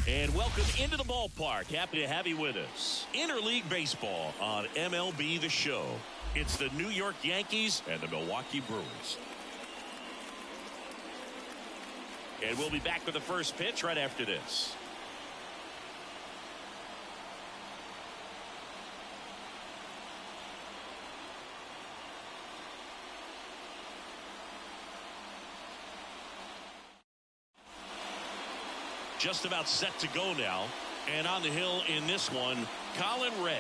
And welcome into the ballpark. Happy to have you with us. Interleague baseball on MLB The Show. It's the New York Yankees and the Milwaukee Brewers. And we'll be back with the first pitch right after this. Just about set to go now. And on the hill in this one, Colin Ray.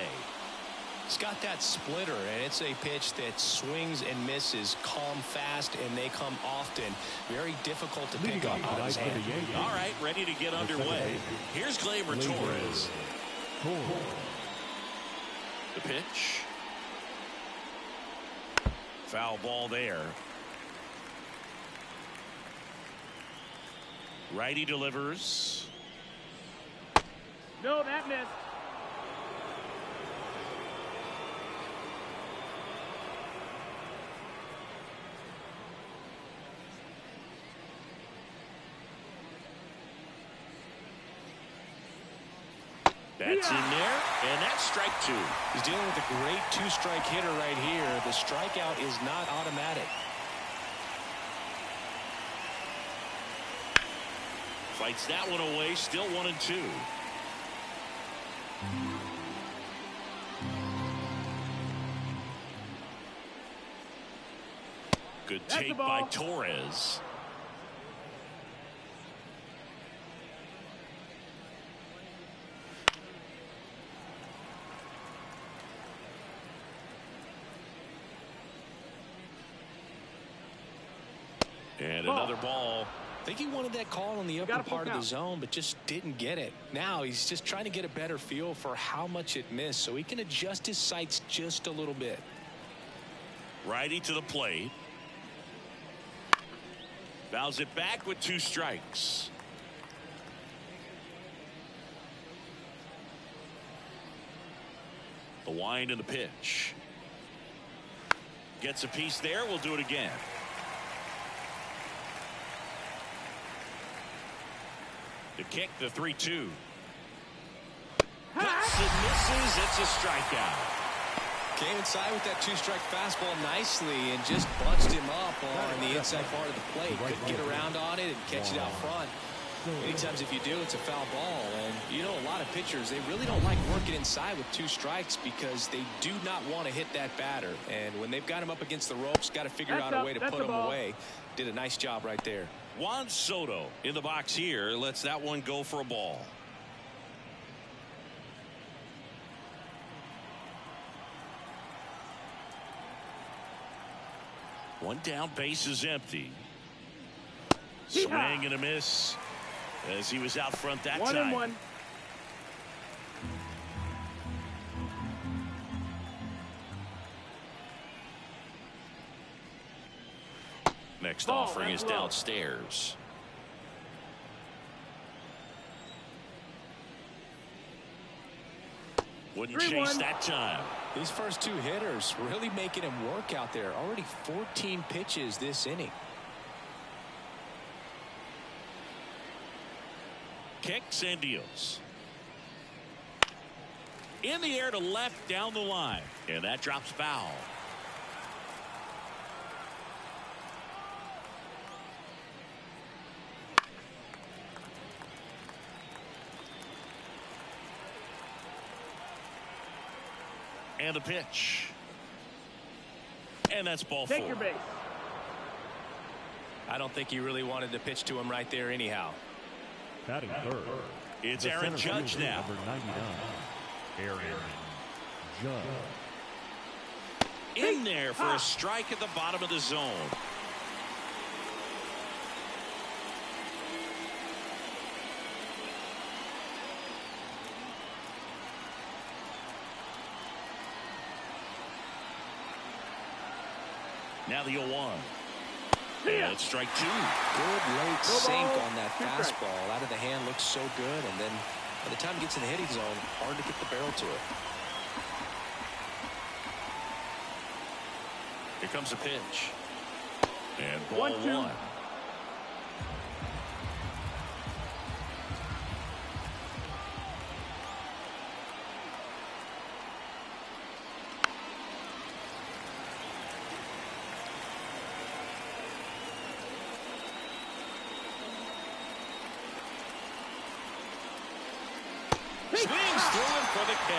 He's got that splitter, and it's a pitch that swings and misses, come fast, and they come often. Very difficult to pick up out of his hand. All right, ready to get underway. Here's Gleyber Torres. The pitch. Foul ball there. Righty delivers. No, that missed. That's in there, and that's strike two. He's dealing with a great two-strike hitter right here. The strikeout is not automatic. Fights that one away, still 1-2. Good take by Torres. And another ball. I think he wanted that call on the upper part of the zone, but just didn't get it. Now he's just trying to get a better feel for how much it missed so he can adjust his sights just a little bit. Righty to the plate. Fouls it back with 2 strikes. The wind and the pitch. Gets a piece there. We'll do it again. The kick, the 3-2. Cuts and misses. It's a strikeout. Came inside with that 2-strike fastball nicely and just bunched him up on the inside part of the plate. Couldn't get around on it and catch it out front. Many times if you do, it's a foul ball. And you know, a lot of pitchers, they really don't like working inside with 2 strikes because they do not want to hit that batter. And when they've got him up against the ropes, got to figure out a way to put him away. Did a nice job right there. Juan Soto in the box here lets that one go for a ball. One down, base is empty. Swing and a miss as he was out front that time. 1-1. Next offering is downstairs. Wouldn't chase that time. These first 2 hitters really making him work out there. Already 14 pitches this inning. Kicks and deals. In the air to left down the line. And that drops foul. And a pitch. And that's ball 4. Take your base. I don't think he really wanted to pitch to him right there anyhow. Batting third. It's Aaron Judge now. Number 99. Aaron Judge. In there for a strike at the bottom of the zone. Now the 0-1. And it's strike 2. Good late sink on that fastball. Out of the hand, looks so good. And then by the time it gets in the hitting zone, hard to get the barrel to it. Here comes a pitch. And ball 1. Swings through him for the K.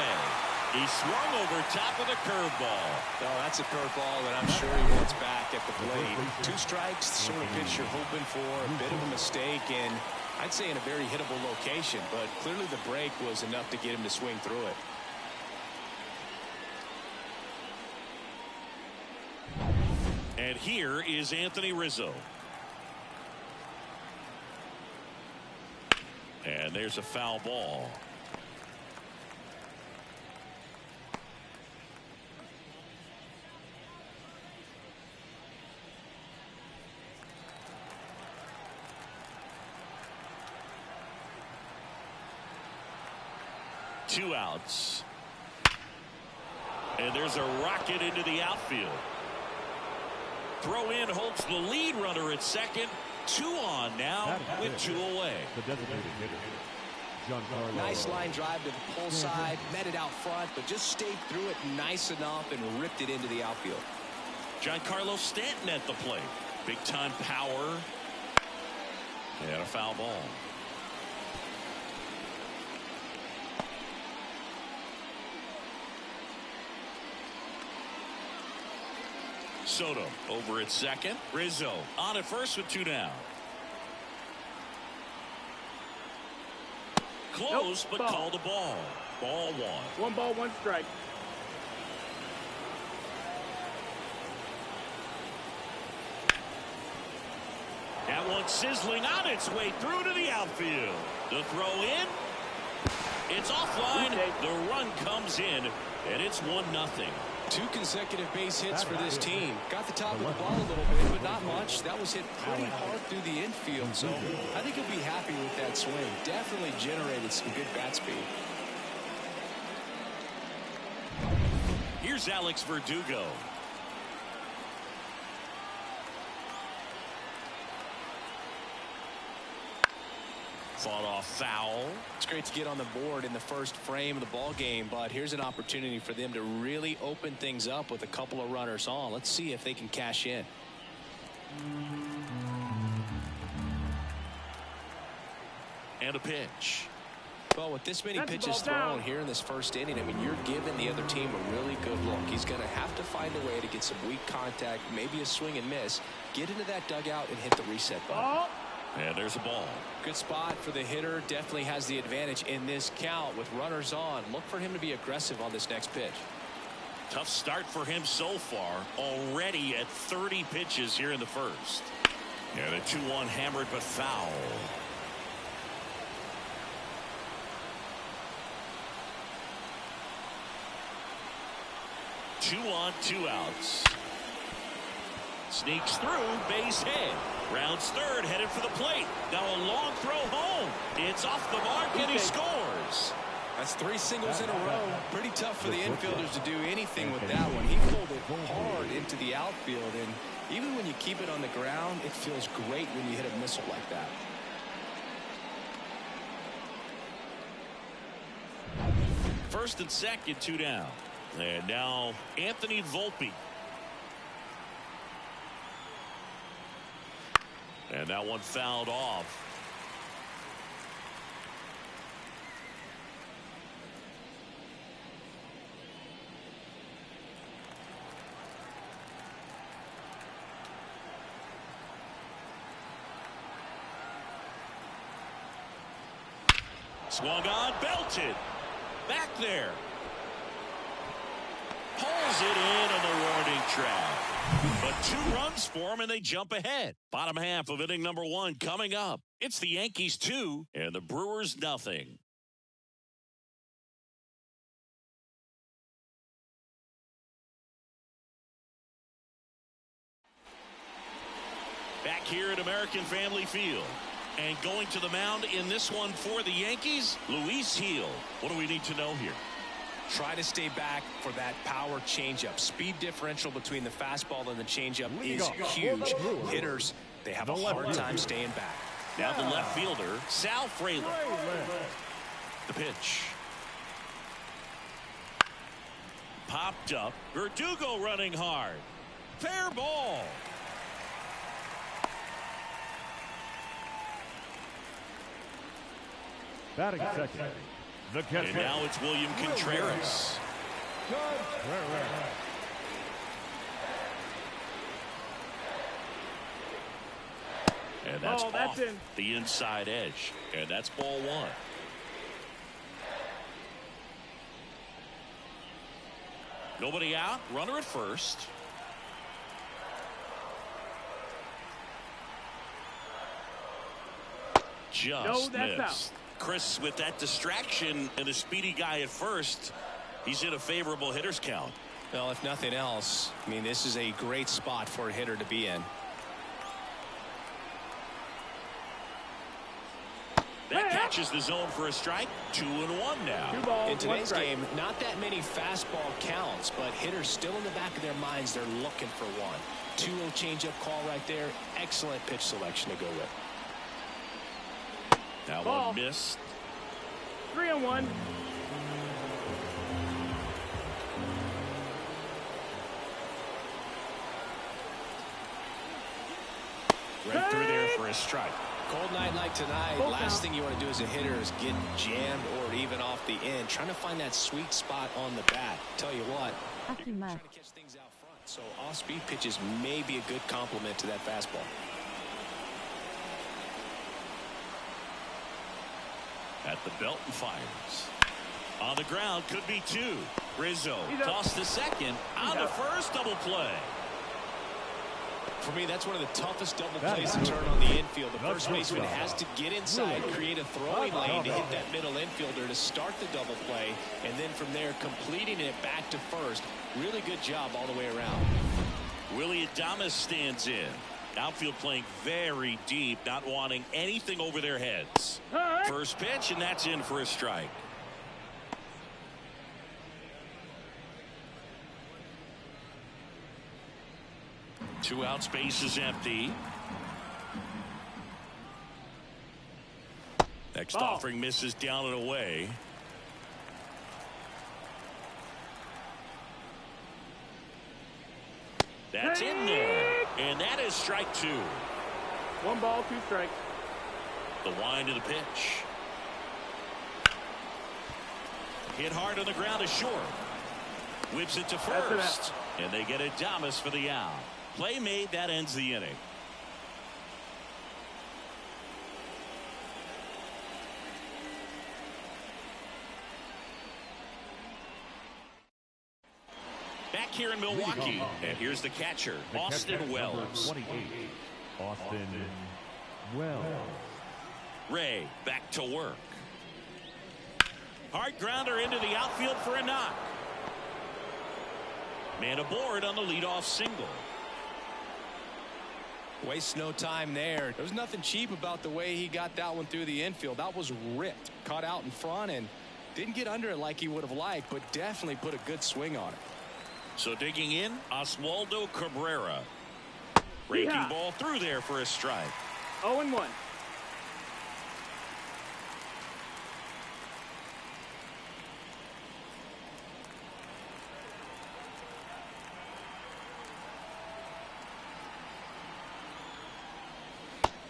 He swung over top of the curveball. Oh, that's a curveball that I'm sure he wants back at the plate. 2 strikes, the sort of pitch you're hoping for. A bit of a mistake, and I'd say in a very hittable location, but clearly the break was enough to get him to swing through it. And here is Anthony Rizzo. And there's a foul ball. Two outs. And there's a rocket into the outfield. Throw in holds the lead runner at second. 2 on now with 2 away. The designated hitter, Nice line drive to the pull side, met it out front, but just stayed through it nice enough and ripped it into the outfield. Giancarlo Stanton at the plate. Big time power. And a foul ball. Soto over at second. Rizzo on at first with 2 down. Close, but called a ball. Ball 1. 1 ball, 1 strike. That one sizzling on its way through to the outfield. The throw in. It's offline. The run comes in, and it's 1-0. 2 consecutive base hits for this team. Got the top of the ball a little bit, but not much. That was hit pretty hard through the infield, so I think he'll be happy with that swing. Definitely generated some good bat speed. Here's Alex Verdugo. Fought off foul. It's great to get on the board in the first frame of the ball game, but here's an opportunity for them to really open things up with a couple of runners on. Let's see if they can cash in. And a pitch. Well, with this many pitches thrown here in this first inning, I mean, you're giving the other team a really good look. He's going to have to find a way to get some weak contact, maybe a swing and miss, get into that dugout and hit the reset button. And there's a ball. Good spot for the hitter. Definitely has the advantage in this count with runners on. Look for him to be aggressive on this next pitch. Tough start for him so far. Already at 30 pitches here in the first. And a 2-1 hammered but foul. Two on, 2 outs. Sneaks through, base hit. Rounds third, headed for the plate. Now a long throw home. It's off the mark, and he scores. That's 3 singles in a row. Pretty tough for the infielders to do anything with that one. He pulled it hard into the outfield, and even when you keep it on the ground, it feels great when you hit a missile like that. First and second, 2 down. And now Anthony Volpe. And that one fouled off. Swung on, belted. Back there. Pulls it in on the warning track. But 2 runs for him, and they jump ahead. Bottom half of inning number 1 coming up. It's the Yankees 2 and the Brewers nothing. Back here at American Family Field. And going to the mound in this one for the Yankees, Luis Gil. What do we need to know here? Try to stay back for that power changeup. Speed differential between the fastball and the changeup is huge. Hitters, they have a hard time staying back. Now the left fielder, Sal Frelick. The pitch. Popped up. Verdugo running hard. Fair ball. batting second, The catcher. And now it's William Contreras. And that's off the inside edge. And that's ball one. Nobody out. Runner at first. Just missed. Out. Chris, with that distraction and a speedy guy at first, he's in a favorable hitter's count. Well, if nothing else, I mean, this is a great spot for a hitter to be in. That catches the zone for a strike. 2-1 now. In today's game, not that many fastball counts, but hitters still in the back of their minds, they're looking for one. 2-0 changeup call right there. Excellent pitch selection to go with. That one missed. 3-1. Right through there for a strike. Cold night like tonight, last thing you want to do as a hitter is get jammed or even off the end. Trying to find that sweet spot on the bat. Tell you what, you're trying to catch things out front. So off-speed pitches may be a good complement to that fastball. At the belt and fires. On the ground, could be two. Rizzo tossed to second. On the first, double play. For me, that's one of the toughest double plays to turn on the infield. The first baseman has to get inside, create a throwing lane to hit that middle infielder to start the double play, and then from there, completing it back to first. Really good job all the way around. Willie Adames stands in. Outfield playing very deep, not wanting anything over their heads. First pitch, and that's in for a strike. Two out, space is empty. Next offering misses down and away. That's in there. And that is strike two. 1 ball, 2 strikes. The wind of the pitch. Hit hard on the ground is short. Whips it to first. And they get Adames for the out. Play made, that ends the inning. Back here in Milwaukee, and here's the catcher, Austin Wells. 28, Austin Wells. Ray back to work. Hard grounder into the outfield for a knock. Man aboard on the leadoff single. Waste no time there. There was nothing cheap about the way he got that one through the infield. That was ripped. Caught out in front and didn't get under it like he would have liked, but definitely put a good swing on it. So digging in, Oswaldo Cabrera. Breaking ball through there for a strike. 0-1.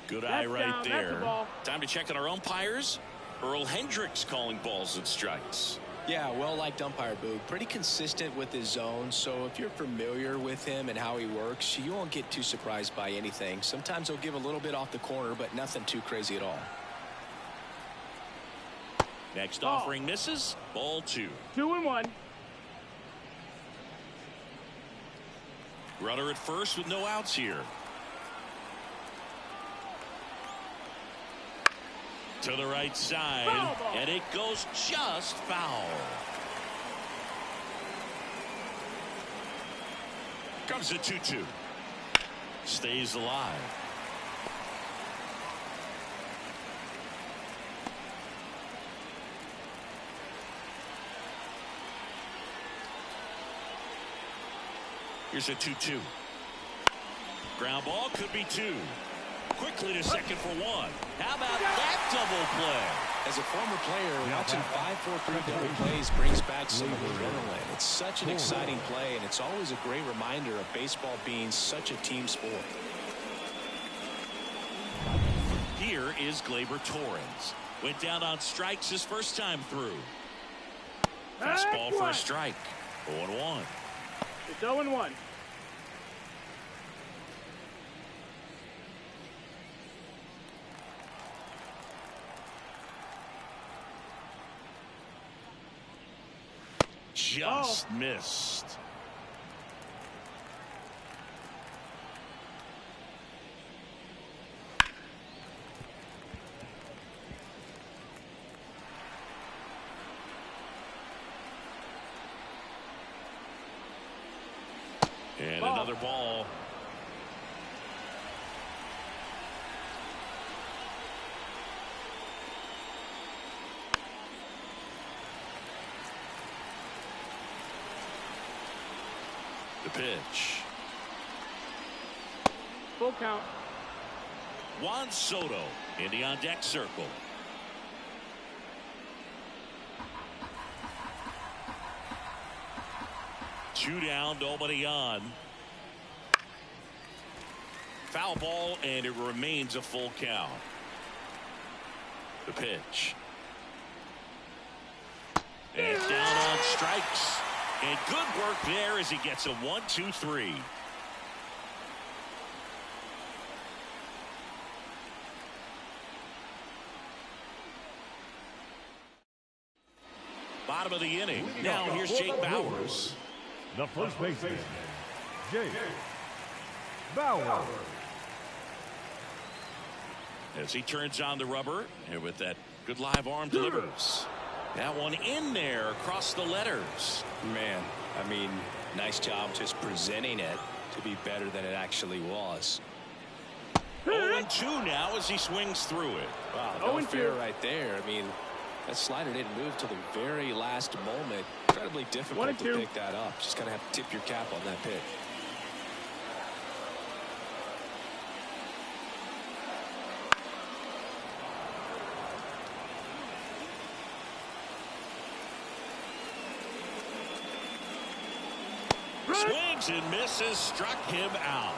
Good eye right there. Time to check on our umpires. Earl Hendricks calling balls and strikes. Yeah, well-liked umpire, Boog. Pretty consistent with his zone, so if you're familiar with him and how he works, you won't get too surprised by anything. Sometimes he'll give a little bit off the corner, but nothing too crazy at all. Next offering misses. Ball 2. 2-1. Runner at first with no outs here. To the right side, and it goes just foul. Comes the 2-2. Stays alive. Here's a 2-2. Ground ball, could be 2. Quickly to second for 1. How about that double play? As a former player, watching 5-4-3 double plays brings back some adrenaline. It's such an exciting play, and it's always a great reminder of baseball being such a team sport. Here is Gleyber Torres. Went down on strikes his first time through. Fastball for a strike. 0-1. It's 0-1. Just missed. And another ball. The pitch. Full count. Juan Soto in the on-deck circle. Two down, nobody on. Foul ball, and it remains a full count. The pitch. And down on strikes. And good work there as he gets a 1-2-3. Bottom of the inning. Now here's Jake Bauers. The first baseman, Jake Bauers. As he turns on the rubber, and with that good live arm delivers. That one in there across the letters. Man, I mean, nice job just presenting it to be better than it actually was. 0-2 now as he swings through it. Wow, no fair right there. I mean, that slider didn't move till the very last moment. Incredibly difficult to pick that up. Just gotta have to tip your cap on that pitch. Swings and misses, struck him out.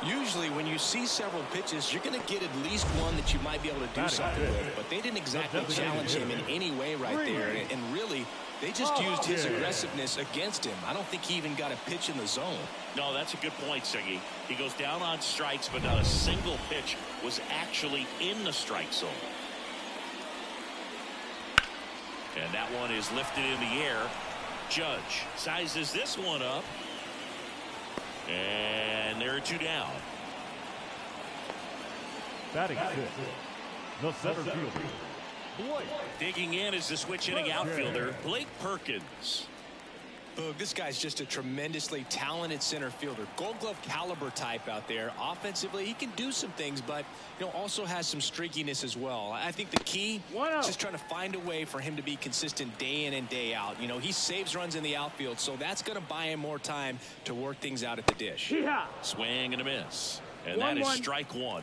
Usually when you see several pitches, you're going to get at least one that you might be able to do something with. But they didn't exactly challenge him in any way right there. And really, they just used his aggressiveness against him. I don't think he even got a pitch in the zone. No, that's a good point, Siggy. He goes down on strikes, but not a single pitch was actually in the strike zone. And that one is lifted in the air. Judge sizes this one up. And there are two down. Batting fifth, the center fielder, Blake. Digging in is the switch hitting outfielder, Blake Perkins. Boog, this guy's just a tremendously talented center fielder. Gold glove caliber type out there. Offensively, he can do some things, but also has some streakiness as well. I think the key is just trying to find a way for him to be consistent day in and day out. He saves runs in the outfield, so that's going to buy him more time to work things out at the dish. Yeah. Swing and a miss. And that is strike one.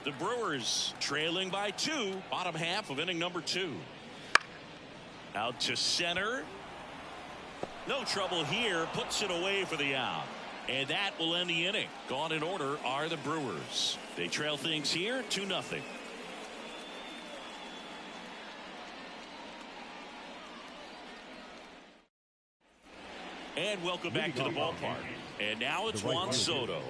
The Brewers trailing by 2, bottom half of inning number 2. Out to center. No trouble here, puts it away for the out. And that will end the inning. Gone in order are the Brewers. They trail things here 2-0. And welcome back to the ballpark. And now it's Juan Soto.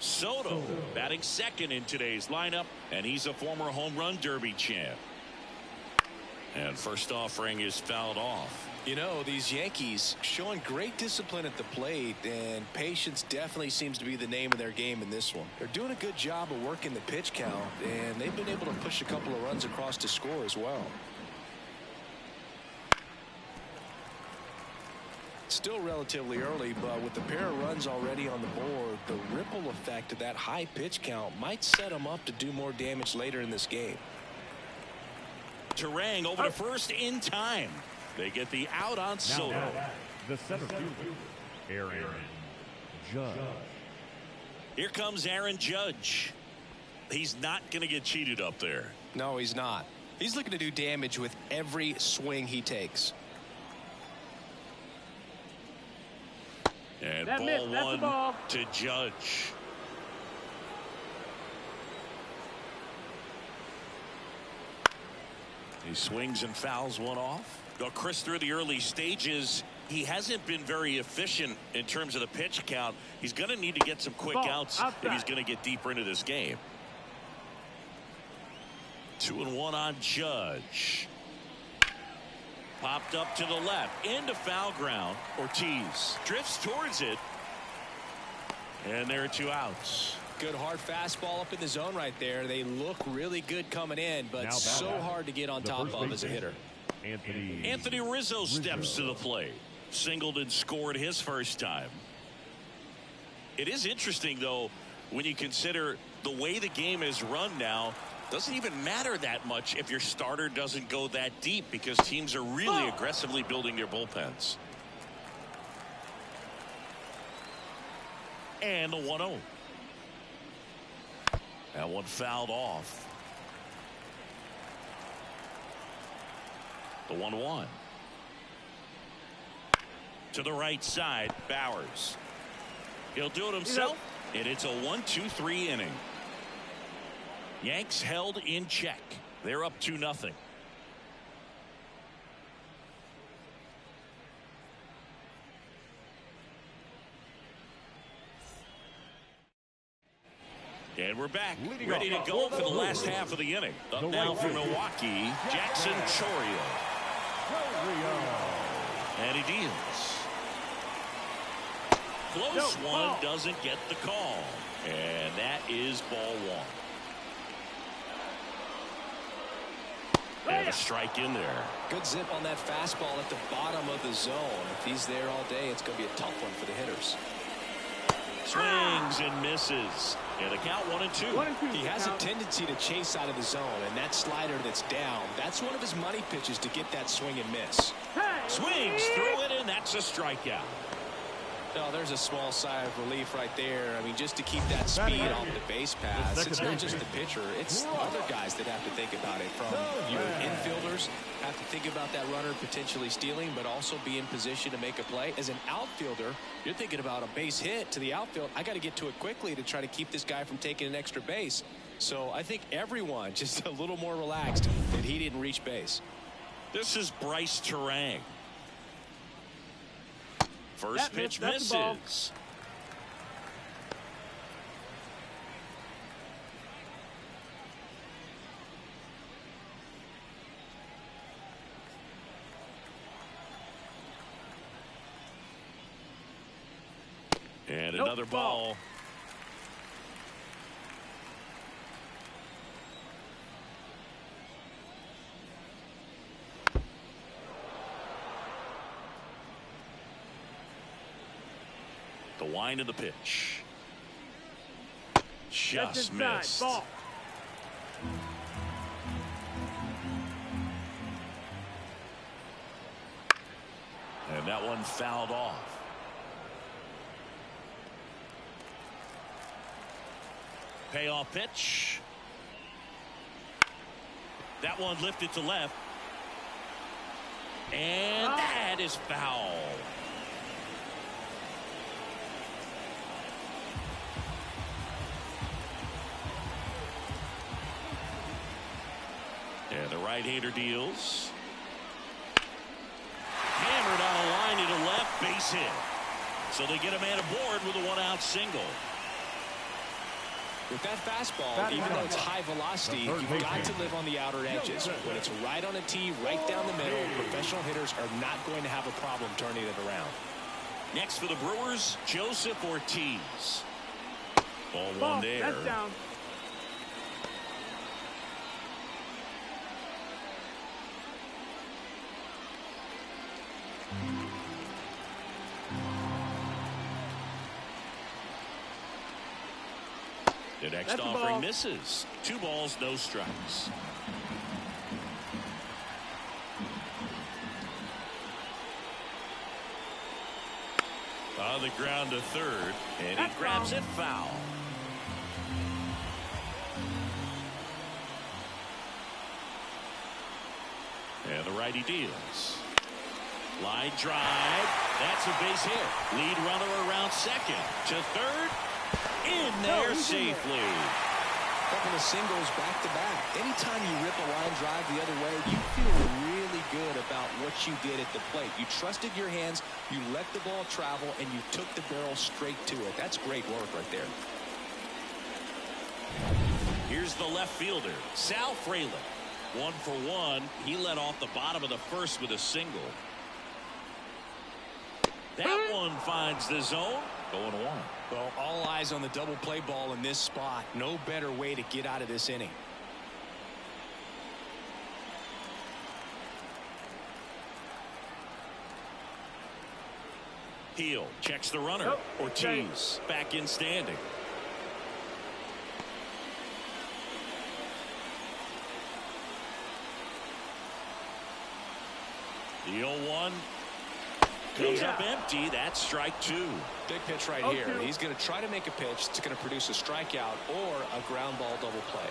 Soto batting second in today's lineup, and he's a former home run derby champ. And first offering is fouled off. These Yankees showing great discipline at the plate, and patience definitely seems to be the name of their game in this one. They're doing a good job of working the pitch count, and they've been able to push a couple of runs across to score as well. Still relatively early, but with the pair of runs already on the board, the ripple effect of that high pitch count might set them up to do more damage later in this game. Turang over to first in time. They get the out on Soto. Now, the center fielder, Aaron Judge. Here comes Aaron Judge. He's not going to get cheated up there. No, he's not. He's looking to do damage with every swing he takes. And ball one to Judge. He swings and fouls one off. Well, Chris, through the early stages, he hasn't been very efficient in terms of the pitch count. He's going to need to get some quick outs if he's going to get deeper into this game. 2-1 on Judge. Popped up to the left into foul ground. Ortiz drifts towards it, and there are 2 outs. Good hard fastball up in the zone right there. They look really good coming in, but so hard to get on top of as a hitter. Anthony Rizzo steps to the plate. Singled and scored his first time. It is interesting, though, when you consider the way the game is run now. Doesn't even matter that much if your starter doesn't go that deep, because teams are really aggressively building their bullpens. And the 1-0. That one fouled off. The 1-1. To the right side, Bowers. He'll do it himself, and it's a 1-2-3 inning. Yanks held in check. They're up 2-0. And we're back, ready to go for the last half of the inning. Up now for Milwaukee, Jackson Chourio. And he deals. Close one, doesn't get the call. And that is ball 1. And a strike in there. Good zip on that fastball at the bottom of the zone. If he's there all day, it's going to be a tough one for the hitters. Swings and misses. And the count 1-2. He has a tendency to chase out of the zone, and that slider that's down, that's one of his money pitches to get that swing and miss. Swings through it, and that's a strikeout. No, there's a small sigh of relief right there. I mean, just to keep that speed off the base pass. It's not just the pitcher. It's other guys that have to think about it. From your infielders have to think about that runner potentially stealing, but also be in position to make a play. As an outfielder, you're thinking about a base hit to the outfield. I got to get to it quickly to try to keep this guy from taking an extra base. So I think everyone just a little more relaxed that he didn't reach base. This is Bryce Terang. First pitch misses. And another ball. The wind of the pitch. Just missed. Ball. And that one fouled off. Payoff pitch. That one lifted to left. And that is foul. And the right-hander deals. Hammered on a line to the left, base hit. So they get a man aboard with a 1-out single. With that fastball, even though it's high velocity, you've got to live on the outer edges. When it's right on a tee, right down the middle, professional hitters are not going to have a problem turning it around. Next for the Brewers, Joseph Ortiz. Ball 1 there. That's down. The next offering misses. 2 balls, no strikes. On the ground to third, and he grabs it foul. And the righty deals. Line drive. That's a base hit. Lead runner around second. To third. In there safely. Couple of singles back to back. Anytime you rip a line drive the other way, you feel really good about what you did at the plate. You trusted your hands, you let the ball travel, and you took the barrel straight to it. That's great work right there. Here's the left fielder, Sal Frelick. 1 for 1. He led off the bottom of the first with a single. That one finds the zone. Going 1. Well, all eyes on the double play ball in this spot. No better way to get out of this inning. Heel checks the runner. Ortiz back in standing. The 0-1 comes up empty. That's strike 2. Big pitch right here. He's going to try to make a pitch that's going to produce a strikeout or a ground ball double play.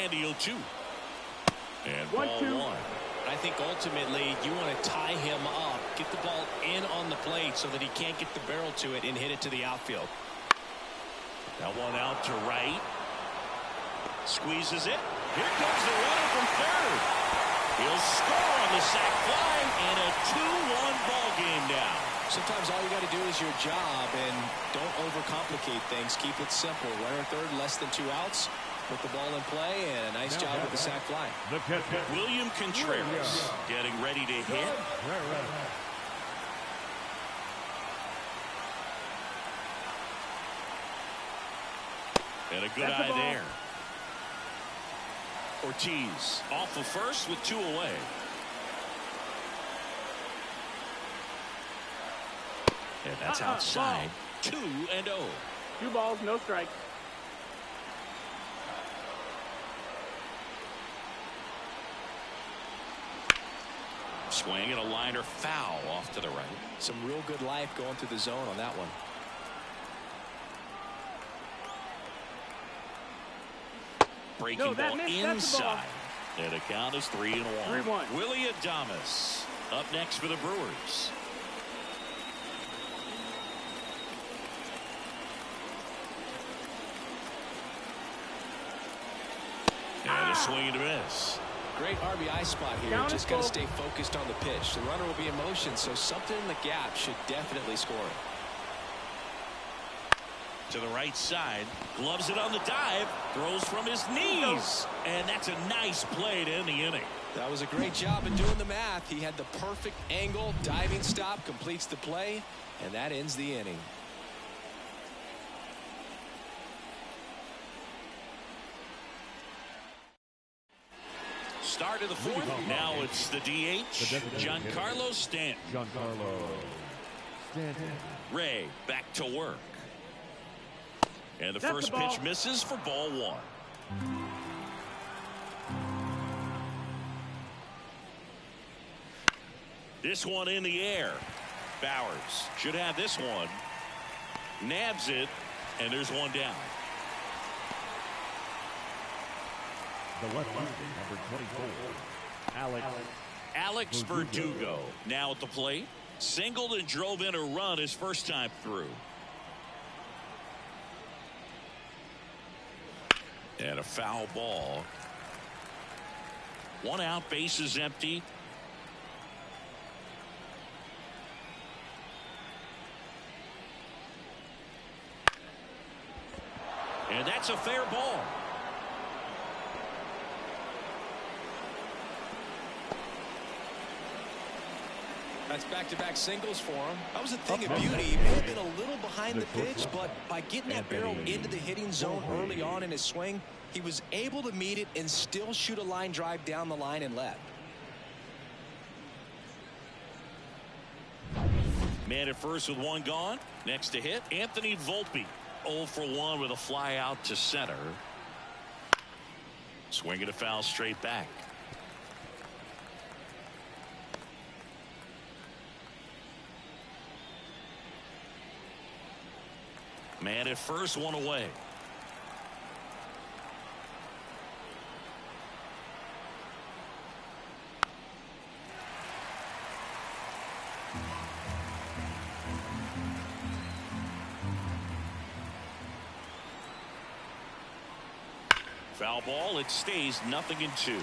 And the 0-2. And 1-2. ball 1. I think ultimately you want to tie him up, get the ball in on the plate so that he can't get the barrel to it and hit it to the outfield. That one out to right. Squeezes it. Here comes the runner from third. He'll score on the sac fly and a 2-1 ball game now. Sometimes all you got to do is your job and don't overcomplicate things. Keep it simple. Runner third, less than 2 outs. Put the ball in play, and a nice job with the sac fly. William Contreras getting ready to hit. And a good eye there. Ortiz off of first with 2 away. And that's outside. 2-0. 2 balls, no strikes. Swing and a liner foul off to the right. Some real good life going through the zone on that one. Breaking ball inside. And the count is 3-1. 3-1. Willie Adames up next for the Brewers. And a swing and a miss. Great RBI spot here. Just got to stay focused on the pitch. The runner will be in motion, so something in the gap should definitely score it. To the right side, gloves it on the dive, throws from his knees, and that's a nice play to end the inning. That was a great job in doing the math. He had the perfect angle, diving stop, completes the play, and that ends the inning. Start of the 4th. Now it's the DH, Giancarlo Stanton. Ray back to work. And the first pitch misses for ball 1. This one in the air. Bowers should have this one. Nabs it, and there's one down. The left fielder, number 24, Alex Verdugo now at the plate. Singled and drove in a run his first time through. And a foul ball. 1 out, bases empty. And that's a fair ball. That's back-to-back singles for him. That was a thing of beauty. He may have been a little behind the pitch, but by getting that barrel into the hitting zone early on in his swing, he was able to meet it and still shoot a line drive down the line and left. Man at first with 1 gone. Next to hit, Anthony Volpe. 0 for 1 with a fly out to center. Swinging a foul straight back. Man at first, 1 away. Foul ball. It stays 0-2.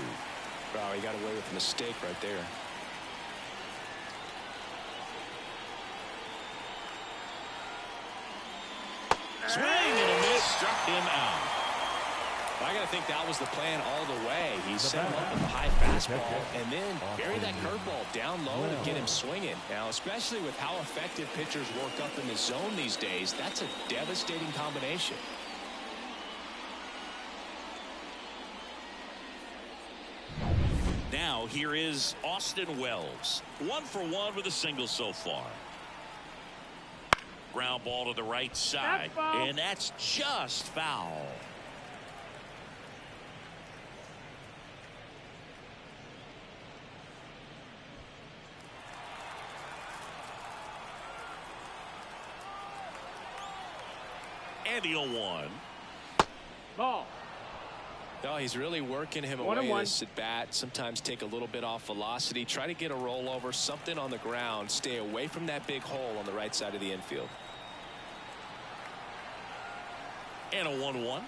Wow, he got away with a mistake right there. Swing and a miss, struck him out. I got to think that was the plan all the way. He set him up with a high fastball and then bury that curveball down low to get him swinging. Now, especially with how effective pitchers work up in the zone these days, that's a devastating combination. Now, here is Austin Wells. 1 for 1 with a single so far. Ground ball to the right side. And that's just foul. And the 0-1. Ball. No, he's really working him away this at bat. Sometimes take a little bit off velocity. Try to get a rollover, something on the ground. Stay away from that big hole on the right side of the infield. And a 1-1.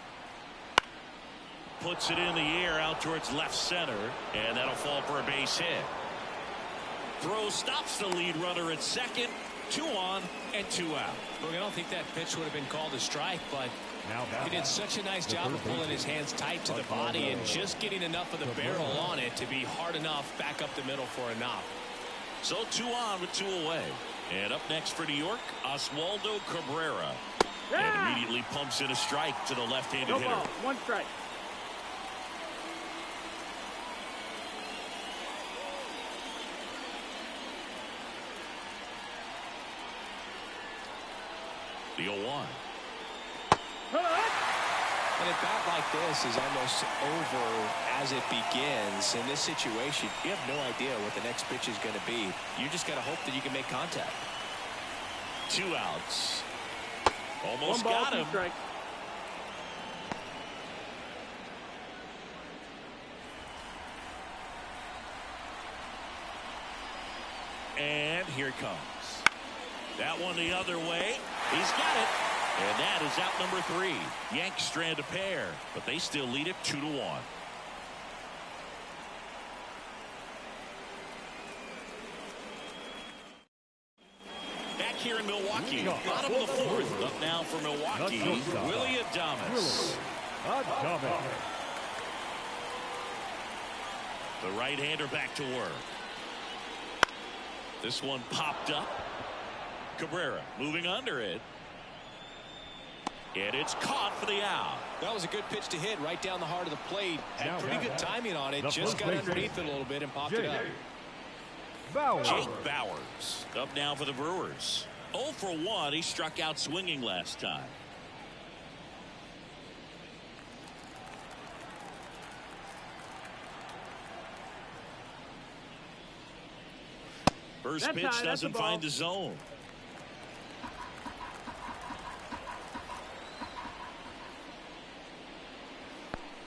Puts it in the air out towards left center. And that'll fall for a base hit. Throw stops the lead runner at second. 2 on and 2 out. Look, I don't think that pitch would have been called a strike, but he did such a nice job of pulling his hands tight to the body and just getting enough of the barrel on it to be hard enough back up the middle for a knock. So 2 on with 2 away. And up next for New York, Oswaldo Cabrera. And immediately pumps in a strike to the left-handed hitter. Ball. 1 strike. The 0-1. And a bat like this is almost over as it begins. In this situation, you have no idea what the next pitch is going to be. You just got to hope that you can make contact. 2 outs. Almost got him. Strike. And here it comes. That one the other way. He's got it. And that is out number 3. Yanks strand a pair, but they still lead it 2-1. Back here in Milwaukee, bottom of the 4th. Up now for Milwaukee, Willie Adames. The right-hander back to work. This one popped up. Cabrera moving under it. And it's caught for the out. That was a good pitch to hit right down the heart of the plate. Had pretty good timing on it. Just got underneath it a little bit and popped it up. Jake Bauers up now for the Brewers. 0 for 1. He struck out swinging last time. First pitch doesn't find the zone.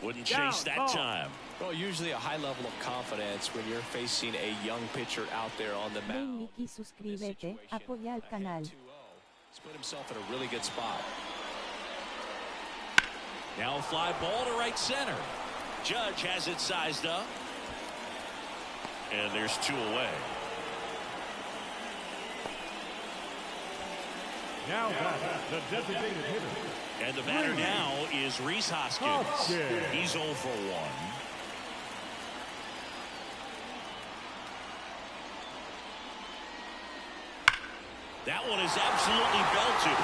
Wouldn't chase that time. Well, usually a high level of confidence when you're facing a young pitcher out there on the mound. Suscríbete, apoya al canal. He's put himself in a really good spot. Now a fly ball to right center. Judge has it sized up. And there's 2 away. Now the designated hitter. And the batter now is Rhys Hoskins. He's 0 for 1. That one is absolutely belted.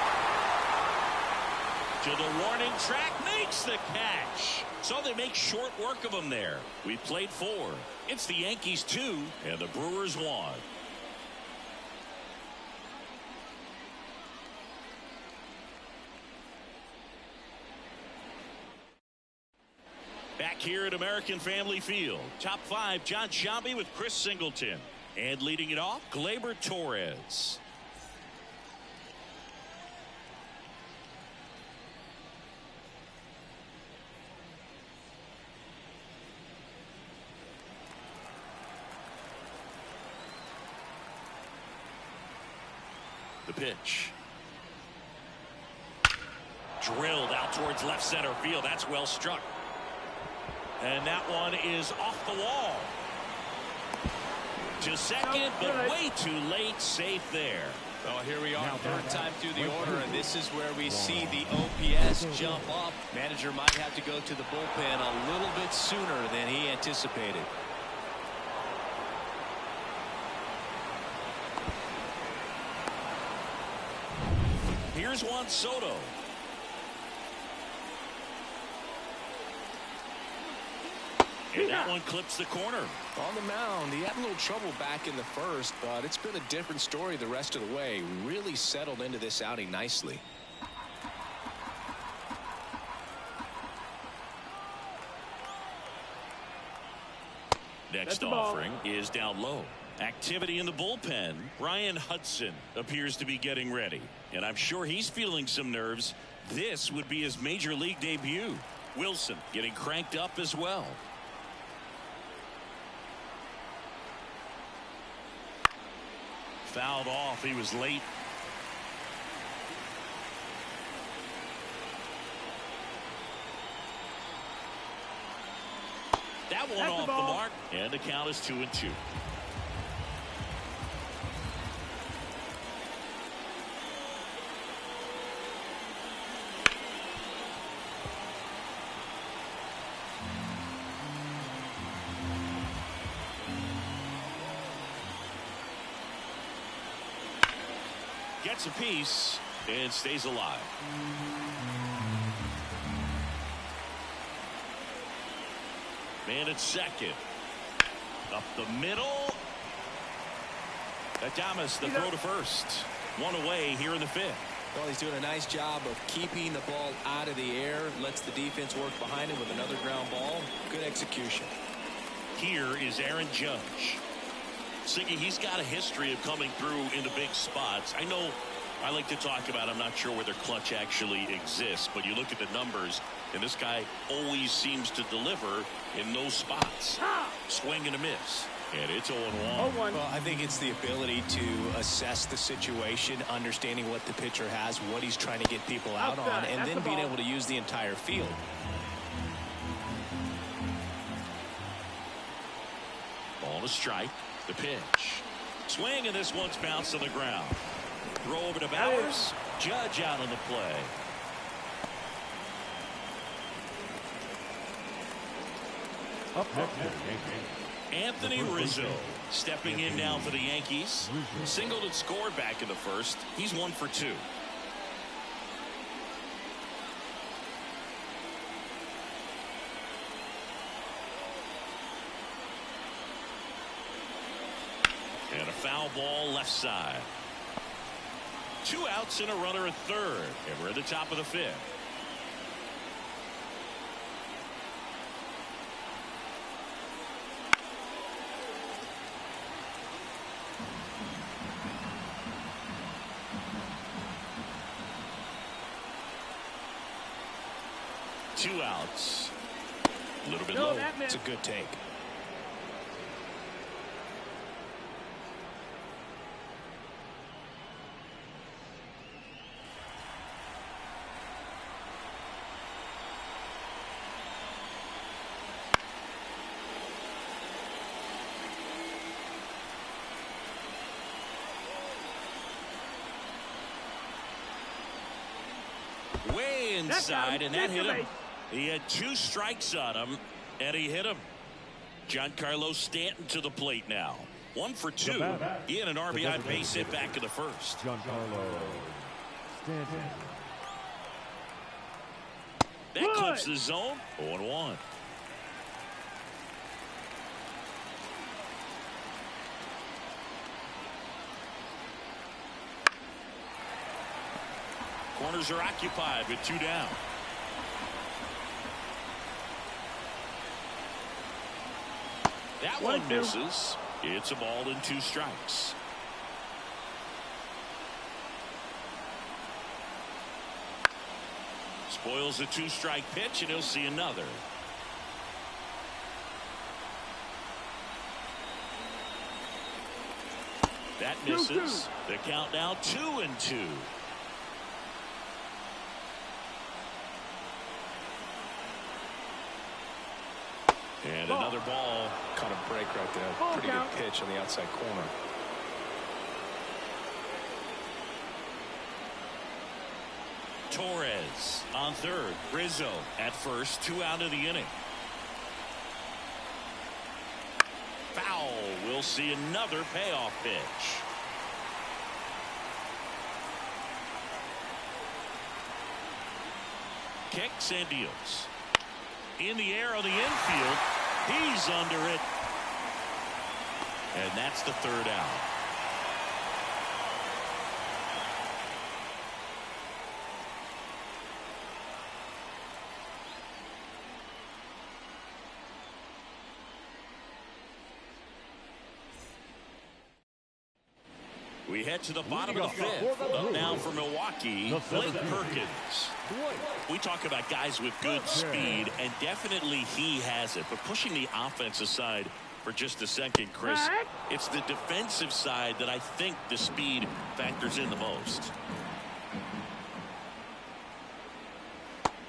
To the warning track, makes the catch. So they make short work of him there. We played 4. It's the Yankees 2 and the Brewers 1. Back here at American Family Field, top 5, John Shambi with Chris Singleton. And leading it off, Gleyber Torres. The pitch. Drilled out towards left center field. That's well struck. And that one is off the wall. To second, but way too late. Safe there. Well, here we are, third time through the order, and this is where we see the OPS jump up. Manager might have to go to the bullpen a little bit sooner than he anticipated. Here's Juan Soto. And that one clips the corner. On the mound, he had a little trouble back in the first, but it's been a different story the rest of the way. Really settled into this outing nicely. Next offering is down low. Activity in the bullpen. Ryan Hudson appears to be getting ready, and I'm sure he's feeling some nerves. This would be his major league debut. Wilson getting cranked up as well. Fouled off. He was late. That one off the mark, and the count is 2-2. Gets a piece and stays alive. Man at second. Up the middle. Adamas, the throw to first. One away here in the fifth. Well, he's doing a nice job of keeping the ball out of the air. Lets the defense work behind him with another ground ball. Good execution. Here is Aaron Judge. Siggy, he's got a history of coming through into big spots. I know I like to talk about, I'm not sure whether clutch actually exists, but you look at the numbers, and this guy always seems to deliver in those spots. Swing and a miss. And it's 0-1. Well, I think it's the ability to assess the situation, understanding what the pitcher has, what he's trying to get people out on, and then being able to use the entire field. Ball to strike. The pitch. Swing, and this one's bounced on the ground. Throw over to Bowers. Judge out on the play. Up next, Anthony Rizzo stepping in now for the Yankees. Singled and scored back in the first. He's 1 for 2. And a foul ball left side. 2 outs and a runner at third. And we're at the top of the fifth. Two outs. A little bit low. It's a good take. Way inside, and that hit him. He had 2 strikes on him, and he hit him. Giancarlo Stanton to the plate now. 1 for 2. He had an RBI base hit back in the first. Giancarlo Stanton. That clips the zone. 0-1. Corners are occupied with 2 down. That one misses. It's a ball and 2 strikes. Spoils a 2-strike pitch, and he'll see another. That misses. The count now 2-2. And another ball. Caught a break right there. Pretty good pitch on the outside corner. Torres on third. Rizzo at first. 2 out of the inning. Foul. We'll see another payoff pitch. Kicks and deals. In the air on the infield. He's under it. And that's the 3rd out. We head to the bottom of the 5th. Up now for Milwaukee, Blake Perkins. We talk about guys with good speed, and definitely he has it. But pushing the offense aside for just a second, Chris, it's the defensive side that I think the speed factors in the most.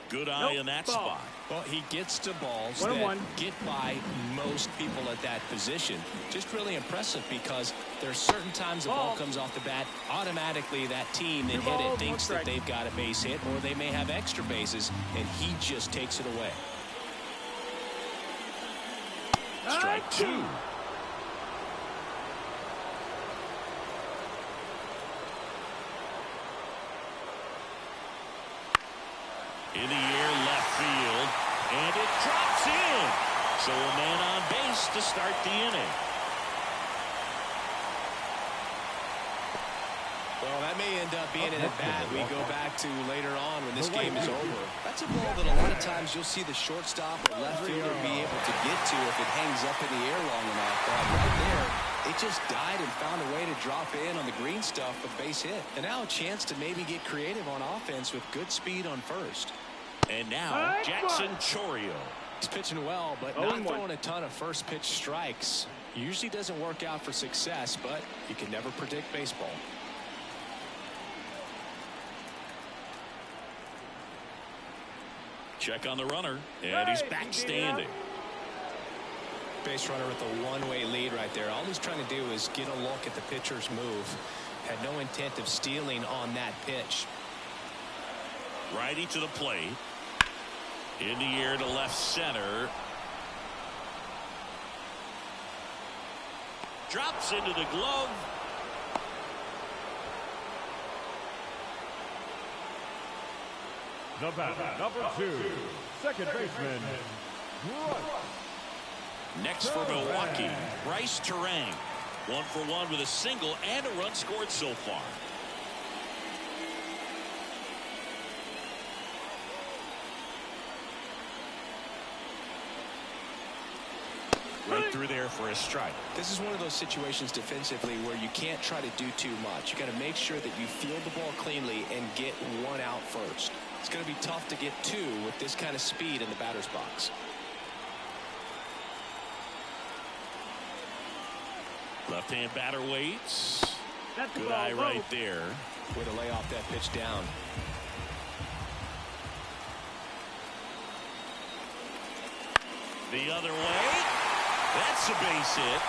Good eye in that spot. Well, he gets to balls that get by most people at that position. Just really impressive because there's certain times the ball comes off the bat, automatically that team that hit it thinks that they've got a base hit, or they may have extra bases, and he just takes it away. Strike 2. In the air, left field, and it drops in. So a man on base to start the inning. Well, that may end up being an at-bat we go back to later on when this game is over. That's a ball that a lot of times you'll see the shortstop or left fielder be able to get to if it hangs up in the air long enough. But right there, it just died and found a way to drop in on the green stuff with base hit. And now a chance to maybe get creative on offense with good speed on first. And now Jackson Chourio. He's pitching well, but not throwing a ton of first pitch strikes. Usually doesn't work out for success, but you can never predict baseball. Check on the runner, and he's back standing. Base runner with a one-way lead right there. All he's trying to do is get a look at the pitcher's move. Had no intent of stealing on that pitch. Righty to the plate. In the air to left center. Drops into the glove. The batter, number 2, second baseman, Bryce. Next for Milwaukee, Bryce Turang. 1 for 1 with a single and a run scored so far. Right through there for a strike. This is one of those situations defensively where you can't try to do too much. You got to make sure that you field the ball cleanly and get 1 out first. It's going to be tough to get 2 with this kind of speed in the batter's box. Left-hand batter waits. Good eye right there. Way to lay off that pitch down. The other way. That's a base hit.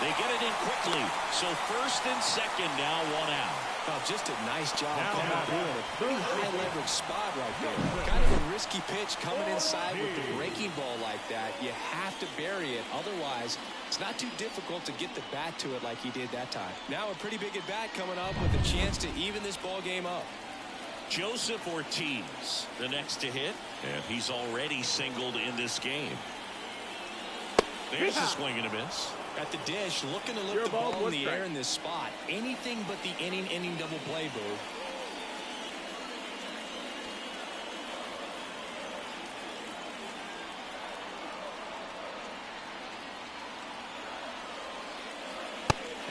They get it in quickly. So first and second now, 1 out. Well, just a nice job coming through in a pretty high leverage spot right there. Kind of a risky pitch coming inside with the breaking ball like that. You have to bury it. Otherwise, it's not too difficult to get the bat to it like he did that time. Now a pretty big at bat coming up with a chance to even this ball game up. Joseph Ortiz, the next to hit, and he's already singled in this game. There's a swing and a miss. At the dish, looking to lift the ball in the air in this spot. Anything but the inning double play, Boo.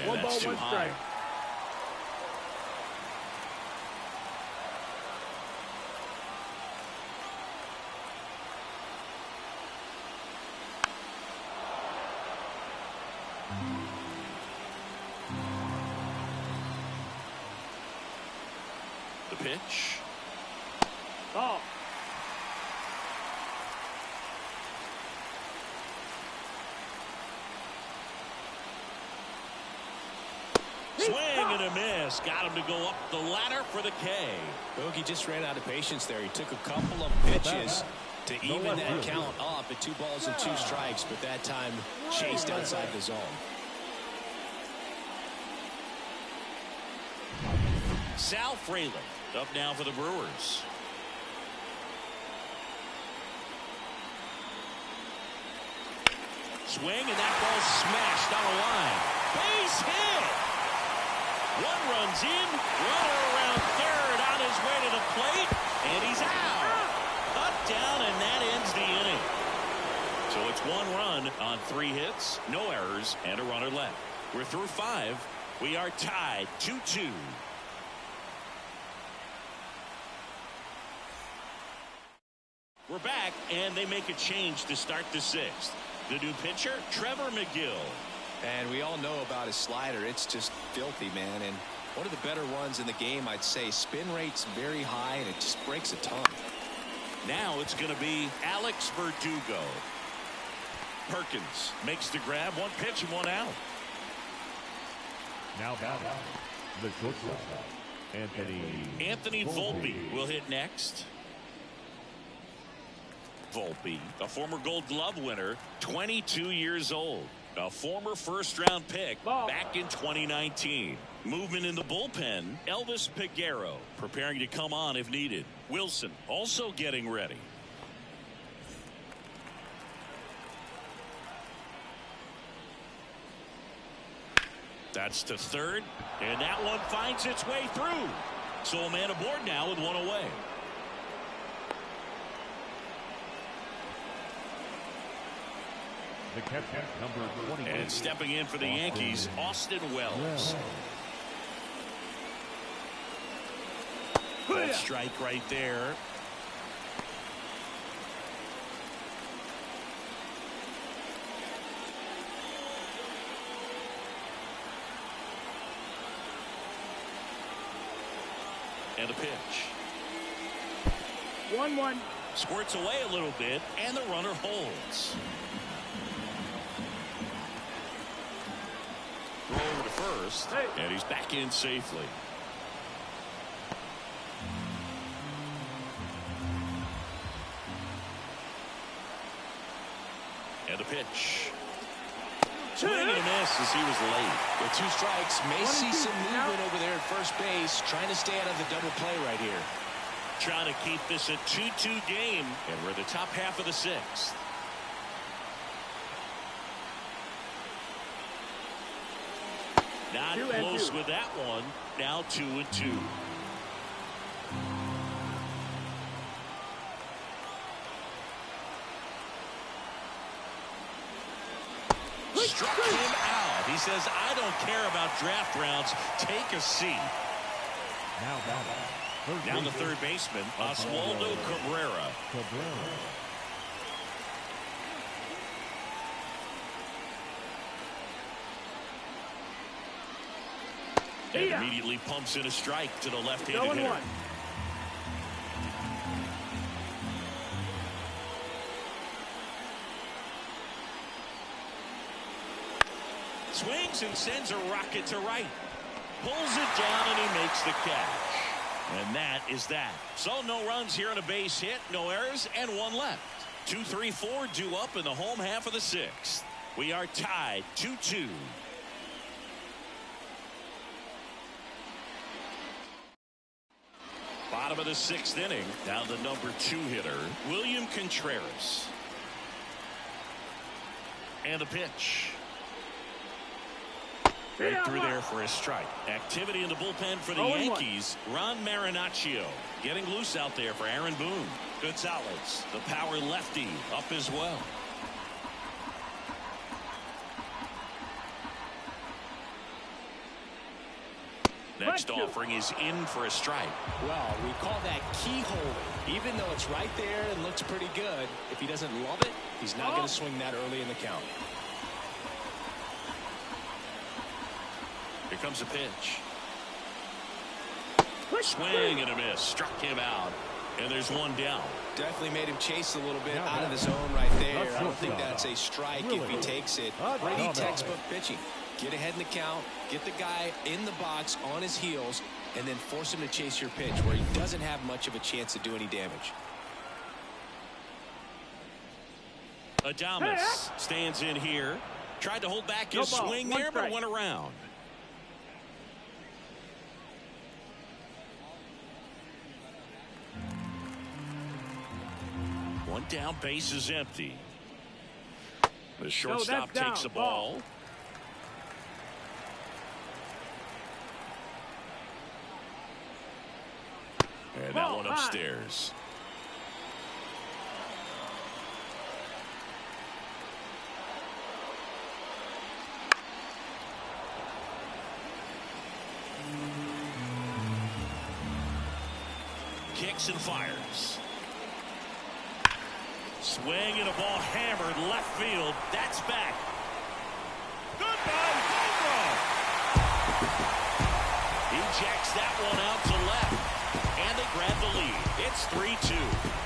And that's too high. The pitch. Ball. and a miss. Got him to go up the ladder for the K. Bogey just ran out of patience there. He took a couple of pitches to even that count up at 2 balls and 2 strikes, but that time chased outside the zone. Sal Frelick up now for the Brewers. Swing, and that ball smashed on the line. Base hit. 1 runs in, runner around third on his way to the plate, and he's out. Up, down, and that ends the inning. So it's 1 run on 3 hits, no errors, and a runner left. We're through 5. We are tied 2-2. We're back, and they make a change to start the 6th. The new pitcher, Trevor McGill. And we all know about his slider. It's just filthy, man. And one of the better ones in the game, I'd say. Spin rate's very high, and it just breaks a ton. Now it's going to be Alex Verdugo. Perkins makes the grab. 1 pitch and 1 out. Now batting, the shortstop, Anthony Volpe will hit next. Volpe, a former Gold Glove winner, 22 years old. A former first-round pick back in 2019. Movement in the bullpen, Elvis Peguero preparing to come on if needed. Wilson also getting ready. That's to third, and that one finds its way through. So a man aboard now with 1 away. the catcher, number 20. And stepping in for the Yankees, Austin Wells. That strike right there. And a pitch. 1-1. Squirts away a little bit, and the runner holds. Throw over to first, and he's back in safely. And a pitch. Swing and a miss as he was late. With 2 strikes, may see some movement over there at first base, trying to stay out of the double play right here. Trying to keep this a 2-2 game, and we're the top half of the 6th. Not close with that one. Now 2-2. Struck him out. He says, I don't care about draft rounds. Take a seat. Now the third baseman, Oswaldo Cabrera. And immediately pumps in a strike to the left-handed hitter. Swings and sends a rocket to right. Pulls it down and he makes the catch. And that is that. So no runs here on a base hit, no errors, and 1 left. 2, 3, 4 due up in the home half of the 6th. We are tied 2-2. Bottom of the 6th inning. Now the number 2 hitter, William Contreras. And the pitch. Right through there for a strike. Activity in the bullpen for the Yankees. Ron Marinaccio getting loose out there for Aaron Boone. Gonzalez, the power lefty, up as well. Next offering is in for a strike. Well, we call that keyhole. Even though it's right there and looks pretty good, if he doesn't love it, he's not going to swing that early in the count. Here comes a pitch. Swing and a miss. Struck him out. And there's 1 down. Definitely made him chase a little bit out of the zone right there. I don't think that's a strike if he takes it. Pretty textbook pitching. Get ahead in the count, get the guy in the box on his heels, and then force him to chase your pitch where he doesn't have much of a chance to do any damage. Adames stands in here. Tried to hold back his swing there, but went around. One down, base is empty. The shortstop takes the ball. And that one upstairs. Kicks and fires. Swing and a ball hammered left field. That's back. Goodbye, home run. He jacks that one out to left. And they grab the lead. It's 3-2.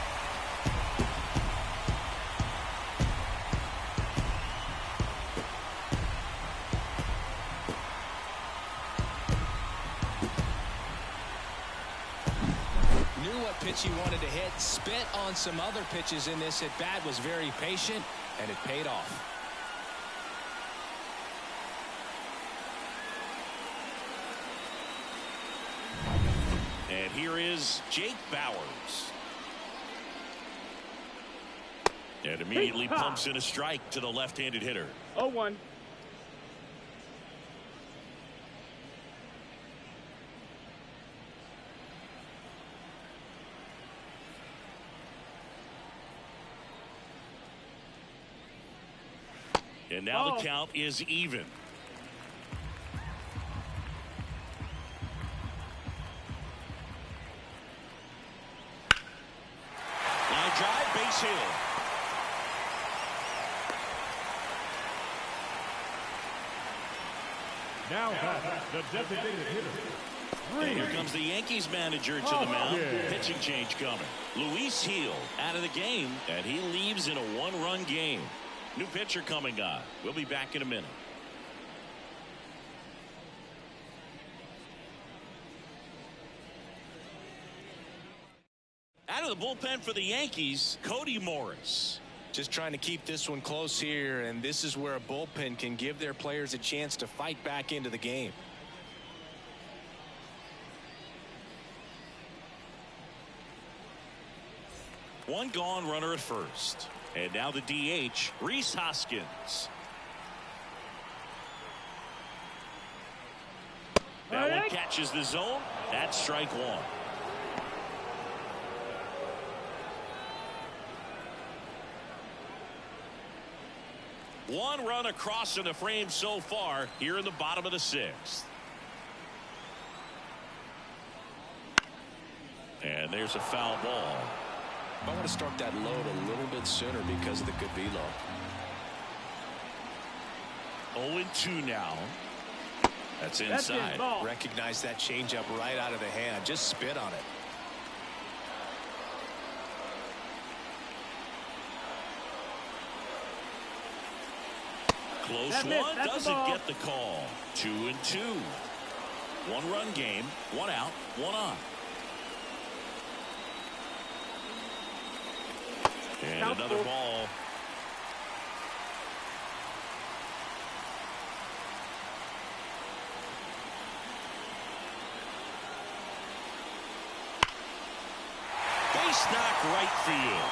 Pitch he wanted to hit, spit on some other pitches in this at bat, was very patient, and it paid off. And here is Jake Bauers. And immediately pumps in a strike to the left-handed hitter. 0-1. And now the count is even. Line drive, base hit. Now the designated hitter. And here comes the Yankees manager to the mound. Pitching change coming. Luis Gil out of the game, and he leaves in a one-run game. New pitcher coming on. We'll be back in a minute. Out of the bullpen for the Yankees, Cody Morris. Just trying to keep this one close here, and this is where a bullpen can give their players a chance to fight back into the game. One gone, runner at first. And now the DH, Rhys Hoskins. That one catches the zone. That's strike one. One run across in the frame so far here in the bottom of the sixth. And there's a foul ball. I want to start that load a little bit sooner because of the good velo. 0-2 now. That's inside. Recognize that changeup right out of the hand. Just spit on it. Close one, doesn't get the call. 2-2. One-run game, one out, one on. And another ball. Base knock right field.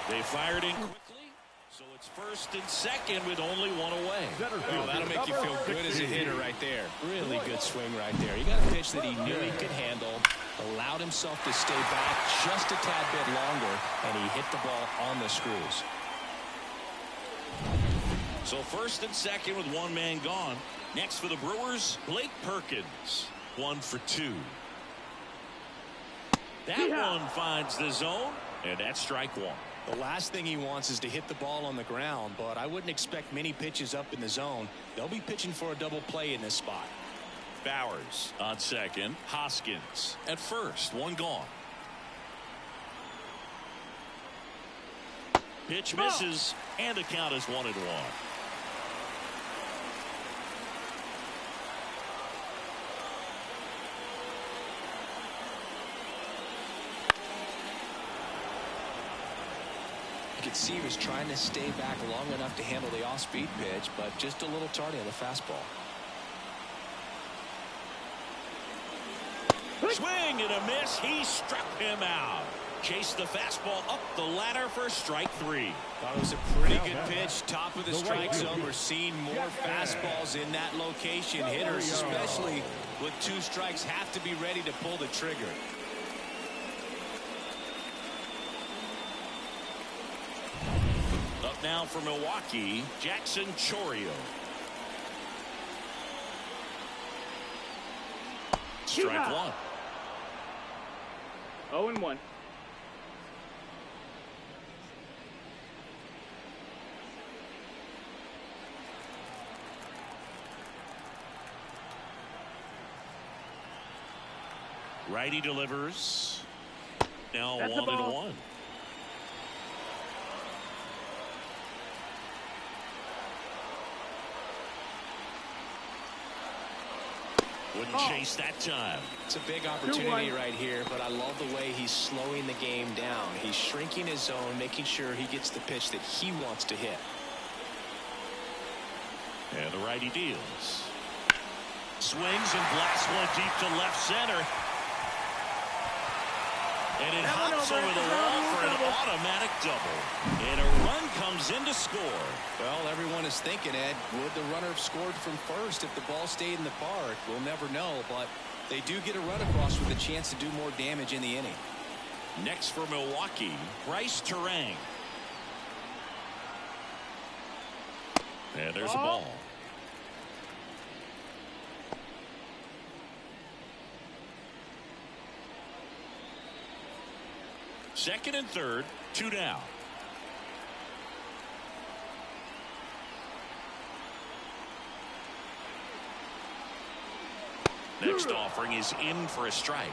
They fired in quickly, so it's first and second with only one away. Well, that'll make you feel good as a hitter right there. Really good swing right there. He got a pitch that he knew he could handle, allowed himself to stay back just a tad bit longer, and he hit the ball on the screws. So first and second with one man gone. Next for the Brewers, Blake Perkins. 1 for 2. That one finds the zone, and that's strike one. The last thing he wants is to hit the ball on the ground, but I wouldn't expect many pitches up in the zone. They'll be pitching for a double play in this spot. Bauers on second. Hoskins at first. One gone. Pitch misses, and the count is 1-1. You could see he was trying to stay back long enough to handle the off-speed pitch, but just a little tardy on the fastball. Swing and a miss. He struck him out. Chased the fastball up the ladder for strike 3. Thought it was a pretty good pitch. Top of the strike zone. We're seeing more fastballs in that location. Hitters, especially with 2 strikes, have to be ready to pull the trigger. Up now for Milwaukee, Jackson Chourio. Strike 1. 0-1. Righty delivers. Now That's 1-1. Wouldn't chase that time. It's a big opportunity right here, but I love the way he's slowing the game down. He's shrinking his zone, making sure he gets the pitch that he wants to hit. And the righty deals. Swings and blasts one deep to left center. And it hops over the wall for an automatic double. And a run comes in to score. Well, everyone is thinking, Ed, would the runner have scored from first if the ball stayed in the park? We'll never know, but they do get a run across with a chance to do more damage in the inning. Next for Milwaukee, Bryce Terang. And there's a ball. Second and third, 2 down. Next offering is in for a strike.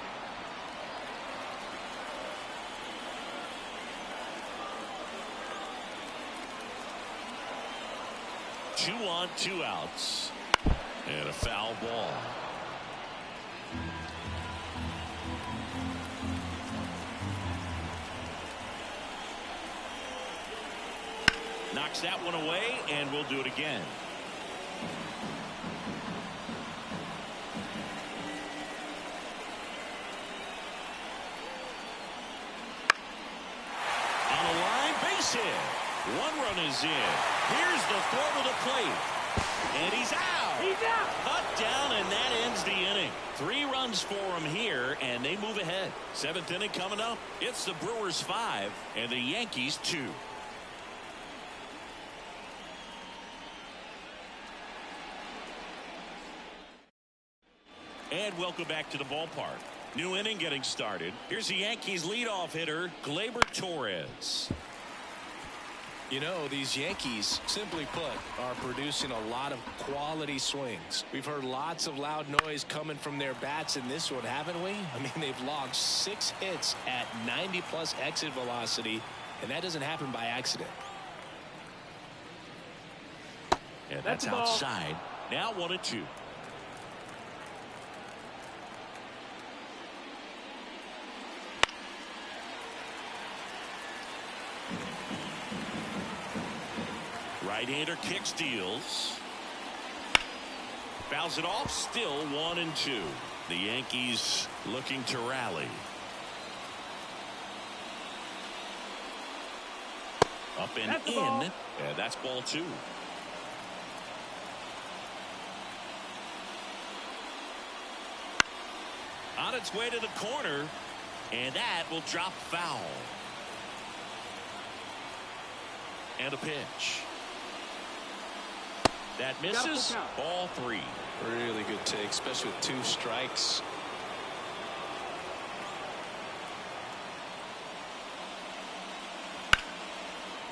Two on, 2 outs. And a foul ball. Knocks that one away, and we'll do it again. On the line, base hit. 1 run is in. Here's the throw to the plate. And he's out. He's out. Cut down, and that ends the inning. 3 runs for him here, and they move ahead. 7th inning coming up. It's the Brewers 5 and the Yankees 2. And welcome back to the ballpark. New inning getting started. Here's the Yankees leadoff hitter, Gleyber Torres. You know, these Yankees, simply put, are producing a lot of quality swings. We've heard lots of loud noise coming from their bats in this one, haven't we? I mean, they've logged 6 hits at 90+ exit velocity, and that doesn't happen by accident. And that's outside. Now 1-2. Right-hander kicks, deals. Fouls it off, still 1-2. The Yankees looking to rally. Up and that's in. And that's ball 2. On its way to the corner. And that will drop foul. And a pitch. That misses. Ball 3. Really good take, especially with 2 strikes.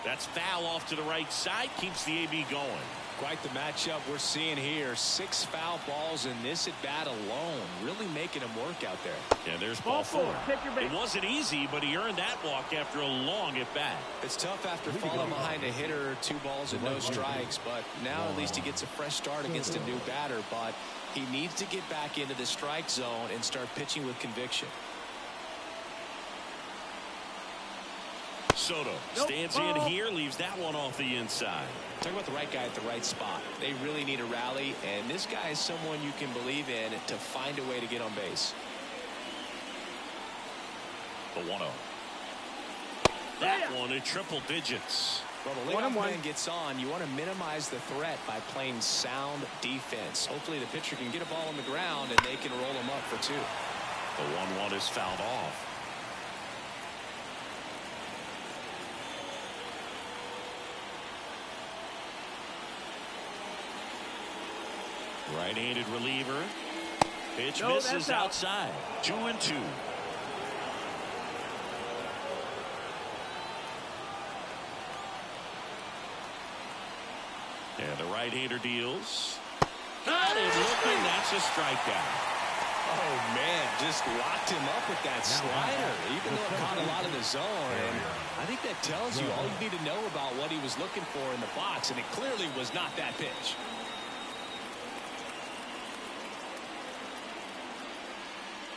That's foul off to the right side. Keeps the AB going. Quite the matchup we're seeing here. 6 foul balls in this at bat alone. Really making him work out there. And there's ball 4. It wasn't easy, but he earned that walk after a long at bat. It's tough after falling behind a hitter, 2 balls and no strikes, but now at least he gets a fresh start against a new batter. But he needs to get back into the strike zone and start pitching with conviction. Soto stands in here, leaves that one off the inside. Talk about the right guy at the right spot. They really need a rally, and this guy is someone you can believe in to find a way to get on base. The 1-0. That one in triple digits. Well, the leadoff man gets on. You want to minimize the threat by playing sound defense. Hopefully the pitcher can get a ball on the ground and they can roll him up for 2. The 1-1 is fouled off. Right-handed reliever. Pitch misses outside. 2-2. And the right-hander deals. Got it looking. That's a strikeout. Oh, man, just locked him up with that slider, even though it caught a lot of the zone. And I think that tells you all you need to know about what he was looking for in the box, and it clearly was not that pitch.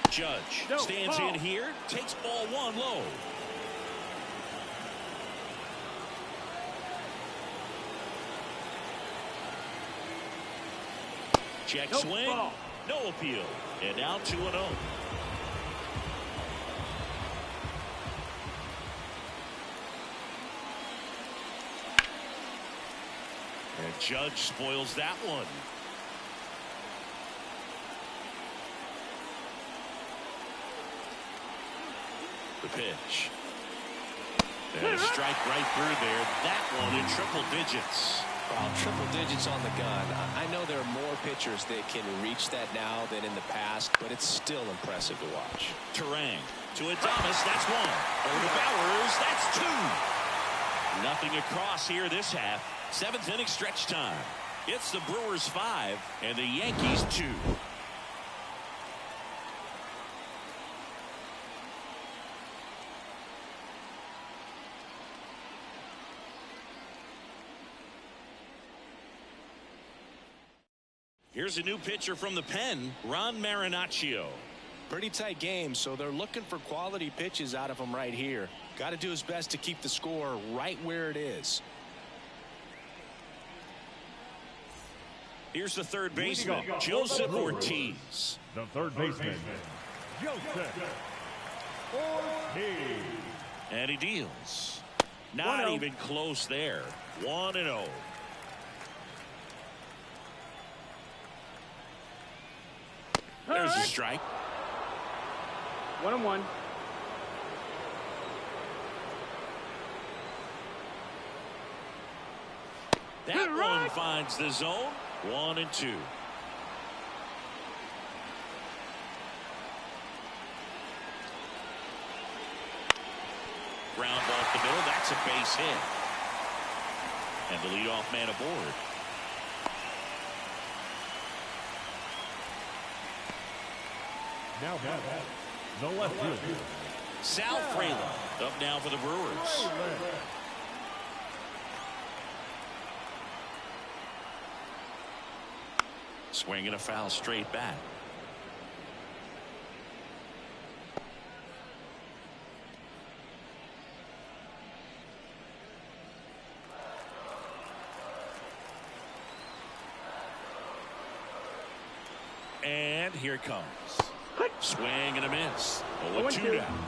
Judge stands in here, takes ball 1 low. Check swing, no appeal, and now 2-0. And Judge spoils that one. The pitch. And a strike right through there. That one in triple digits. Well, triple digits on the gun. I know there are more pitchers that can reach that now than in the past, but it's still impressive to watch. Turang to Adames. That's 1. Over to Bowers. That's 2. Nothing across here this half. 7th inning stretch time. It's the Brewers 5 and the Yankees 2. Here's a new pitcher from the pen, Ron Marinaccio. Pretty tight game, so they're looking for quality pitches out of him right here. Got to do his best to keep the score right where it is. Here's the third baseman, Joseph Ortiz. The third baseman, Joseph Ortiz. And he deals. Not even close there. 1-0. There's a strike. 1-1. That one finds the zone. 1-2. Ground ball up the middle. That's a base hit. And the leadoff man aboard. Now the left fielder, Sal Fraley up now for the Brewers. Swinging a foul straight back. And here it comes. Swing and a miss. 0-2 down.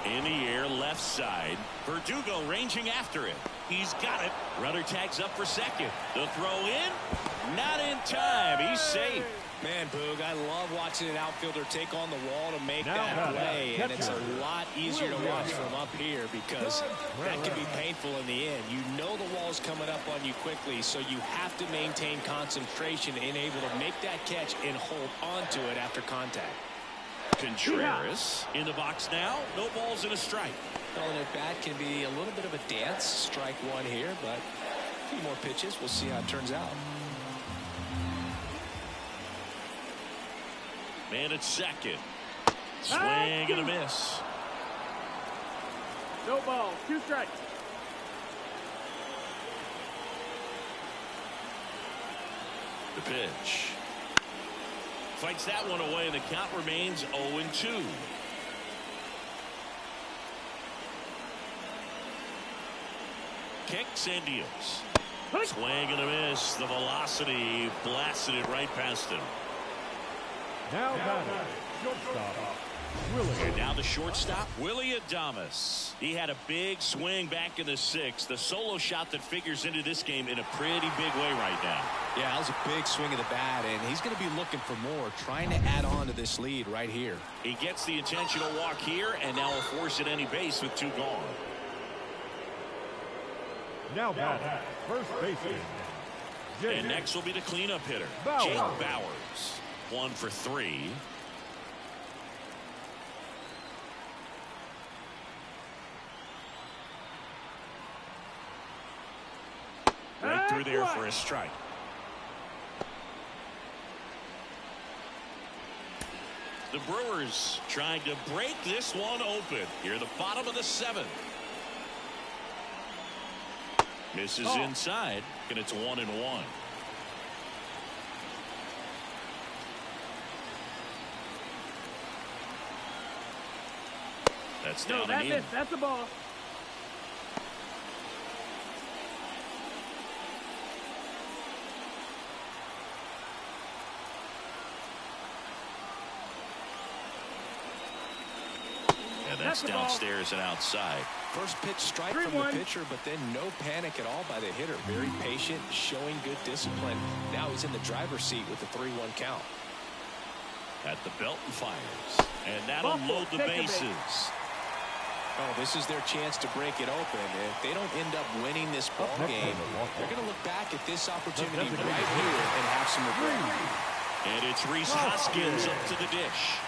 In the air, left side. Verdugo ranging after it. He's got it. Runner tags up for second. The throw in. Not in time. He's safe. Man, Boog, I love watching an outfielder take on the wall to make that play, and it's a lot easier to watch from up here because that can be painful in the end. You know the wall's coming up on you quickly, so you have to maintain concentration and able to make that catch and hold onto it after contact. Contreras in the box now. No balls and a strike. Well, and at bat can be a little bit of a dance. Strike 1 here, but a few more pitches. We'll see how it turns out. Man at second. Swing and a miss. No ball. 2 strikes. The pitch. Fights that one away, and the count remains 0-2. Kicks and deals. Swing and a miss. The velocity blasted it right past him. Now batting, shortstop, And now the shortstop, Willie Adames. He had a big swing back in the sixth. The solo shot that figures into this game in a pretty big way right now. Yeah, that was a big swing of the bat, and he's going to be looking for more, trying to add on to this lead right here. He gets the intentional walk here, and now will force at any base with 2 gone. now batting, first baseman. And next will be the cleanup hitter, Bauer. Jake Bowers. 1 for 3. Right through there for a strike. The Brewers trying to break this one open. Here, the bottom of the 7th. Misses inside, and it's 1-1. That's down and in. That's the ball. And that's downstairs and outside. First pitch strike from the pitcher, but then no panic at all by the hitter. Very patient, showing good discipline. Now he's in the driver's seat with the 3-1 count. At the belt and fires. And that'll load the bases. Oh, this is their chance to break it open. If they don't end up winning this ball game, they're going to look back at this opportunity right here and have some regret. And it's Rhys Hoskins up to the dish.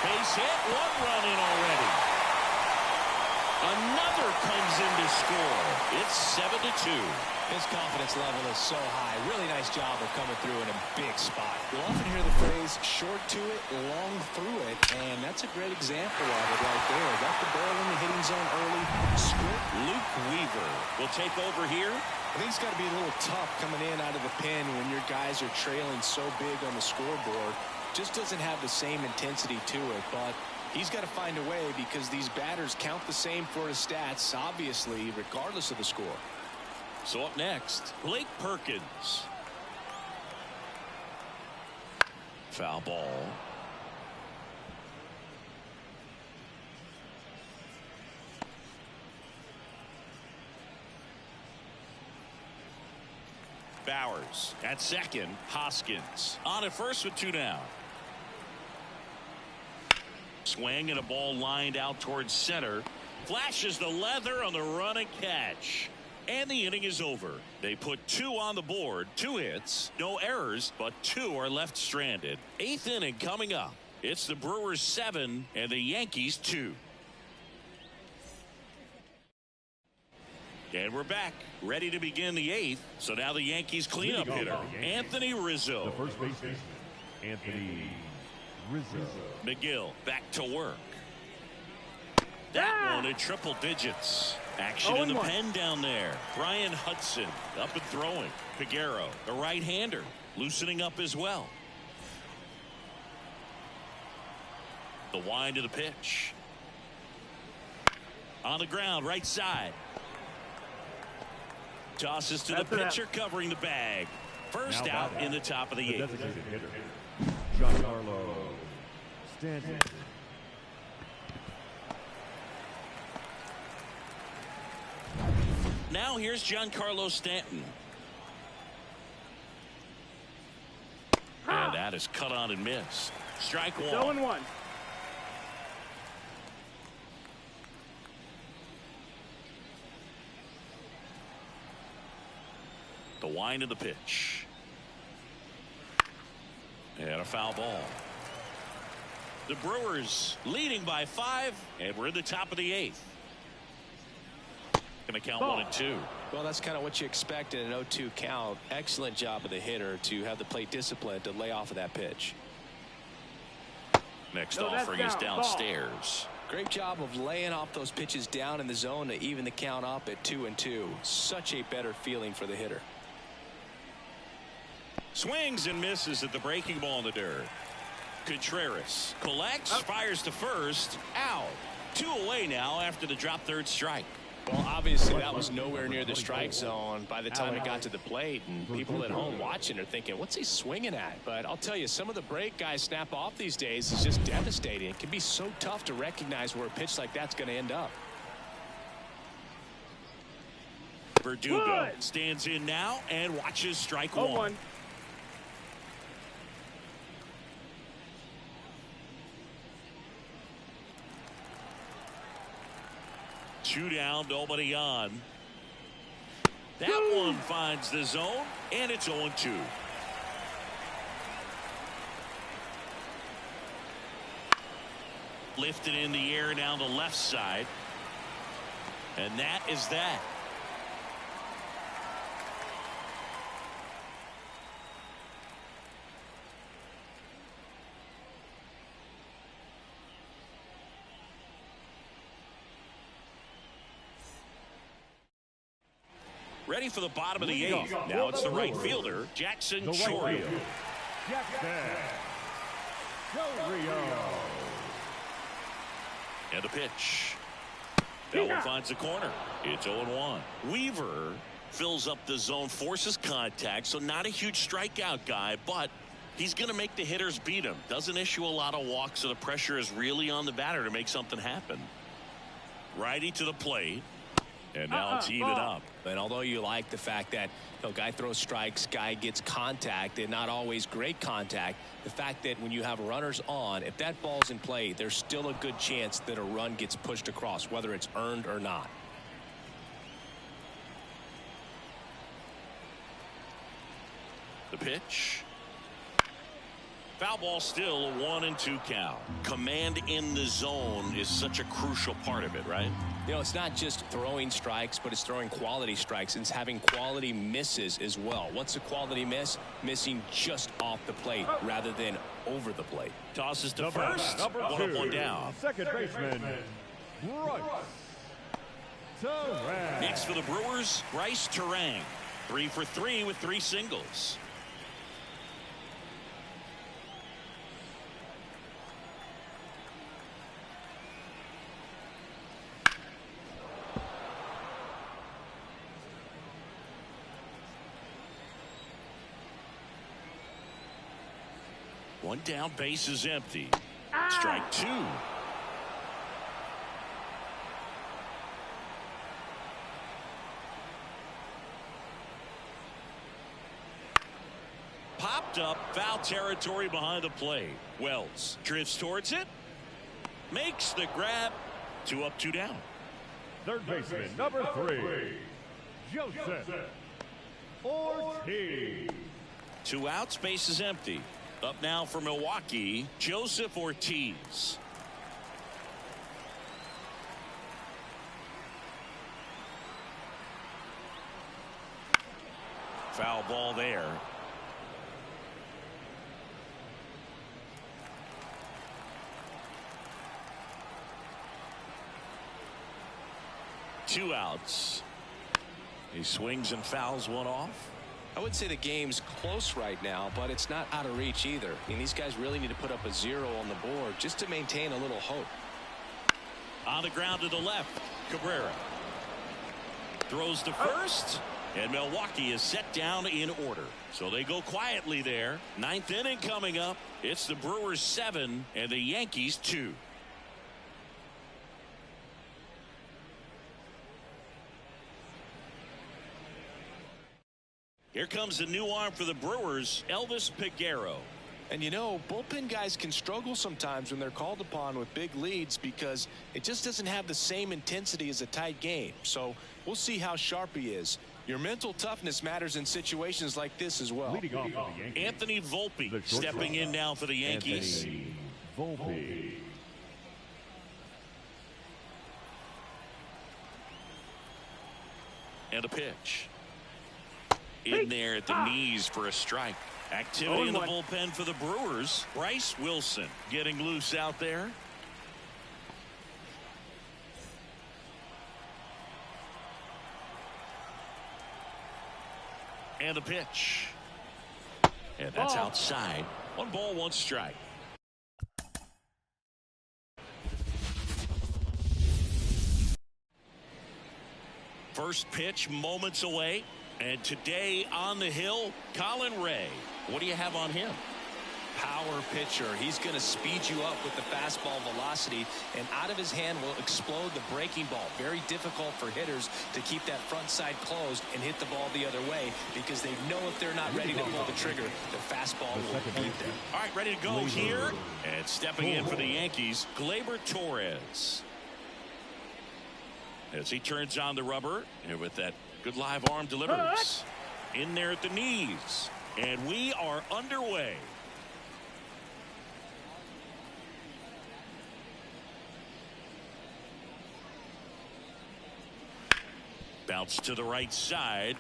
Base hit, 1 run in already. Another comes in to score. It's 7-2. His confidence level is so high. Really nice job of coming through in a big spot. You'll often hear the phrase, short to it, long through it, and that's a great example of it right there. Got the ball in the hitting zone early. Sprint. Luke Weaver will take over here. I think it's got to be a little tough coming in out of the pen when your guys are trailing so big on the scoreboard. Just doesn't have the same intensity to it, but he's got to find a way because these batters count the same for his stats, obviously, regardless of the score. So up next, Blake Perkins. Foul ball. Bowers at second. Hoskins on at first with 2 down. Swing and a ball lined out towards center. Flashes the leather on the run and catch. And the inning is over. They put 2 on the board, 2 hits, no errors, but 2 are left stranded. 8th inning coming up. It's the Brewers 7 and the Yankees 2. And we're back, ready to begin the 8th. So now the Yankees cleanup hitter, Anthony Rizzo. The first baseman, Anthony Rizzo. McGill back to work. That one at triple digits. Action in the pen down there. Brian Hudson up and throwing. Peguero, a right-hander, loosening up as well. The wind of the pitch. On the ground, right side. Tosses to the pitcher, covering the bag. First out in the top of the 8th. Designated hitter, Giancarlo Stanton. Now here's Giancarlo Stanton. And that is cut on and missed. Strike 1. 0-1. The wind of the pitch. And a foul ball. The Brewers leading by 5, and we're in the top of the 8th. Going to count 1 and 2. Well, that's kind of what you expect in an 0-2 count. Excellent job of the hitter to have the plate discipline to lay off of that pitch. Next offering is downstairs. Great job of laying off those pitches down in the zone to even the count up at 2-2. Such a better feeling for the hitter. Swings and misses at the breaking ball in the dirt. Contreras collects, fires to first, out. 2 away now after the drop third strike. Well, obviously that was nowhere near the strike zone by the time it got to the plate, and people at home watching are thinking, what's he swinging at? But I'll tell you, some of the break guys snap off these days is just devastating. It can be so tough to recognize where a pitch like that's going to end up. Verdugo stands in now and watches strike one. 0-1. Two down, nobody on. That one finds the zone, and it's 0-2. Lifted in the air down the left side. And that is that. Ready for the bottom of the 8th. Now it's the right fielder, Jackson Chourio. And a pitch. That one finds the corner. It's 0-1. Weaver fills up the zone, forces contact, so not a huge strikeout guy, but he's going to make the hitters beat him. Doesn't issue a lot of walks, so the pressure is really on the batter to make something happen. Righty to the plate. And now it's even up. And although you like the fact that guy throws strikes, guy gets contact, and not always great contact, the fact that when you have runners on, if that ball's in play, there's still a good chance that a run gets pushed across, whether it's earned or not. The pitch. Foul ball, still a 1-2 count. Command in the zone is such a crucial part of it, right? It's not just throwing strikes, but it's throwing quality strikes, and it's having quality misses as well. What's a quality miss? Missing just off the plate rather than over the plate. Tosses to first. One up, one down. Second baseman, Bryce Terang. Next for the Brewers, Bryce Terang. 3 for 3 with 3 singles. One down, base is empty. Strike 2. Popped up, foul territory behind the plate. Wells drifts towards it, makes the grab. 2 up, 2 down. Third baseman, number 3, Joseph Ortiz. 2 outs, base is empty. Up now for Milwaukee, Joseph Ortiz. Foul ball there. Two outs. He swings and fouls one off. I would say the game's close right now, but it's not out of reach either. I mean, these guys really need to put up a 0 on the board just to maintain a little hope. On the ground to the left, Cabrera throws to first, and Milwaukee is set down in order. So they go quietly there. 9th inning coming up. It's the Brewers 7 and the Yankees 2. Here comes the new arm for the Brewers, Elvis Peguero. And bullpen guys can struggle sometimes when they're called upon with big leads because it just doesn't have the same intensity as a tight game. So we'll see how sharp he is. Your mental toughness matters in situations like this as well. Anthony Volpe stepping in now for the Yankees. Anthony Volpe. And a pitch. In there at the knees for a strike. Activity in the bullpen for the Brewers. Bryce Wilson getting loose out there. And a pitch. And that's outside. 1 ball, 1 strike. First pitch moments away. And today on the hill, Colin Ray. What do you have on him? Power pitcher. He's going to speed you up with the fastball velocity, and out of his hand will explode the breaking ball. Very difficult for hitters to keep that front side closed and hit the ball the other way, because they know if they're not ready to pull the trigger, the fastball will beat them. All right, ready to go here. And stepping in for the Yankees, Gleyber Torres. As he turns on the rubber, and with that good live arm delivers. In there at the knees. And we are underway. Bounce to the right side.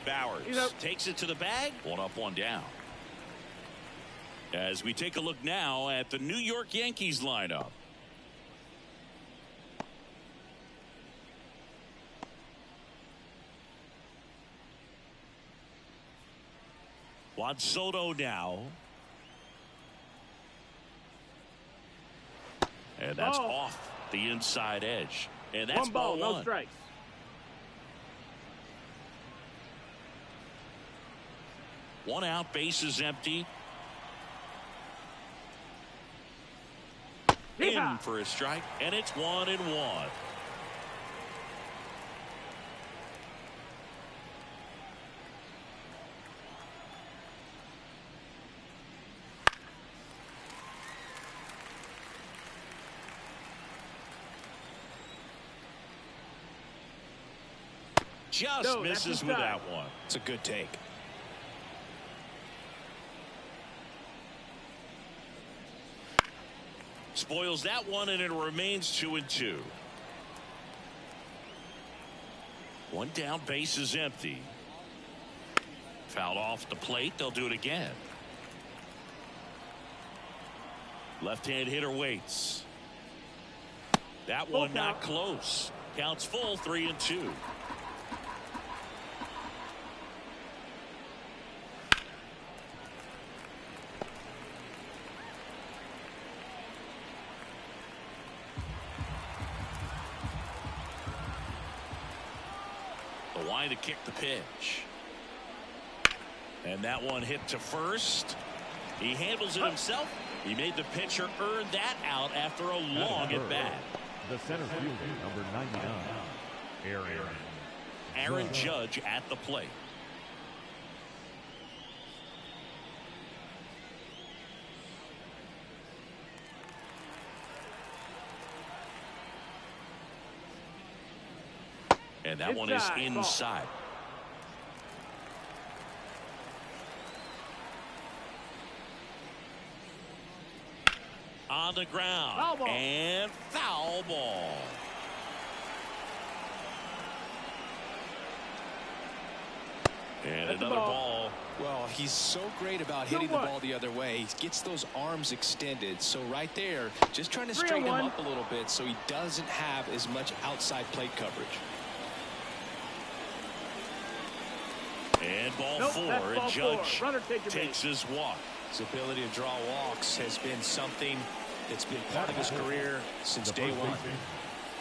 Bowers takes it to the bag. 1 up, 1 down. As we take a look now at the New York Yankees lineup. Juan Soto now. And that's off the inside edge. And that's 1 ball, ball 1. No strikes. One out, bases empty. In for a strike, and it's 1-1. Just misses with that one. It's a good take. Spoils that one, and it remains 2-2. 1 down, base is empty. Fouled off the plate. They'll do it again. Left-hand hitter waits. That one not close. Counts full, 3-2. To kick the pitch, and that one hit to first. He handles it himself. He made the pitcher earn that out after a long at bat. The center fielder, number 99, Aaron Judge at the plate. And that one is inside. On the ground. Foul ball. And foul ball. And another ball. Well, he's so great about hitting the ball the other way. He gets those arms extended. So right there, just trying to straighten him up a little bit so he doesn't have as much outside plate coverage. And ball 4, and Judge takes his walk. His ability to draw walks has been something that's been part of his career since day 1.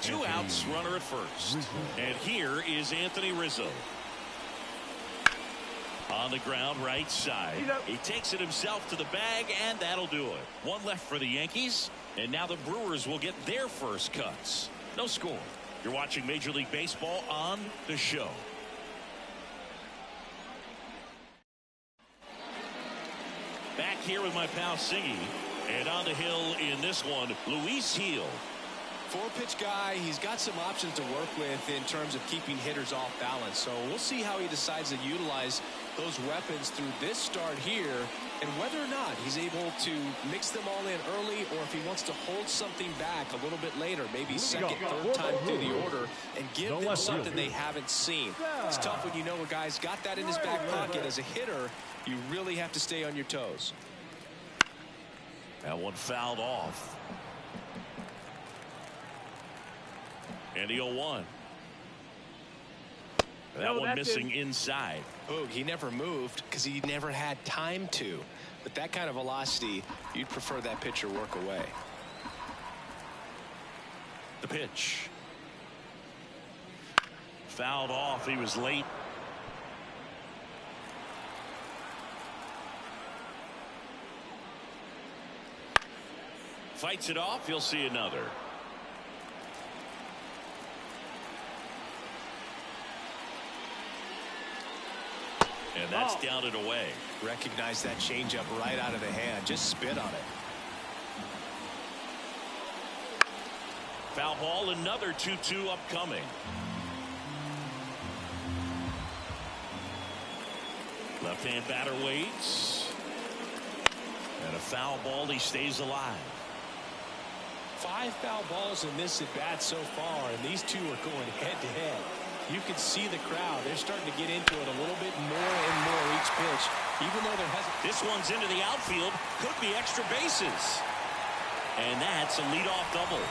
2 outs, runner at first. And here is Anthony Rizzo. On the ground, right side. He takes it himself to the bag, and that'll do it. 1 left for the Yankees, and now the Brewers will get their first cuts. No score. You're watching Major League Baseball on The Show. Back here with my pal Singy, and on the hill in this one, Luis Gil. 4-pitch guy. He's got some options to work with in terms of keeping hitters off balance. So we'll see how he decides to utilize those weapons through this start here, and whether or not he's able to mix them all in early, or if he wants to hold something back a little bit later, maybe second, third time through the order, and give them something they haven't seen. It's tough when you know a guy's got that in his back pocket. As a hitter, you really have to stay on your toes. That one fouled off. And the 0-1. That one missing inside. Boog, he never moved because he never had time to. But that kind of velocity, you'd prefer that pitcher work away. The pitch. Fouled off. He was late. Fights it off. You'll see another. And that's down and away. Recognize that changeup right out of the hand. Just spit on it. Foul ball, another 2-2 upcoming. Left-hand batter waits. And a foul ball. He stays alive. 5 foul balls in this at bat so far, and these two are going head-to-head. You can see the crowd. They're starting to get into it a little bit more and more each pitch, even though there hasn't. This one's into the outfield. Could be extra bases. And that's a leadoff double.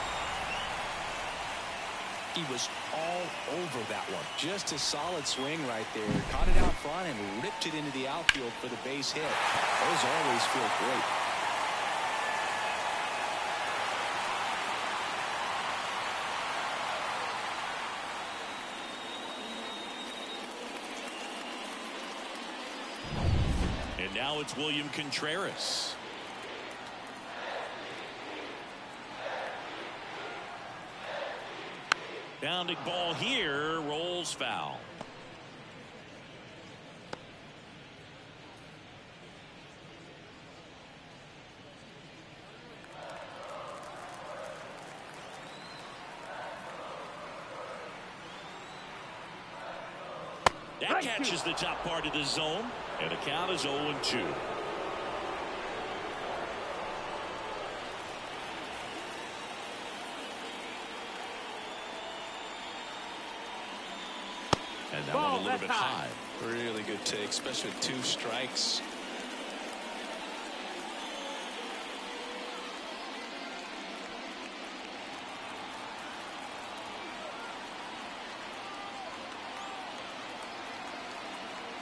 He was all over that one. Just a solid swing right there. Caught it out front and ripped it into the outfield for the base hit. Those always feel great. And now it's William Contreras. Bounding ball here, rolls foul. That catches the top part of the zone, and the count is 0-2. And that one a little bit high. Really good take, especially with 2 strikes.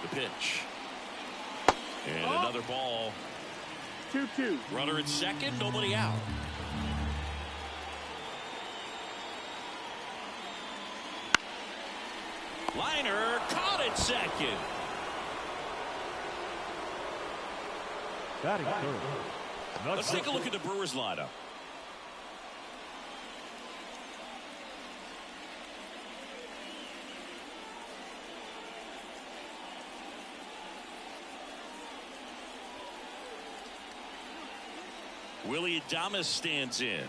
The pitch. And another ball. 2-2. Runner at second, nobody out. Liner caught at second. Batting third. Let's take a look at the Brewers lineup. Willie Adames stands in.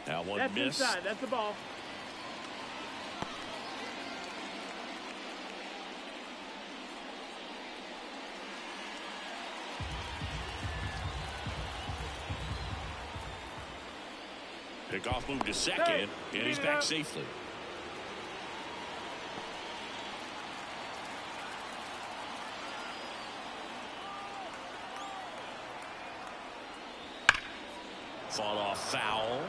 That one That's missed. inside. That's the ball. Pickoff move to second, and he's back safely. Fought off foul.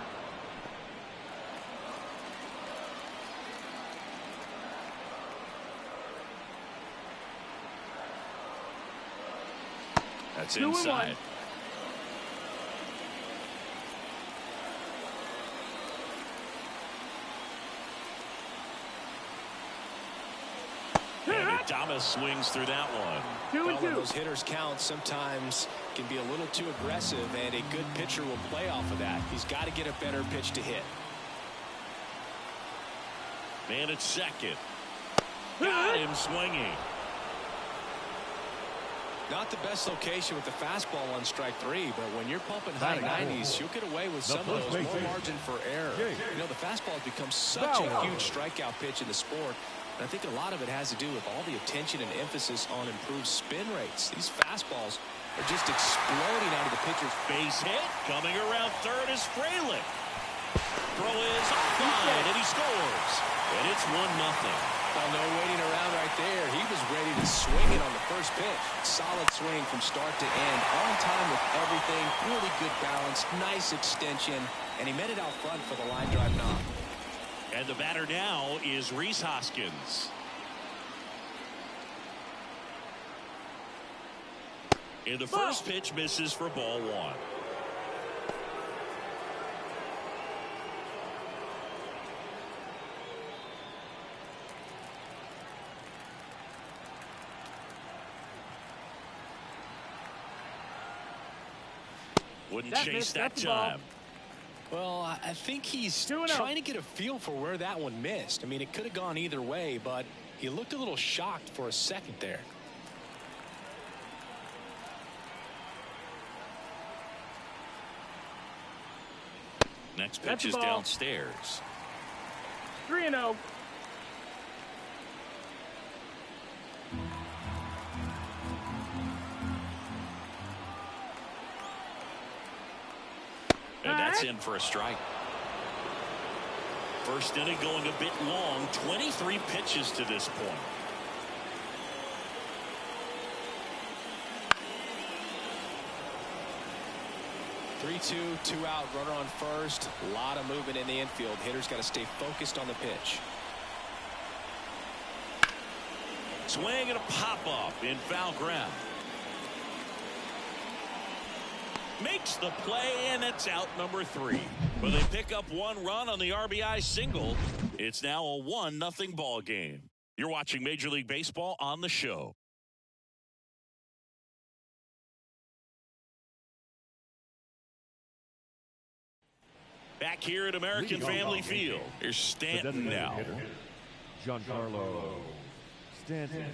That's inside. And Adames swings through that one. 2-2. Well, when those hitters count, sometimes can be a little too aggressive, and a good pitcher will play off of that. He's got to get a better pitch to hit. Man at second. Got him swinging. Not the best location with the fastball on strike 3, but when you're pumping high 90s, you'll get away with some of those, more margin for error. You know, the fastball has become such a huge strikeout pitch in the sport, and I think a lot of it has to do with all the attention and emphasis on improved spin rates. These fastballs are just exploding out of the pitcher's base hit. Coming around third is Frelick. Throw is offline, and he scores. And it's 1-0. Well, no waiting around right there. He was ready to swing it on the first pitch. Solid swing from start to end. On time with everything. Really good balance. Nice extension. And he met it out front for the line drive knock. And the batter now is Rhys Hoskins. In the first pitch, misses for ball 1. Wouldn't chase that time. Well, I think he's trying to get a feel for where that one missed. I mean, it could have gone either way, but he looked a little shocked for a second there. Next pitch is downstairs. 3-0. And that's in for a strike. First inning going a bit long. 23 pitches to this point. Three-two, 2 out, runner on first. A lot of movement in the infield. Hitter's got to stay focused on the pitch. Swing and a pop-up in foul ground. Makes the play, and it's out number 3. But they pick up 1 run on the RBI single. It's now a 1-0 ball game. You're watching Major League Baseball on the show. Back here at American Family Field. Here's Stanton now. Giancarlo Stanton.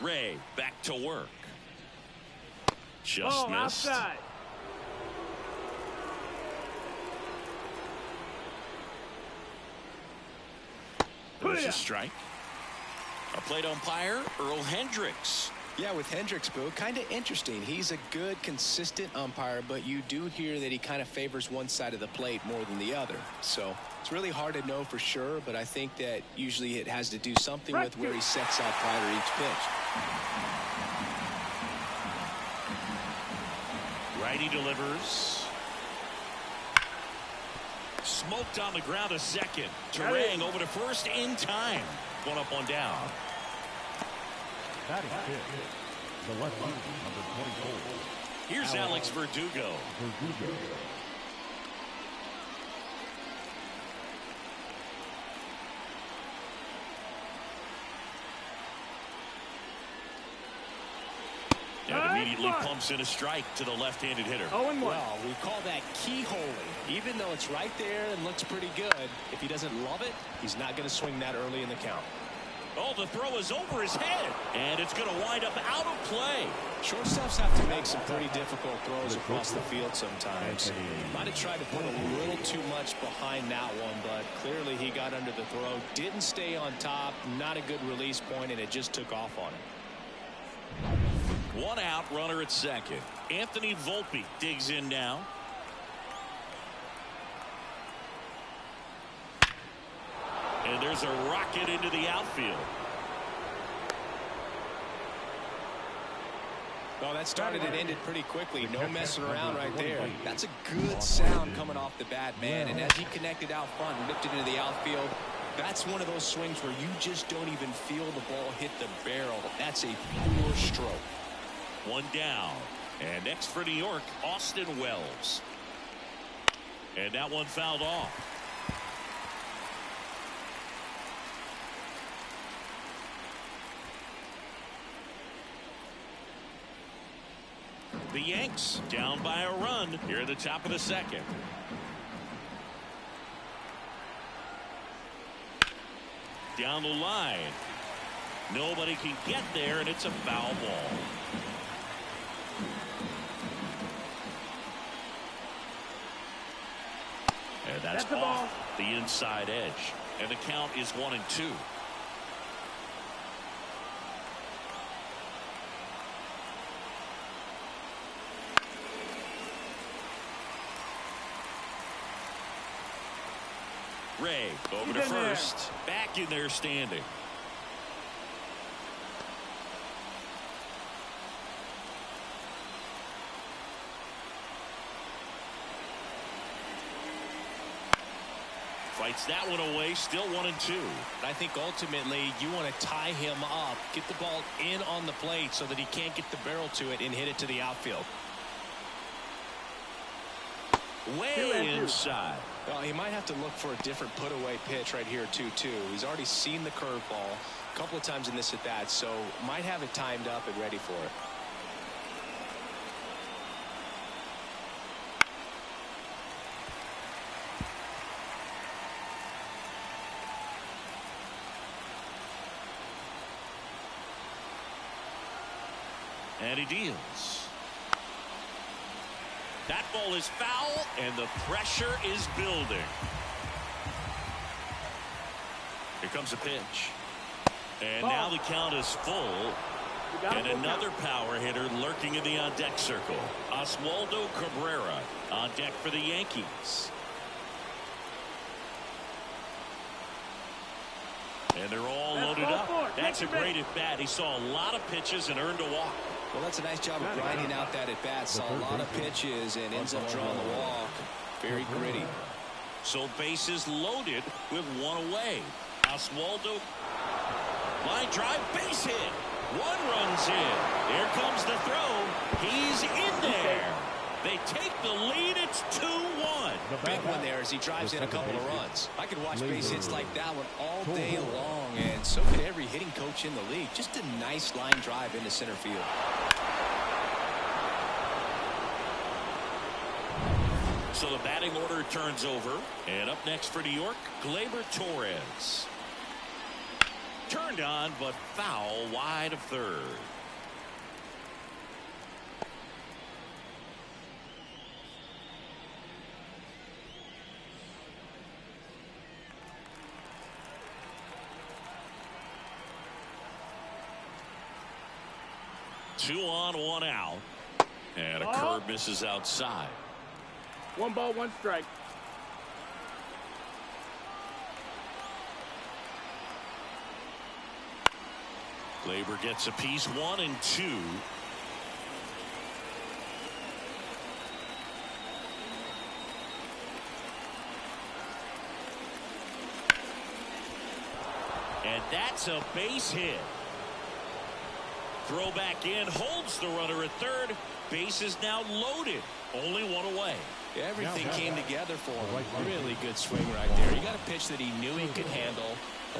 Ray back to work. Just missed. Outside. There's a strike. Our plate umpire, Earl Hendricks. Yeah, with Hendricks, Boo, kind of interesting. He's a good, consistent umpire, but you do hear that he kind of favors one side of the plate more than the other. So it's really hard to know for sure, but I think that usually it has to do something with where he sets out prior to each pitch. Righty delivers. Smoked on the ground a second. Terang over to first in time. 1 up, 1 down. Batting fifth, the left fielder, number 24. Here's Alex Verdugo. And immediately pumps in a strike to the left-handed hitter. 0-1. Well, we call that keyholing. Even though it's right there and looks pretty good, if he doesn't love it, he's not going to swing that early in the count. Oh, the throw is over his head, and it's going to wind up out of play. Shortstops have to make some pretty difficult throws across the field sometimes. Might have tried to put a little too much behind that one, but clearly he got under the throw, didn't stay on top, not a good release point, and it just took off on him. 1 out, runner at second. Anthony Volpe digs in now. And there's a rocket into the outfield. Well, that started and ended pretty quickly. No messing around right there. That's a good sound coming off the bat, man. And as he connected out front and ripped it into the outfield, that's one of those swings where you just don't even feel the ball hit the barrel. That's a pure stroke. 1 down. And next for New York, Austin Wells. And that one fouled off. The Yanks down by a run here at the top of the second. Down the line. Nobody can get there, and it's a foul ball. And that's off the inside edge. And the count is 1-2. Ray over to first. Back in there standing. Fights that one away. Still 1-2. I think ultimately you want to tie him up, get the ball in on the plate so that he can't get the barrel to it and hit it to the outfield. Way inside. Well, he might have to look for a different put-away pitch right here, 2-2. He's already seen the curveball a couple of times in this at-bat, so might have it timed up and ready for it. And he deals. That ball is foul, and the pressure is building. Here comes a pitch. And now the count is full. And another power hitter lurking in the on-deck circle. Oswaldo Cabrera on deck for the Yankees. And they're all loaded up. That's a great at-bat. He saw a lot of pitches and earned a walk. Well, that's a nice job of grinding out that at-bat. Saw a lot of pitches and ends up drawing the walk. Very gritty. So bases loaded with one away. Oswaldo. Line drive, base hit. One runs in. Here comes the throw. He's in there. They take the lead. It's 2-1. Big one there as he drives in a couple of runs. I could watch base hits like that one all day long, and so could every hitting coach in the league. Just a nice line drive into center field. So the batting order turns over. And up next for New York, Gleyber Torres. Turned on, but foul wide of third. Two on, one out. And a curve misses outside. 1 ball, 1 strike. Gleyber gets a piece, 1 and 2. And that's a base hit. Throw back in, holds the runner at third. Base is now loaded. Only one away. Everything came together for him. Really good swing right there. He got a pitch that he knew he could handle,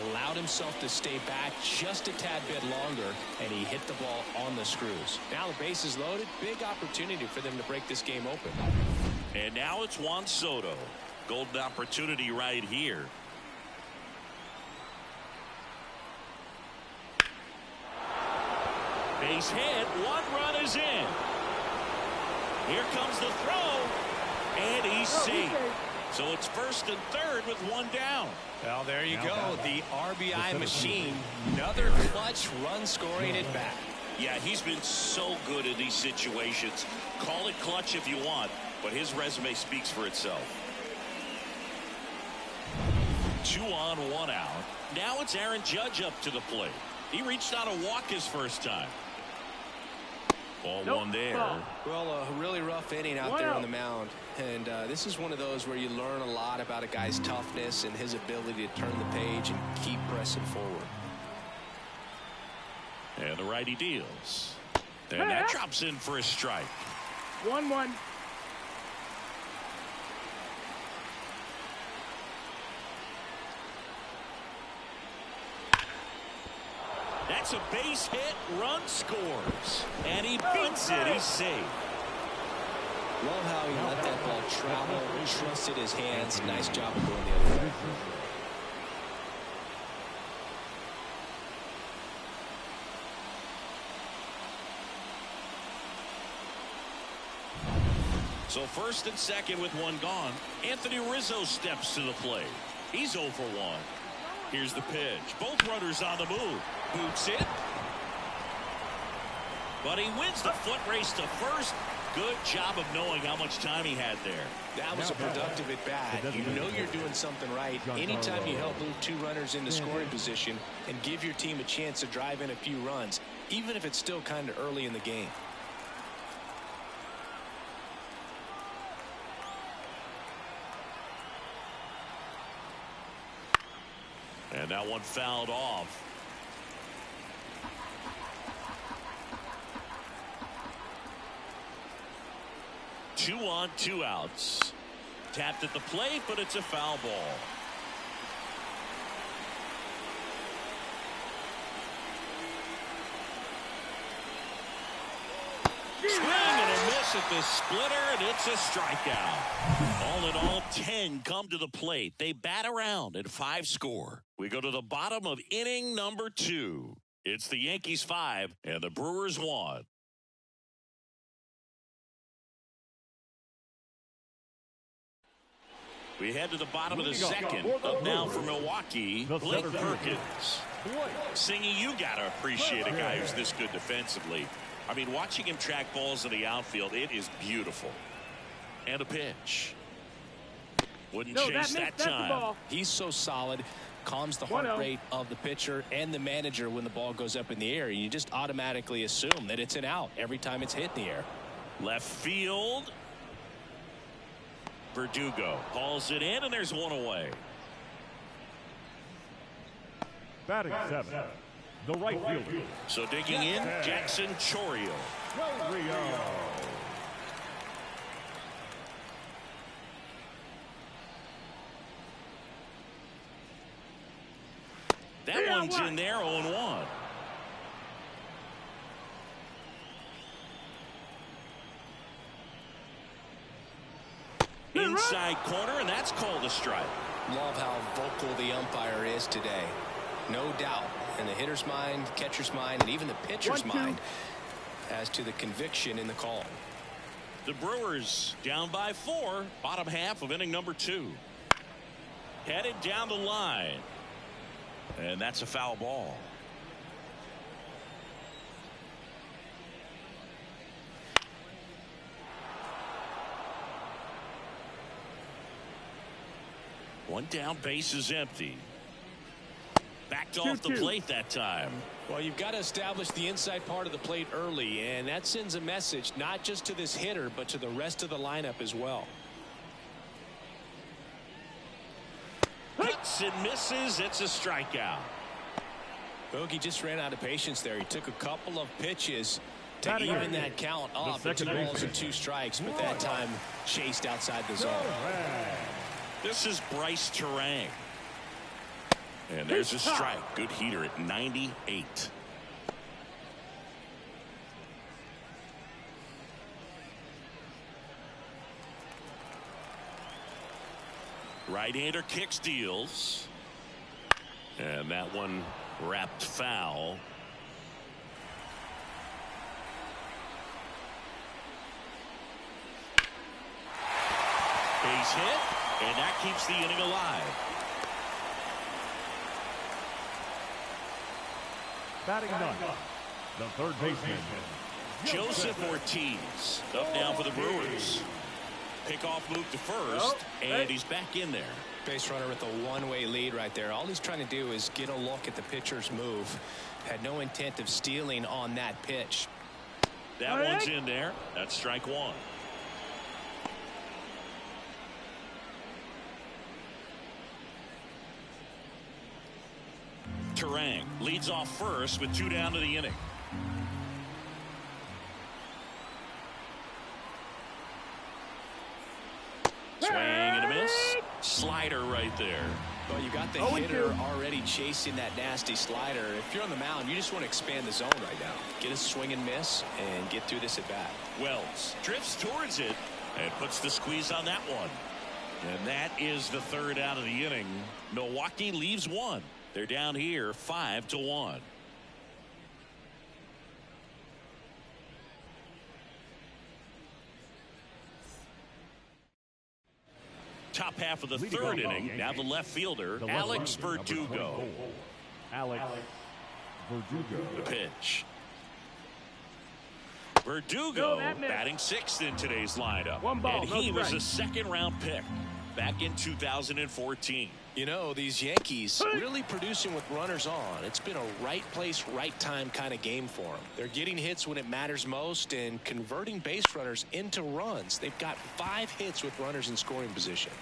allowed himself to stay back just a tad bit longer, and he hit the ball on the screws. Now the base is loaded. Big opportunity for them to break this game open. And now it's Juan Soto. Golden opportunity right here. Base hit. 1 run is in. Here comes the throw. And he's safe. So it's first and third with 1 down. Well, there you go. The RBI machine. Another clutch run scoring at bat. Yeah, he's been so good in these situations. Call it clutch if you want, but his resume speaks for itself. 2 on, 1 out. Now it's Aaron Judge up to the plate. He reached out a walk his first time. Ball 1 there. Well, a really rough inning out there on the mound. And this is one of those where you learn a lot about a guy's toughness and his ability to turn the page and keep pressing forward. And the righty deals. And that drops in for a strike. 1-1. That's a base hit. Run scores. And he beats it. He's safe. Love how he let that ball travel, trusted his hands. Nice job of going the other way. So first and second with one gone. Anthony Rizzo steps to the plate. He's 0 for 1. Here's the pitch. Both runners on the move. Boots it. But he wins the foot race to first. Good job of knowing how much time he had there. That was a productive at bat. You know you're doing something right anytime you help move 2 runners into scoring position and give your team a chance to drive in a few runs, even if it's still kind of early in the game. And that one fouled off. Two on, 2 outs. Tapped at the plate, but it's a foul ball. Swing and a miss at the splitter, and it's a strikeout. All in all, 10 come to the plate. They bat around at 5 score. We go to the bottom of inning number 2. It's the Yankees 5 and the Brewers 1. We head to the bottom of the second. Up now for Milwaukee, Blake Perkins. Singy, you got to appreciate a guy who's this good defensively. I mean, watching him track balls in the outfield, it is beautiful. And a pitch. Wouldn't chase that time. He's so solid, calms the heart rate of the pitcher and the manager when the ball goes up in the air. You just automatically assume that it's an out every time it's hit in the air. Left field. Verdugo hauls it in, and there's one away. Batting 7, the right fielder. So digging in, Jackson Chourio. That one's in there, 0-1. Inside corner, and that's called a strike. Love how vocal the umpire is today. No doubt in the hitter's mind, catcher's mind, and even the pitcher's mind as to the conviction in the call. The Brewers down by 4, bottom half of inning number 2. Headed down the line. And that's a foul ball. One down, base is empty. Backed off the plate that time. Well, you've got to establish the inside part of the plate early, and that sends a message not just to this hitter, but to the rest of the lineup as well. Hits and misses. It's a strikeout. Bogey just ran out of patience there. He took a couple of pitches to even that count up to 2 balls and 2 strikes, but that time chased outside the zone. This is Bryce Turang. And there's a strike. Good heater at 98. Right-hander kicks, deals. And that one wrapped foul. Base hit. And that keeps the inning alive. Batting 9, the third baseman, Joseph Ortiz up now for the Brewers. Pickoff move to first, and he's back in there. Base runner with a one-way lead right there. All he's trying to do is get a look at the pitcher's move. Had no intent of stealing on that pitch. That one's in there. That's strike 1. Turang leads off first with 2 down to the inning. Swing and a miss. Slider right there. Well, you got the hitter already chasing that nasty slider. If you're on the mound, you just want to expand the zone right now. Get a swing and miss and get through this at bat. Wells drifts towards it and puts the squeeze on that one. And that is the 3rd out of the inning. Milwaukee leaves 1. They're down here 5-1. Top half of the third inning. Now the left fielder, Alex Verdugo. Alex Verdugo. The pitch. Verdugo batting sixth in today's lineup. One ball, and he was a second-round pick back in 2014. You know, these Yankees really producing with runners on. It's been a right place, right time kind of game for them. They're getting hits when it matters most and converting base runners into runs. They've got 5 hits with runners in scoring position.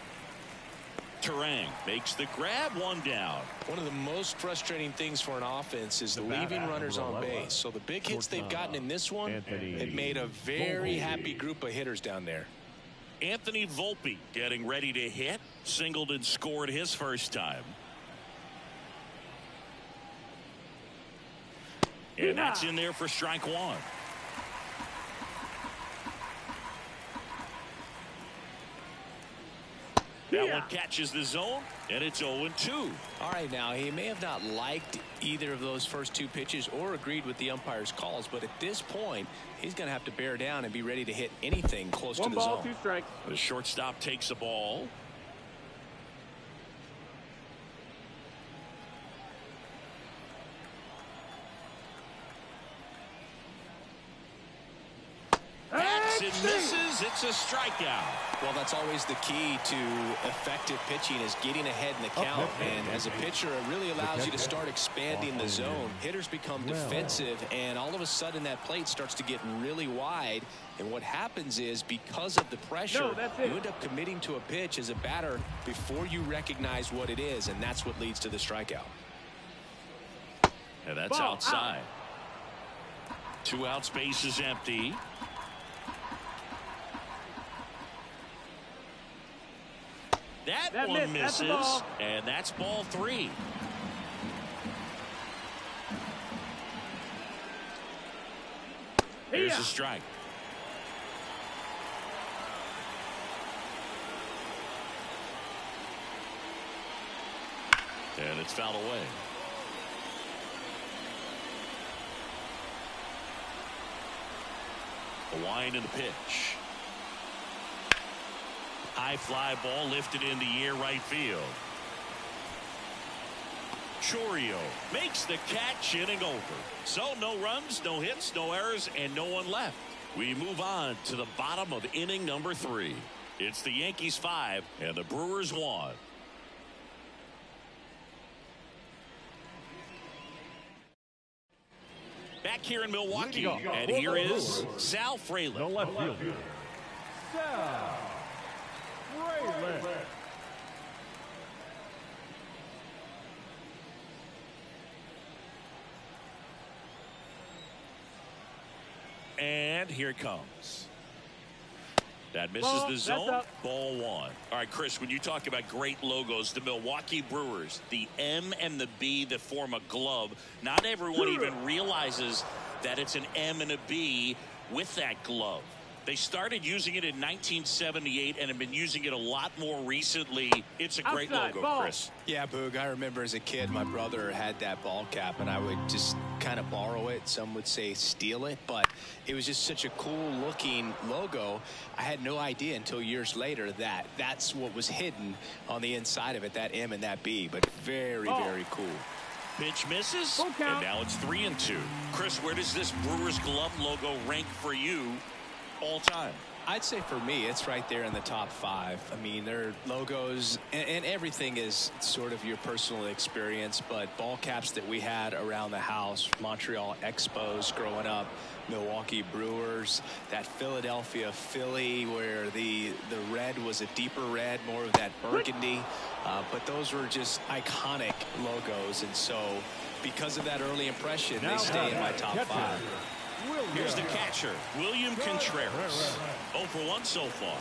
Terang makes the grab, one down. One of the most frustrating things for an offense is leaving runners on base. So the big hits they've gotten in this one have made a very happy group of hitters down there. Anthony Volpe getting ready to hit. Singled and scored his first time. And that's in there for strike one. That one catches the zone, and it's 0-2. All right, now, he may have not liked either of those first 2 pitches or agreed with the umpire's calls, but at this point, he's going to have to bear down and be ready to hit anything close to the zone. 1 ball, 2 strikes. The shortstop takes the ball. It misses. It's a strikeout. Well, that's always the key to effective pitching, is getting ahead in the count. And as a pitcher, it really allows you to start expanding the zone. Hitters become defensive, and all of a sudden that plate starts to get really wide. And what happens is, because of the pressure, you end up committing to a pitch as a batter before you recognize what it is, and that's what leads to the strikeout. And that's outside. 2 outs, base is empty. That one misses, and that's ball 3. There's a strike. And it's fouled away. A wind in the pitch. High fly ball lifted in the air, right field. Chorio makes the catch, inning over. So no runs, no hits, no errors, and no one left. We move on to the bottom of inning number 3. It's the Yankees 5 and the Brewers 1. Back here in Milwaukee, and here is Sal Frelick. The left fielder, Sal Frelick. And here it comes. That misses the zone. Ball 1. All right, Chris, when you talk about great logos, the Milwaukee Brewers, the M and the B that form a glove, not everyone even realizes that it's an M and a B with that glove. They started using it in 1978 and have been using it a lot more recently. It's a great logo, Chris. Yeah, Boog, I remember as a kid, my brother had that ball cap, and I would just kind of borrow it. Some would say steal it, but it was just such a cool-looking logo. I had no idea until years later that that's what was hidden on the inside of it, that M and that B, but very, very cool. Pitch misses, and now it's 3-2. Chris, where does this Brewers glove logo rank for you all time? I'd say for me, it's right there in the top 5. I mean, their logos and everything is sort of your personal experience, but ball caps that we had around the house, Montreal Expos growing up, Milwaukee Brewers, that Philadelphia Philly where the red was a deeper red, more of that burgundy, but those were just iconic logos, and so because of that early impression, they stay in my top 5. Here's the catcher, William Contreras. 0 for 1 so far.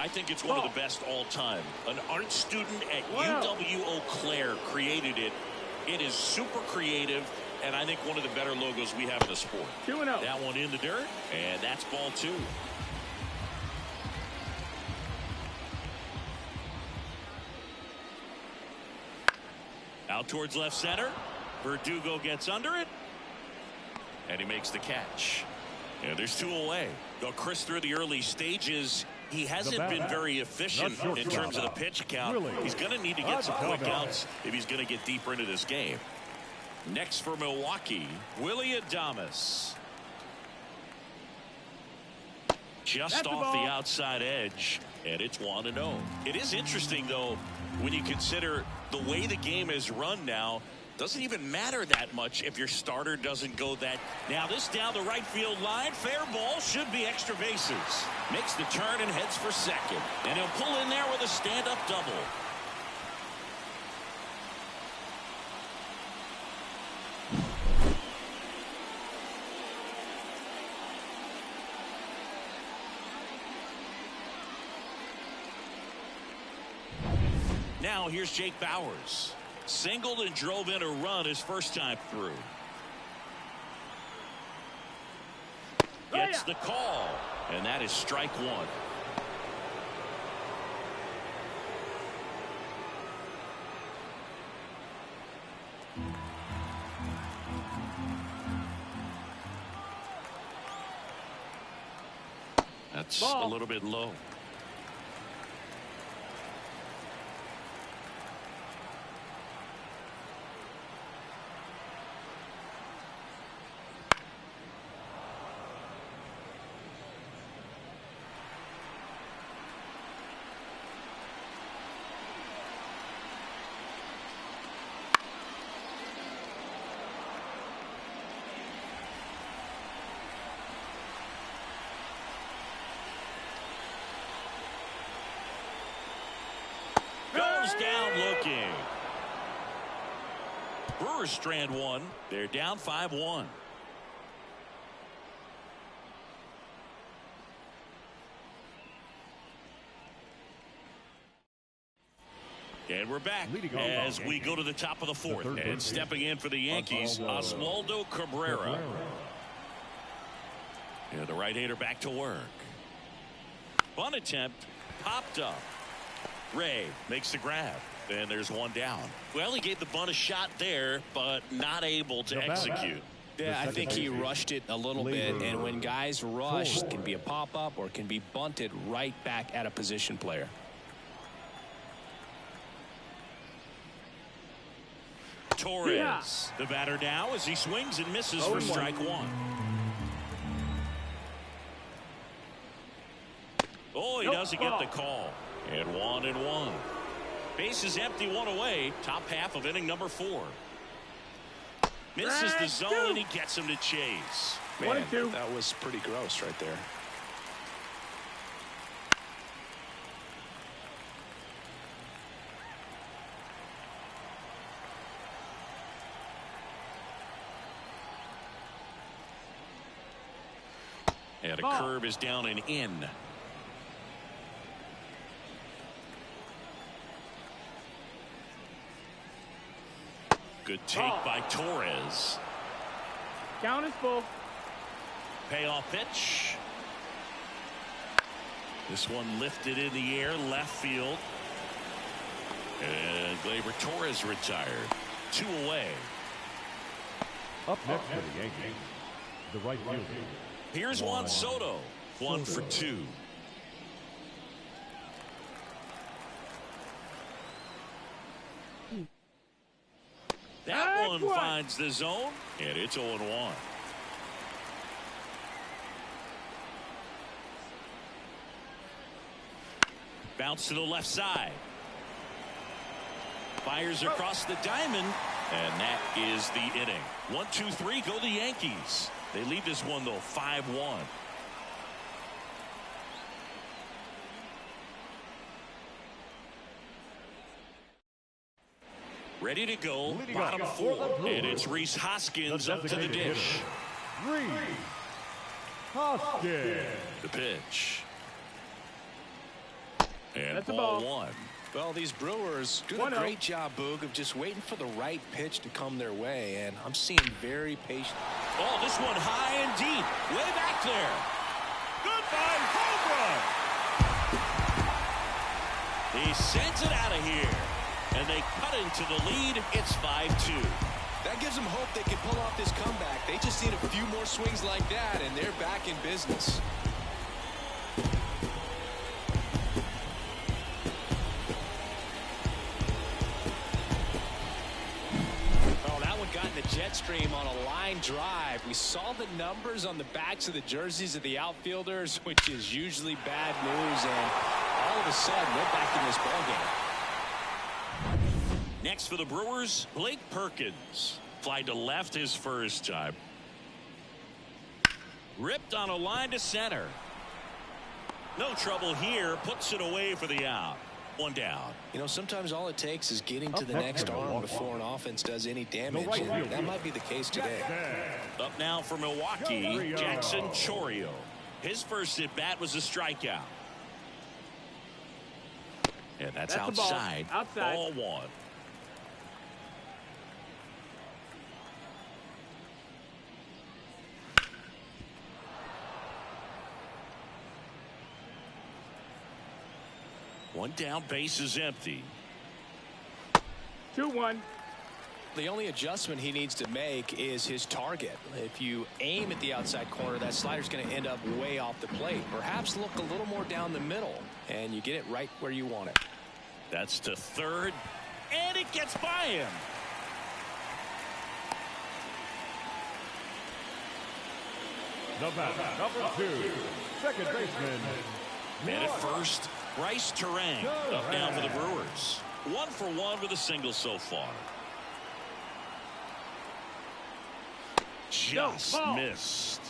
I think it's one of the best all time. An art student at UW-Eau Claire created it. It is super creative, and I think one of the better logos we have in the sport. 2-0. That one in the dirt, and that's ball 2. Out towards left center. Verdugo gets under it, and he makes the catch. And there's 2 away. Though Chris, through the early stages, he hasn't been very efficient in terms of the pitch count. He's going to need to get some quick outs if he's going to get deeper into this game. Next for Milwaukee, Willie Adames. Just off the outside edge, and it's 1-0. It is interesting, though, when you consider the way the game is run now. Doesn't even matter that much if your starter doesn't go that. Now this down the right field line. Fair ball, should be extra bases. Makes the turn and heads for second. And he'll pull in there with a stand-up double. Now here's Jake Bauers. Singled and drove in a run his first time through. Gets the call, and that is strike 1. That's a little bit low. Down looking. Brewers strand 1. They're down 5-1. And we're back as we go to the top of the 4th. And stepping in for the Yankees, Oswaldo Cabrera. And the right-hander back to work. Bunt attempt popped up. Ray makes the grab, and there's 1 down. Well, he gave the bunt a shot there, but not able to execute. Yeah, I think he rushed it a little bit, and when guys rush, it can be a pop-up or it can be bunted right back at a position player. Torres, the batter now as he swings and misses for strike 1. Oh, he doesn't get the call. And 1-1. Base is empty, 1 away. Top half of inning number 4. Misses the zone, and he gets him to chase. Man, that was pretty gross right there. And a curve is down and in. Good take by Torres. Count is full. Payoff pitch. This one lifted in the air, left field. And Gleyber Torres retired. 2 away. Up next for the Yankees, the right fielder. Here's Juan Soto. 1 for 2. That one finds the zone, and it's 0-1. Bounce to the left side. Fires across the diamond, and that is the inning. 1-2-3 go the Yankees. They lead this one, though, 5-1. Ready to go, bottom 4, and it's Rhys Hoskins up to the dish. Rhys Hoskins. The pitch. And ball 1. Well, these Brewers doing a great job, Boog, of just waiting for the right pitch to come their way, and I'm seeing very patient. Oh, this one high and deep, way back there. Goodbye, home run. He sends it out of here. And they cut into the lead. It's 5-2. That gives them hope they can pull off this comeback. They just need a few more swings like that, and they're back in business. Oh, that one got in the jet stream on a line drive. We saw the numbers on the backs of the jerseys of the outfielders, which is usually bad news, and all of a sudden, we're back in this ballgame. Next for the Brewers, Blake Perkins. Fly to left his first time. Ripped on a line to center. No trouble here. Puts it away for the out. One down. You know, sometimes all it takes is getting to the next arm before an offense does any damage. And that might be the case today. Up now for Milwaukee, Jackson Chourio. His first at-bat was a strikeout. And that's outside. Ball one. One down, base is empty. 2-1. The only adjustment he needs to make is his target. If you aim at the outside corner, that slider's going to end up way off the plate. Perhaps look a little more down the middle, and you get it right where you want it. That's to third, and it gets by him. The batter, number 2, second baseman. Man at first, Bryce Terang. Up now for the Brewers. 1 for 1 with a single so far. Just missed.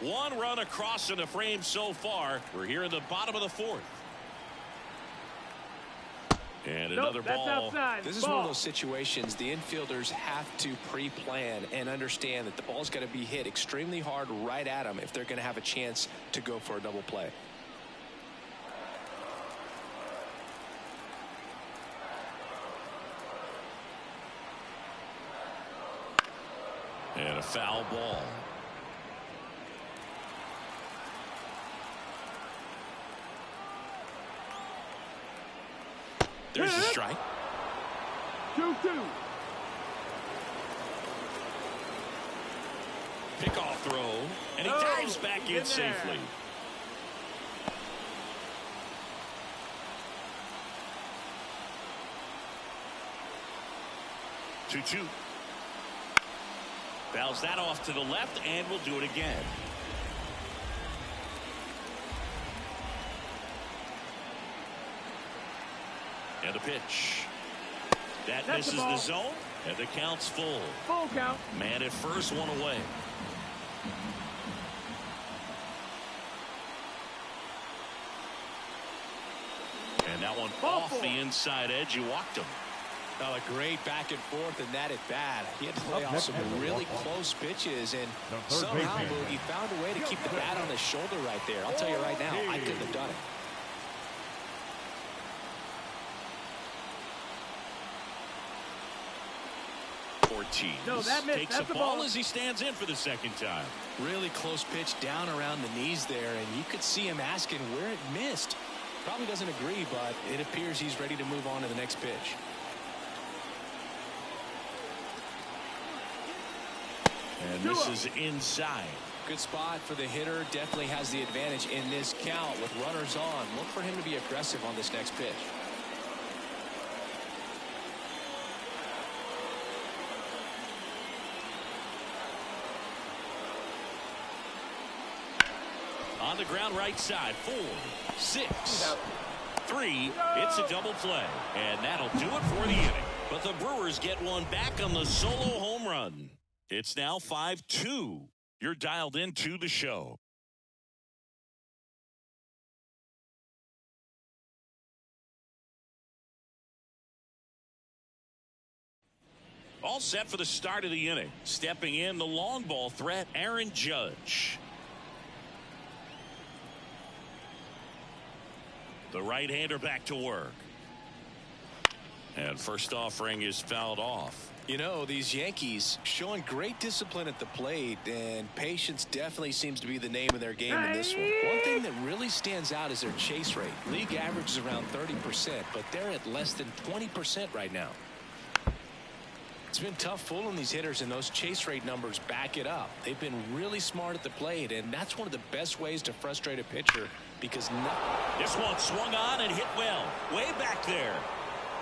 One run across in the frame so far. We're here in the bottom of the fourth. And another ball. Outside. This is one of those situations the infielders have to pre-plan and understand that the ball's got to be hit extremely hard right at them if they're going to have a chance to go for a double play. And a foul ball. There's a strike. 2-2. Pickoff throw, and he dives back in safely. Two. Fouls that off to the left, and we'll do it again. And a pitch. That misses the zone, and the count's full. Full count. Man at first, one away. And that one off the inside edge. You walked him. Oh, a great back and forth, and that at bat. He had to lay off some really close pitches, and somehow he found a way to keep the bat on his shoulder right there. I'll tell you right now, I couldn't have done it. Takes the ball as he stands in for the second time. Really close pitch down around the knees there, and you could see him asking where it missed. Probably doesn't agree, but it appears he's ready to move on to the next pitch. And this is inside. Good spot for the hitter. Definitely has the advantage in this count with runners on. Look for him to be aggressive on this next pitch. On the ground right side. 4, 6, 3. It's a double play. And that'll do it for the inning. But the Brewers get one back on the solo home run. It's now 5-2. You're dialed into the show. All set for the start of the inning. Stepping in, the long ball threat, Aaron Judge. The right-hander back to work. And first offering is fouled off. You know, these Yankees showing great discipline at the plate, and patience definitely seems to be the name of their game in this one. One thing that really stands out is their chase rate. League average is around 30%, but they're at less than 20% right now. It's been tough fooling these hitters, and those chase rate numbers back it up. They've been really smart at the plate, and that's one of the best ways to frustrate a pitcher because this one swung on and hit well. Way back there.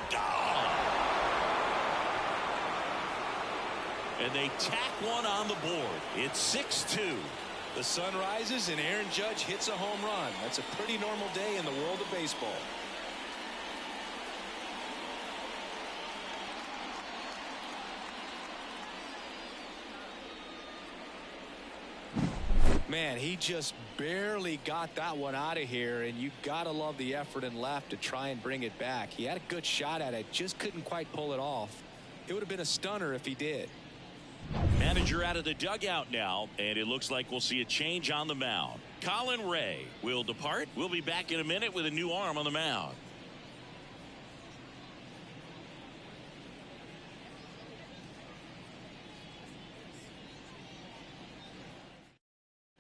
Gone! And they tack one on the board. It's 6-2. The sun rises and Aaron Judge hits a home run. That's a pretty normal day in the world of baseball. Man, he just barely got that one out of here, and you gotta love the effort and left to try and bring it back. He had a good shot at it, just couldn't quite pull it off. It would have been a stunner if he did. Manager out of the dugout now, and it looks like we'll see a change on the mound. Colin Ray will depart. We'll be back in a minute with a new arm on the mound.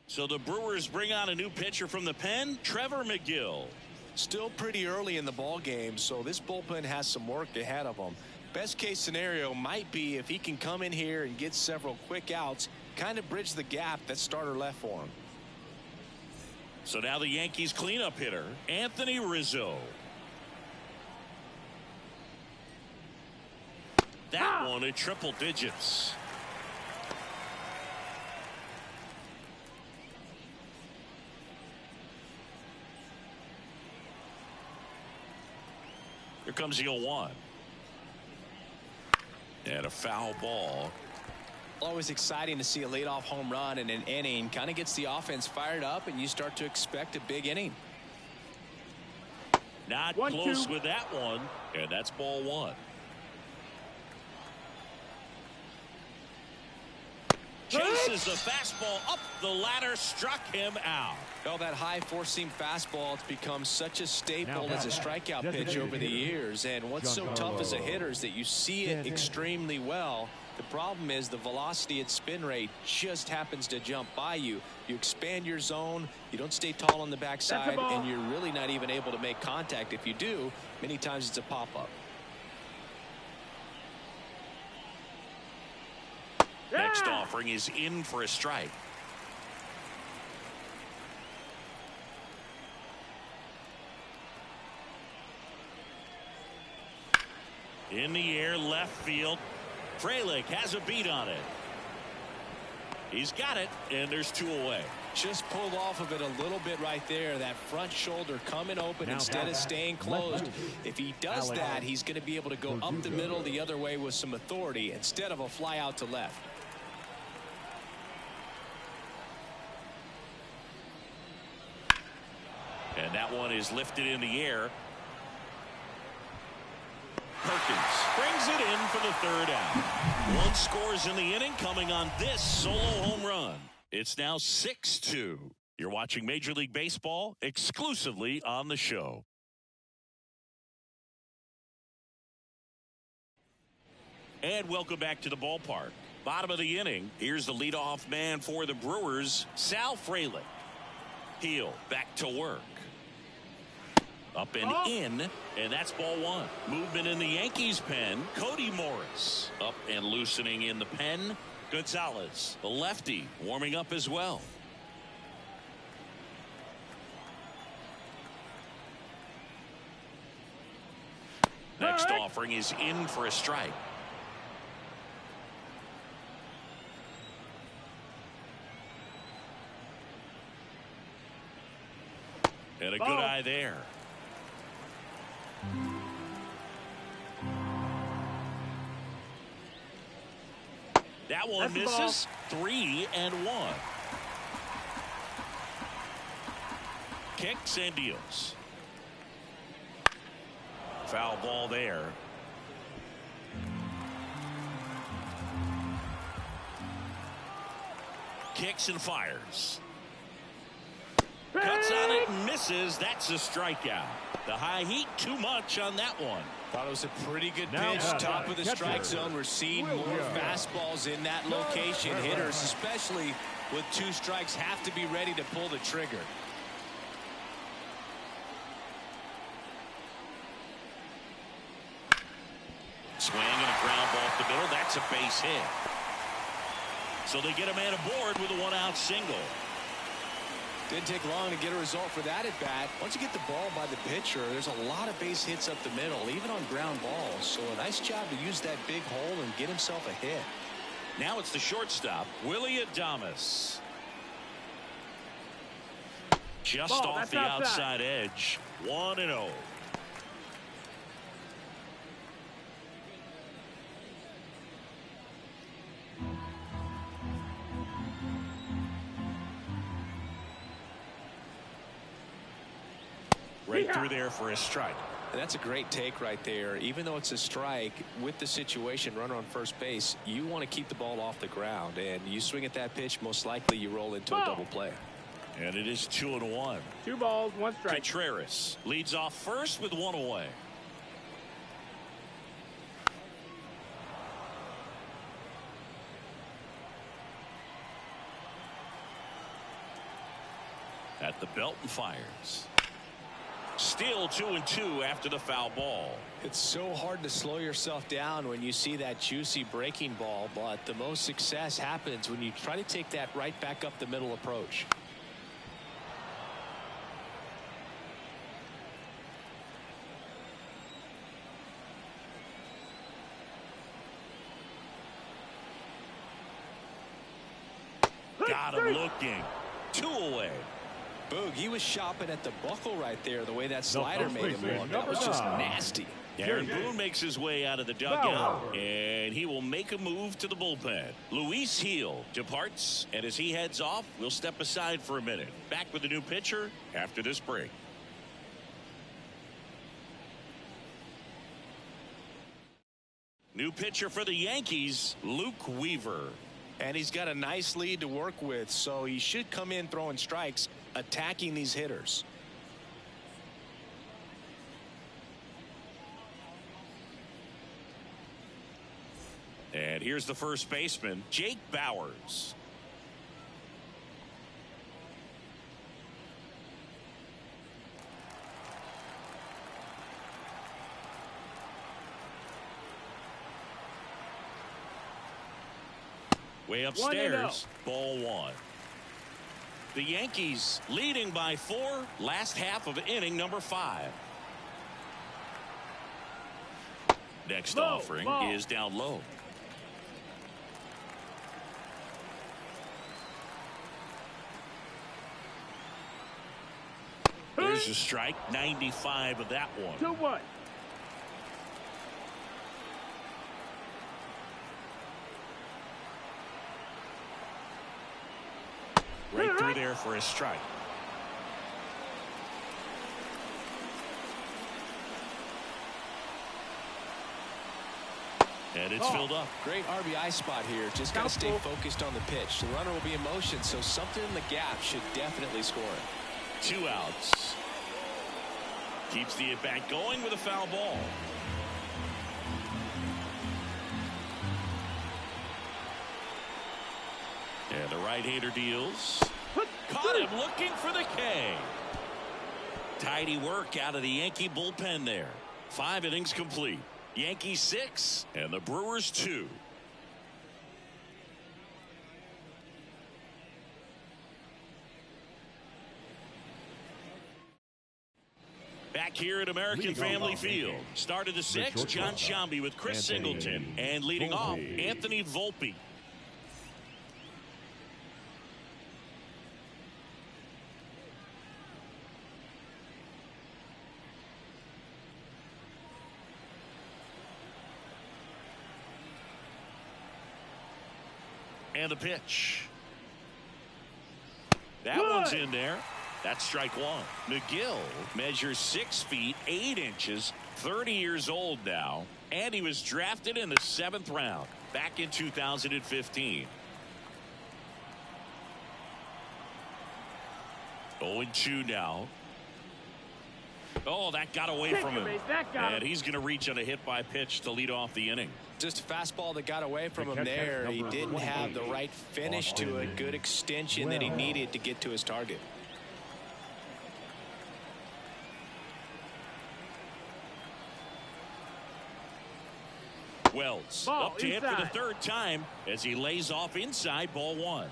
So the Brewers bring on a new pitcher from the pen, Trevor McGill. Still pretty early in the ball game, so this bullpen has some work ahead of them. Best case scenario might be if he can come in here and get several quick outs, kind of bridge the gap that starter left for him. So now the Yankees cleanup hitter, Anthony Rizzo. That one at triple digits. Here comes the 0-1. And a foul ball. Always exciting to see a leadoff home run in an inning. Kind of gets the offense fired up, and you start to expect a big inning. Not close with that one, and that's ball one. Chases the fastball up the ladder, struck him out. Well, that high four-seam fastball has become such a staple as a strikeout pitch over the years. And what's so tough as a hitter is that you see it extremely well. The problem is the velocity at spin rate just happens to jump by you. You expand your zone, you don't stay tall on the backside, and you're really not even able to make contact. If you do, many times it's a pop-up. Next offering is in for a strike. In the air, left field. Frelick has a beat on it. He's got it, and there's two away. Just pulled off of it a little bit right there. That front shoulder coming open instead of staying closed. If he does that, he's going to be able to go up the middle the other way with some authority instead of a fly out to left. And that one is lifted in the air. Perkins brings it in for the third out. One scores in the inning coming on this solo home run. It's now 6-2. You're watching Major League Baseball exclusively on the show. And welcome back to the ballpark. Bottom of the inning. Here's the leadoff man for the Brewers, Sal Frelick. Heel back to work. Up and in, and that's ball one. Movement in the Yankees pen. Cody Morris up and loosening in the pen. Gonzalez, the lefty, warming up as well. Next offering is in for a strike. And a good eye there. That one misses. 3-1. Kicks and deals. Foul ball there. Kicks and fires. Got Cuts on it and misses. That's a strikeout. The high heat, too much on that one. Thought it was a pretty good Now pitch. Top of the strike zone. We're seeing more fastballs in that location. Hitters, especially with 2 strikes, have to be ready to pull the trigger. Swing and a ground ball up the middle. That's a base hit. So they get a man aboard with a 1-out single. Didn't take long to get a result for that at bat. Once you get the ball by the pitcher, there's a lot of base hits up the middle, even on ground balls. So a nice job to use that big hole and get himself a hit. Now it's the shortstop, Willie Adames. Just off the outside edge. 1-0. Right through there for a strike. And that's a great take right there. Even though it's a strike, with the situation, runner on first base, you want to keep the ball off the ground. And you swing at that pitch, most likely you roll into a double play. And it is 2-1. 2 balls, 1 strike. Contreras leads off first with 1 away. At the belt and fires. Still 2-2 after the foul ball. It's so hard to slow yourself down when you see that juicy breaking ball, but the most success happens when you try to take that right back up the middle approach. Got him looking. 2 away. Boog, he was shopping at the buckle right there, the way that slider made him look. That was just nasty. Aaron Boone makes his way out of the dugout, and he will make a move to the bullpen. Luis Gil departs, and as he heads off, we'll step aside for a minute. Back with a new pitcher after this break. New pitcher for the Yankees, Luke Weaver. And he's got a nice lead to work with, so he should come in throwing strikes, attacking these hitters. And here's the first baseman, Jake Bauers. Way upstairs, ball 1. The Yankees leading by 4, last half of inning number 5. Next offering is down low. There's a strike, 95 of that one. 2-1. Right through there for a strike. And it's filled up. Great RBI spot here. Just got to stay focused on the pitch. The runner will be in motion, so something in the gap should definitely score it. 2 outs. Keeps the at-bat going with a foul ball. And the right-hander deals. Caught him looking for the K. Tidy work out of the Yankee bullpen there. 5 innings complete. Yankees 6 and the Brewers 2. Back here at American Family Field. Start of the 6th, John Sciambi with Chris Singleton. And leading off, Anthony Volpe. And the pitch. That one's in there. That's strike 1. McGill measures 6 feet 8 inches, 30 years old now, and he was drafted in the 7th round back in 2015. 0-2 now. Oh, that got away from him. And he's going to reach on a hit by pitch to lead off the inning. Just a fastball that got away from him there. He didn't have the right finish to a good extension that he needed to get to his target. Wells up to hit for the third time as he lays off inside, ball one.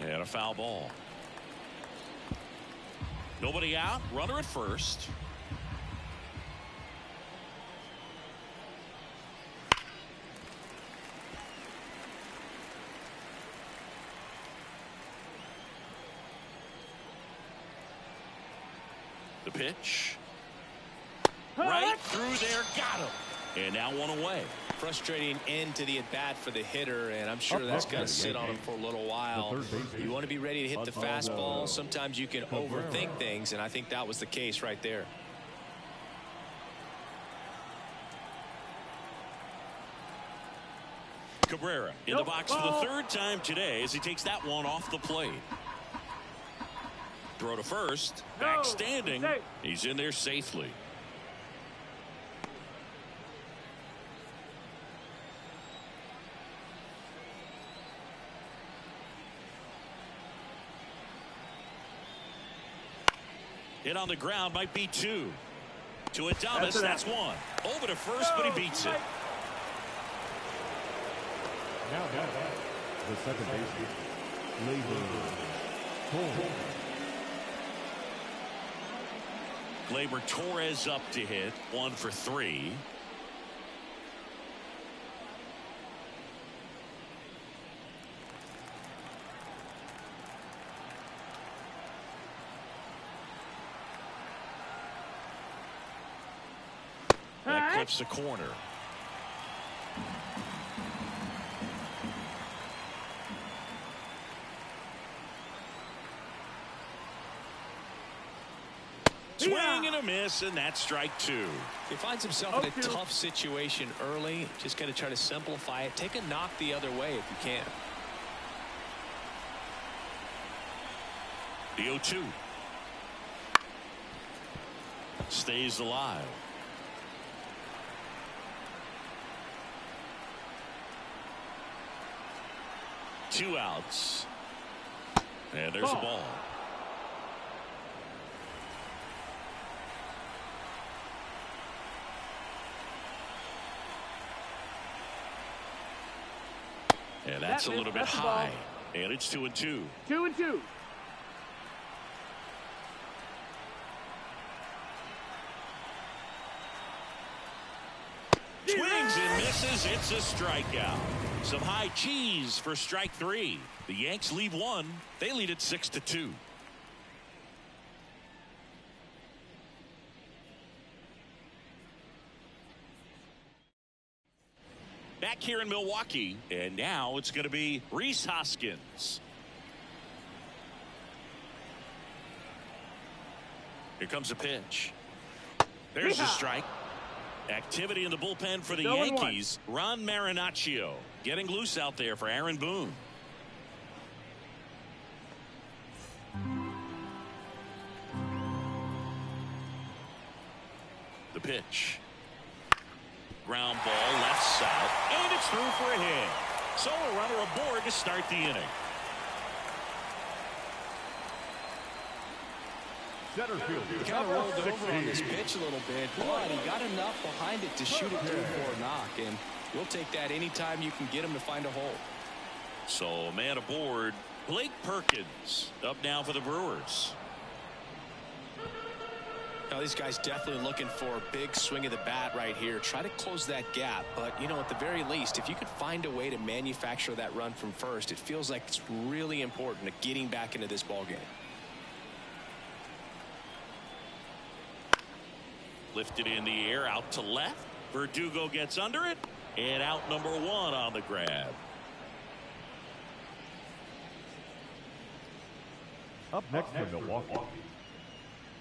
And a foul ball. Nobody out, runner at first. The pitch. Right through there, got him. And now one away. Frustrating end to the at-bat for the hitter, and I'm sure that's going to sit on him for a little while. You want to be ready to hit the fastball. Sometimes you can overthink things, and I think that was the case right there. Cabrera in the box for the third time today as he takes that one off the plate. Throw to first, back standing. He's in there safely. Hit on the ground, might be two. To Adames, that's one. Over to first, but he beats it. Now the second baseman, Gleyber Torres up to hit, 1 for 3. That clips the corner. Swing and a miss, and that's strike two. He finds himself in a tough situation early. Just got to try to simplify it. Take a knock the other way if you can. The 0-2. Stays alive. Two outs. And there's a ball. And that's a little bit high. And it's 2-2. 2-2. Swings and misses. It's a strikeout. Some high cheese for strike three. The Yanks leave one. They lead it 6-2. Back here in Milwaukee, and now it's going to be Rhys Hoskins. Here comes a pitch. There's the strike. Activity in the bullpen for the Yankees. Ron Marinaccio getting loose out there for Aaron Boone. The pitch. Ground ball left side, and it's through for a hit. So a runner aboard to start the inning. center field. He kind of rolled over on this pitch a little bit, but he got enough behind it to shoot it through for a knock, and we'll take that anytime you can get him to find a hole. So man aboard, Blake Perkins up now for the Brewers. Now these guys definitely looking for a big swing of the bat right here. Try to close that gap, but you know, at the very least, if you could find a way to manufacture that run from first, it feels like it's really important to getting back into this ball game. Lifted in the air out to left. Verdugo gets under it, and out number one on the grab. Up next for Milwaukee,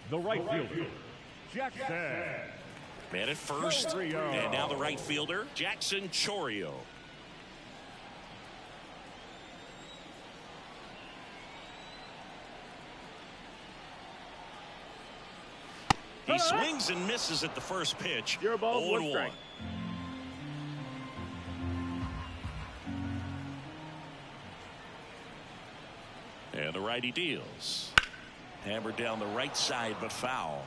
the right fielder, Jackson. Man at first, and now the right fielder, Jackson Chourio. He swings and misses at the first pitch. You're a ball, 0-1. strike. And the righty deals. Hammered down the right side, but foul.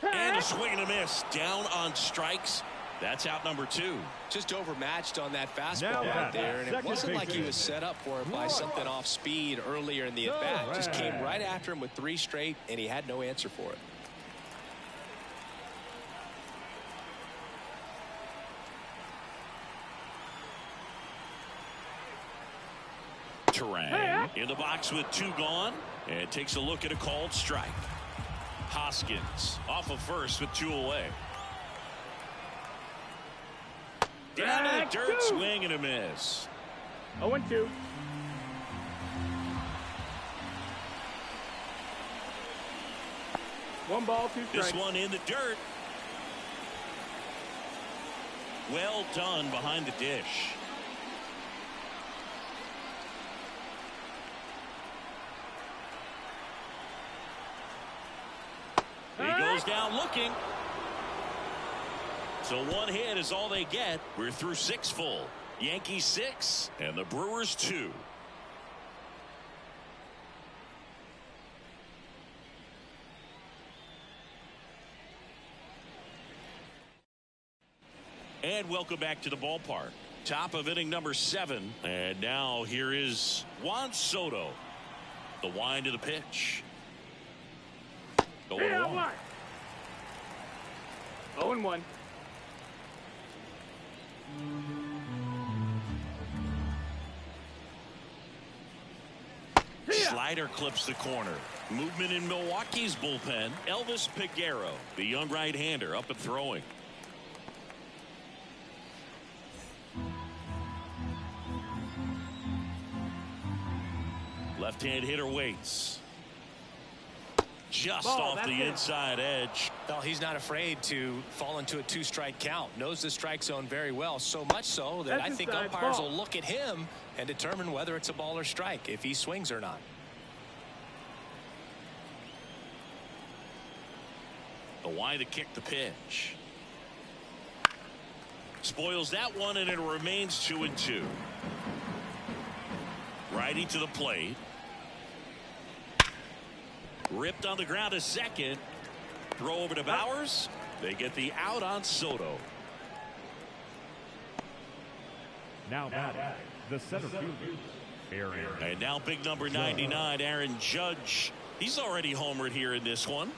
And a swing and a miss. Down on strikes. That's out number 2. Just overmatched on that fastball right there, and it wasn't like he was set up for it by something off speed earlier in the at-bat. Just came right after him with 3 straight, and he had no answer for it. Terang in the box with 2 gone, and takes a look at a called strike. Hoskins off of first with 2 away. Down to the dirt, swing and a miss. 0-2. One ball, 2 strikes. This one in the dirt. Well done behind the dish. He goes down looking. So 1 hit is all they get. We're through 6 full. Yankees 6 and the Brewers 2. And welcome back to the ballpark. Top of inning number 7. And now here is Juan Soto. The wind of the pitch. 0-1. 0-1. Slider clips the corner. Movement in Milwaukee's bullpen. Elvis Peguero, the young right-hander, up and throwing. Left-hand hitter waits. Just off the inside edge. Well, he's not afraid to fall into a 2-strike count. Knows the strike zone very well. So much so that I think umpires will look at him and determine whether it's a ball or strike, if he swings or not. The why to kick the pitch. Spoils that one, and it remains 2-2. Righty to the plate. Ripped on the ground to second. Throw over to Bowers. They get the out on Soto. Now batting, the center fielder, Aaron. And now big number 99, Aaron Judge. He's already homered here in this one.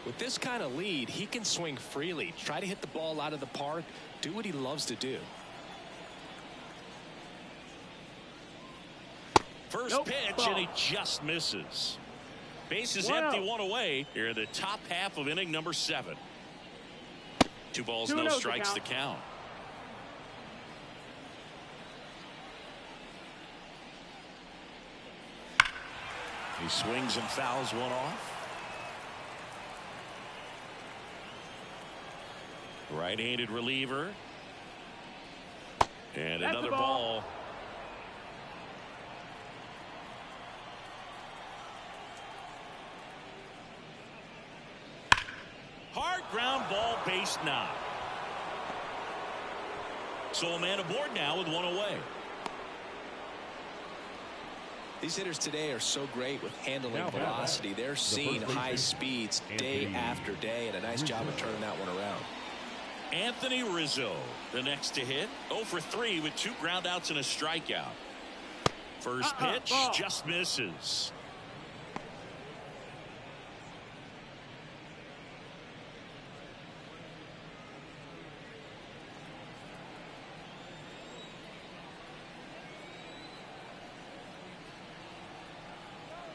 With this kind of lead, he can swing freely. Try to hit the ball out of the park. Do what he loves to do. First pitch, and he just misses. Base is empty, 1 away here in the top half of inning number 7. 2 balls, no strikes to count. He swings and fouls one off. Right-handed reliever. And another ball. Hard ground ball, base knock. So a man aboard now with 1 away. These hitters today are so great with handling velocity. They're seeing high speeds day after day, and a nice job of turning that one around. Anthony Rizzo, the next to hit. 0 for 3 with 2 groundouts and a strikeout. First pitch just misses.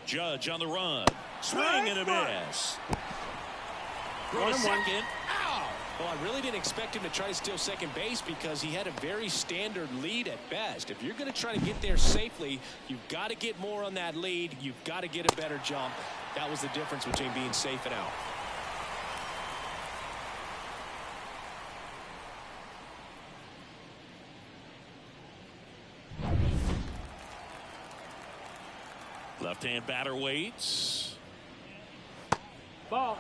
Judge on the run. Swing and a miss. Throw to second. Ow! Well, I really didn't expect him to try to steal second base because he had a very standard lead at best. If you're going to try to get there safely, you've got to get more on that lead. You've got to get a better jump. That was the difference between being safe and out. Left-hand batter waits. Ball.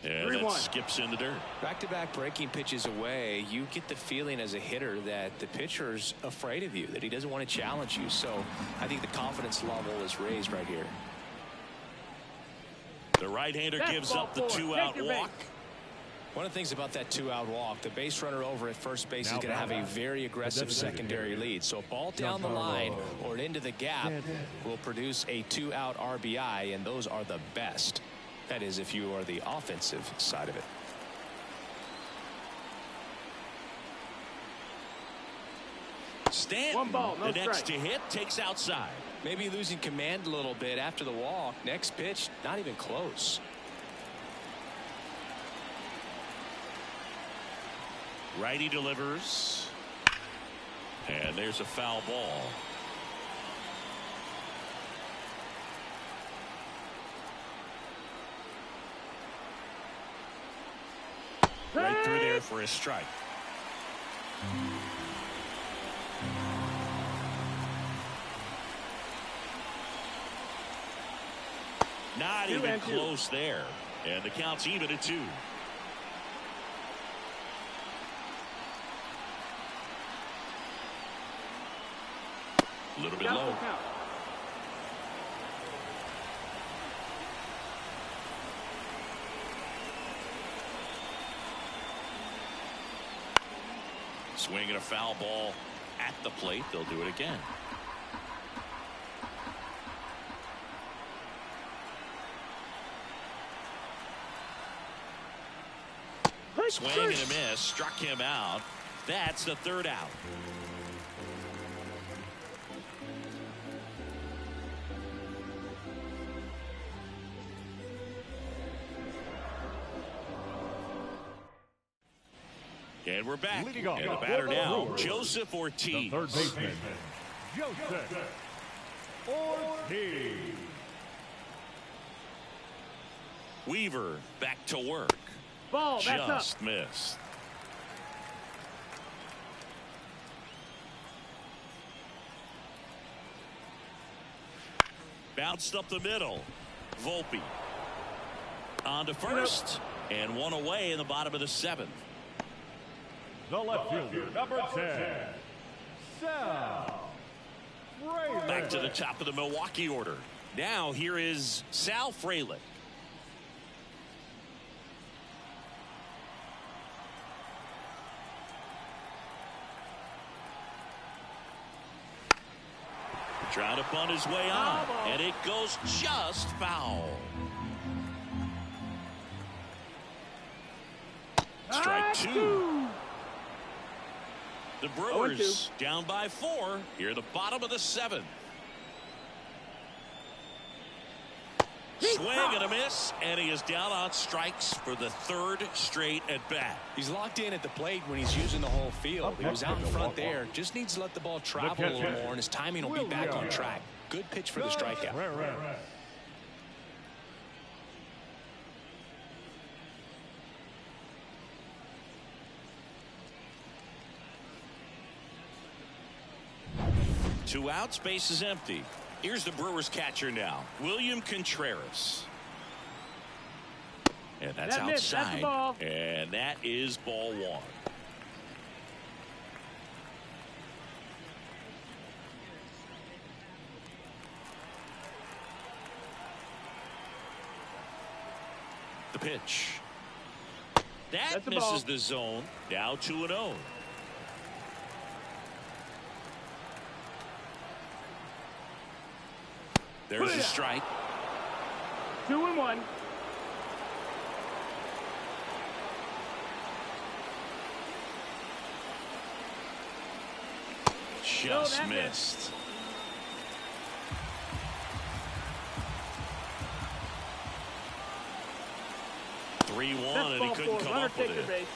And it skips in the dirt. Back-to-back breaking pitches away, you get the feeling as a hitter that the pitcher's afraid of you, that he doesn't want to challenge you. So I think the confidence level is raised right here. The right-hander gives up the 2-out walk. One of the things about that 2-out walk, the base runner over at first base is going to have a very aggressive secondary lead. So a ball down the line or into the gap will produce a 2-out RBI, and those are the best. That is, if you are the offensive side of it. Stanton, the next to hit, takes outside. Maybe losing command a little bit after the walk. Next pitch, not even close. Righty delivers. And there's a foul ball. Right through there for a strike. Not even close there. And the count's even at 2. A little bit low. Swinging a foul ball at the plate. They'll do it again. Swing and a miss. Struck him out. That's the 3rd out. And we're back. And the batter now, Joseph Ortiz. The third baseman, Joseph Ortiz. Weaver back to work. Ball, just missed. Bounced up the middle. Volpe on to first, and one away in the bottom of the 7th. The left fielder, number 10, Sal Frelick. Back to the top of the Milwaukee order. Now here is Sal Frelick. Trying to bunt his way on, and it goes just foul. Strike 2. The Brewers down by 4 here at the bottom of the 7th. Swing and a miss, and he is down on strikes for the 3rd straight at bat. He's locked in at the plate when he's using the whole field. He was out in front there. Just needs to let the ball travel a little more, and his timing will be back on track. Good pitch for the strikeout. Two outs, base is empty. Here's the Brewers catcher now, William Contreras. And that's outside. And that is ball 1. The pitch. That misses the zone. Now 2-0. There's a strike. 2-1. Just missed. And he couldn't come up with it.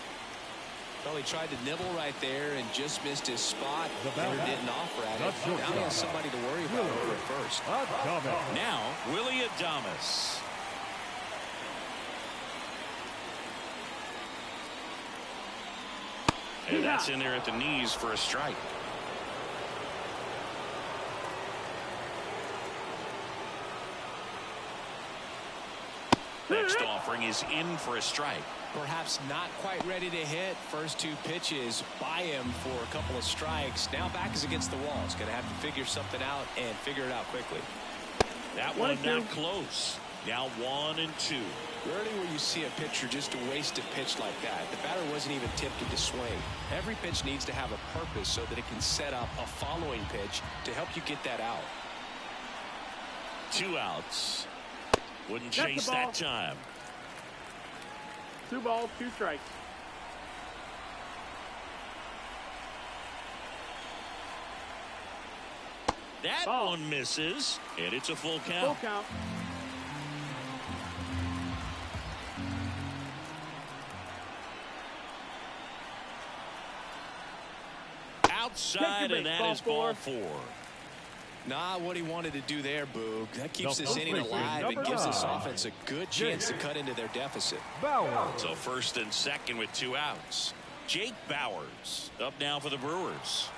Well, he tried to nibble right there and just missed his spot. Never didn't offer at it. Now he has somebody to worry about over at first. Now, Willie Adames. And that's in there at the knees for a strike. Next offering is in for a strike. Perhaps not quite ready to hit. First two pitches by him for a couple of strikes. Now back is against the wall. He's going to have to figure something out and figure it out quickly. That one not close. Now 1-2. Rarely will you see a pitcher just waste a pitch like that. The batter wasn't even tempted to swing. Every pitch needs to have a purpose so that it can set up a following pitch to help you get that out. 2 outs. Wouldn't chase that time. 2 balls, 2 strikes. That one misses, and it's a full count. Full count. Outside, and that is ball 4. Not what he wanted to do there, Boog. That keeps this inning alive and gives this offense a good chance to cut into their deficit. So first and second with 2 outs. Jake Bauers up now for the Brewers.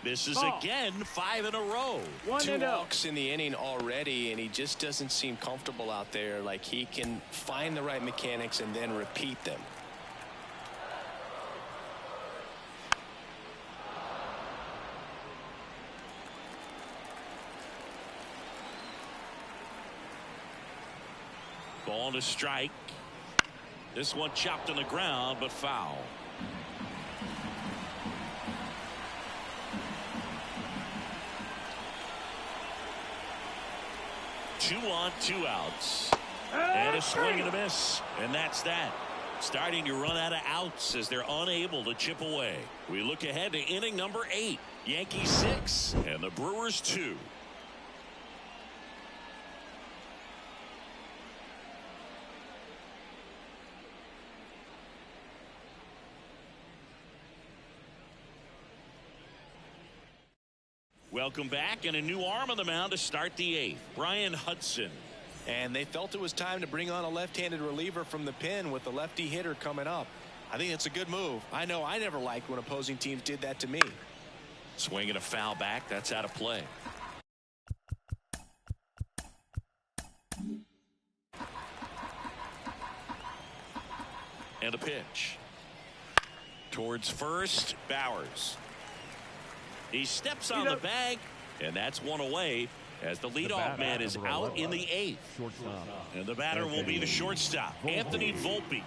This is again 5 in a row. 2 walks in the inning already, and he just doesn't seem comfortable out there. Like he can find the right mechanics and then repeat them. Ball to strike. This one chopped on the ground, but foul. Two on, 2 outs. And a swing and a miss. And that's that. Starting to run out of outs as they're unable to chip away. We look ahead to inning number 8. Yankees 6 and the Brewers 2. Welcome back, and a new arm on the mound to start the 8th. Brian Hudson. And they felt it was time to bring on a left-handed reliever from the pen with the lefty hitter coming up. I think it's a good move. I know I never liked when opposing teams did that to me. Swinging a foul back. That's out of play. And a pitch. Towards first, Bauers. He steps on the bag, and that's one away as the leadoff man is out in the 8th. And the batter will be the shortstop, Anthony Volpe.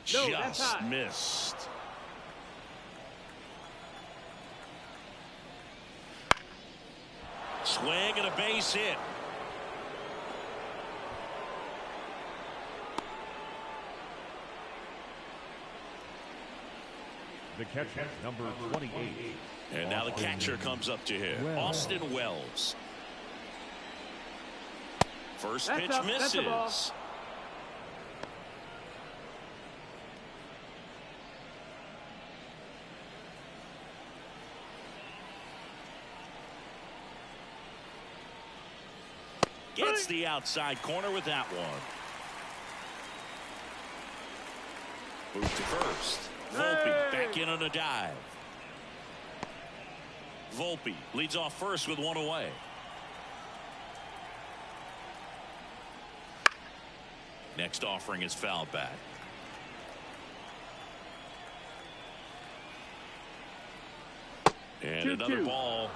Just missed. Swing and a base hit. The catcher, number 28. And now the catcher comes up to him, Austin Wells. First pitch misses. Gets the outside corner with that one. Moves to first. Volpe back in on a dive. Volpe leads off first with one away. Next offering is fouled back. And another ball.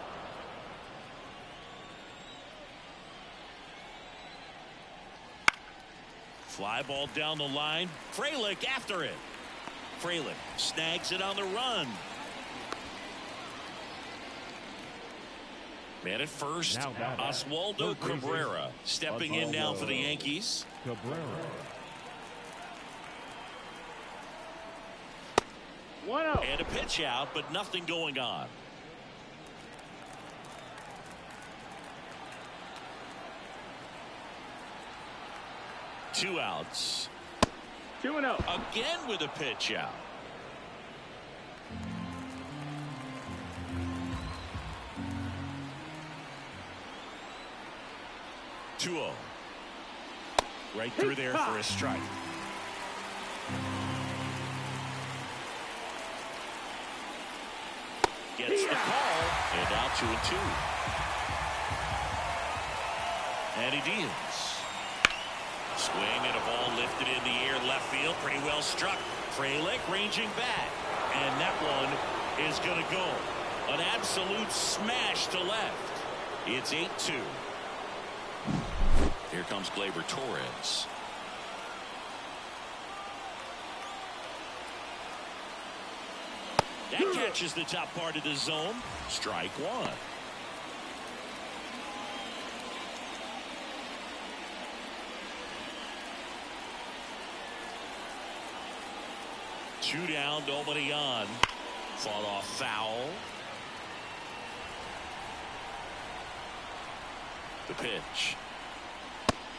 Fly ball down the line. Frelick after it. Frelick snags it on the run. Man at first, Oswaldo Cabrera stepping in now for the Yankees. And a pitch out, but nothing going on. Two outs. 2-0. Again with a pitch out. 2-0. Right through there for a strike. Gets the call, and now 2-2. And he deals. Swing and a ball lifted in the air, left field, pretty well struck. Frelick ranging back, and that one is going to go. An absolute smash to left. It's 8-2. Here comes Gleyber Torres. That catches the top part of the zone. Strike one. Two down, nobody on. Fought off foul. The pitch.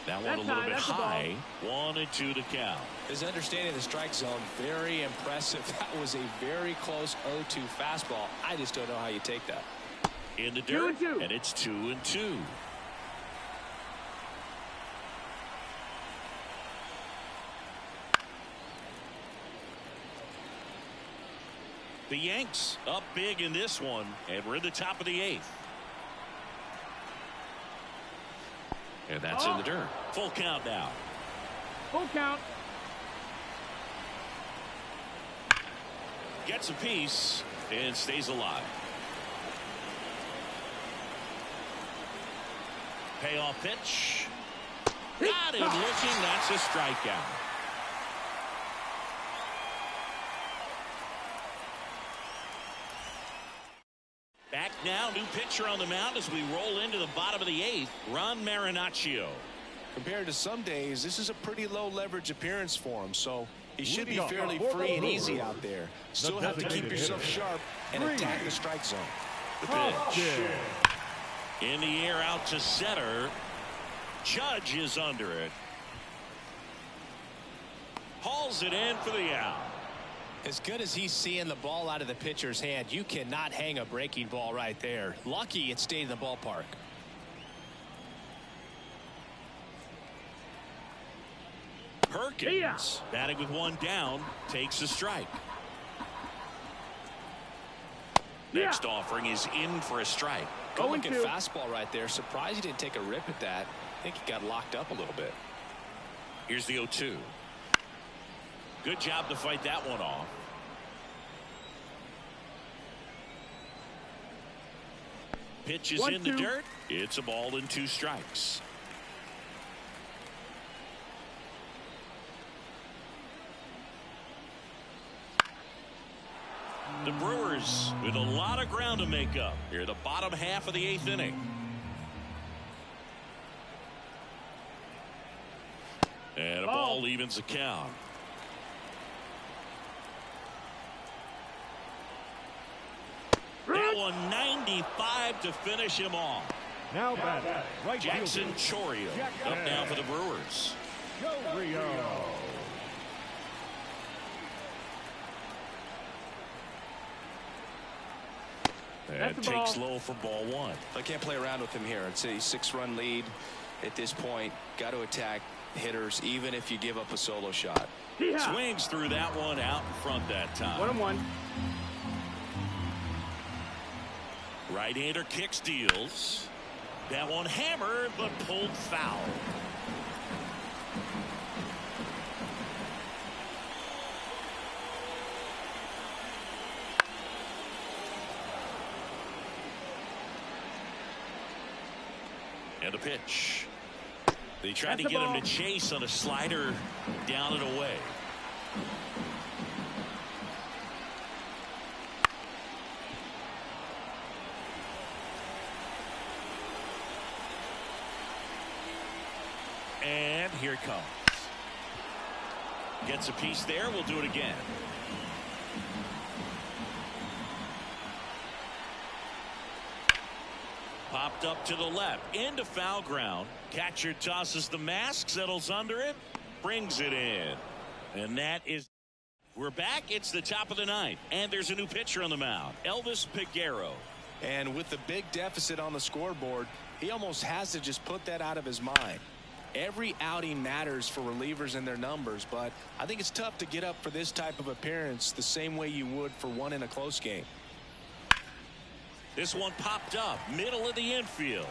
That one a little bit high. 1-2 to count. His understanding of the strike zone, very impressive. That was a very close 0-2 fastball. I just don't know how you take that. In the dirt, and it's 2-2. The Yanks up big in this one, and we're in the top of the 8th. And that's in the dirt. Full count now. Full count. Gets a piece and stays alive. Payoff pitch. Got him looking. That's a strikeout. Back now, new pitcher on the mound as we roll into the bottom of the 8th. Ron Marinaccio. Compared to some days, this is a pretty low leverage appearance for him, so he should be fairly free and easy out there. Still have to keep yourself sharp and attack the strike zone. The pitch. In the air out to center. Judge is under it. Hauls it in for the out. As good as he's seeing the ball out of the pitcher's hand, you cannot hang a breaking ball right there. Lucky it stayed in the ballpark. Perkins batting with one down takes a strike. Next offering is in for a strike. Good looking fastball right there. Surprised he didn't take a rip at that. I think he got locked up a little bit. Here's the 0-2. Good job to fight that one off. Pitch is in the dirt. It's a ball and 2 strikes. The Brewers with a lot of ground to make up here, the bottom half of the 8th inning. And a ball evens the count. That one 95 to finish him off. Now batting, right Jackson Chourio up now for the Brewers. And takes low for ball 1. I can't play around with him here. It's a 6-run lead at this point. Got to attack hitters even if you give up a solo shot. Swings through that one out in front that time. 1-1. Right-hander kicks, deals. That one hammered but pulled foul. And a pitch. They tried to get him to chase on a slider down and away. And here it comes. Gets a piece there. We'll do it again. Popped up to the left into foul ground. Catcher tosses the mask, settles under it, brings it in. And that is, we're back. It's the top of the 9th, and there's a new pitcher on the mound, Elvis Peguero. And with the big deficit on the scoreboard, he almost has to just put that out of his mind. Every outing matters for relievers and their numbers, but I think it's tough to get up for this type of appearance the same way you would for one in a close game. This one popped up, middle of the infield.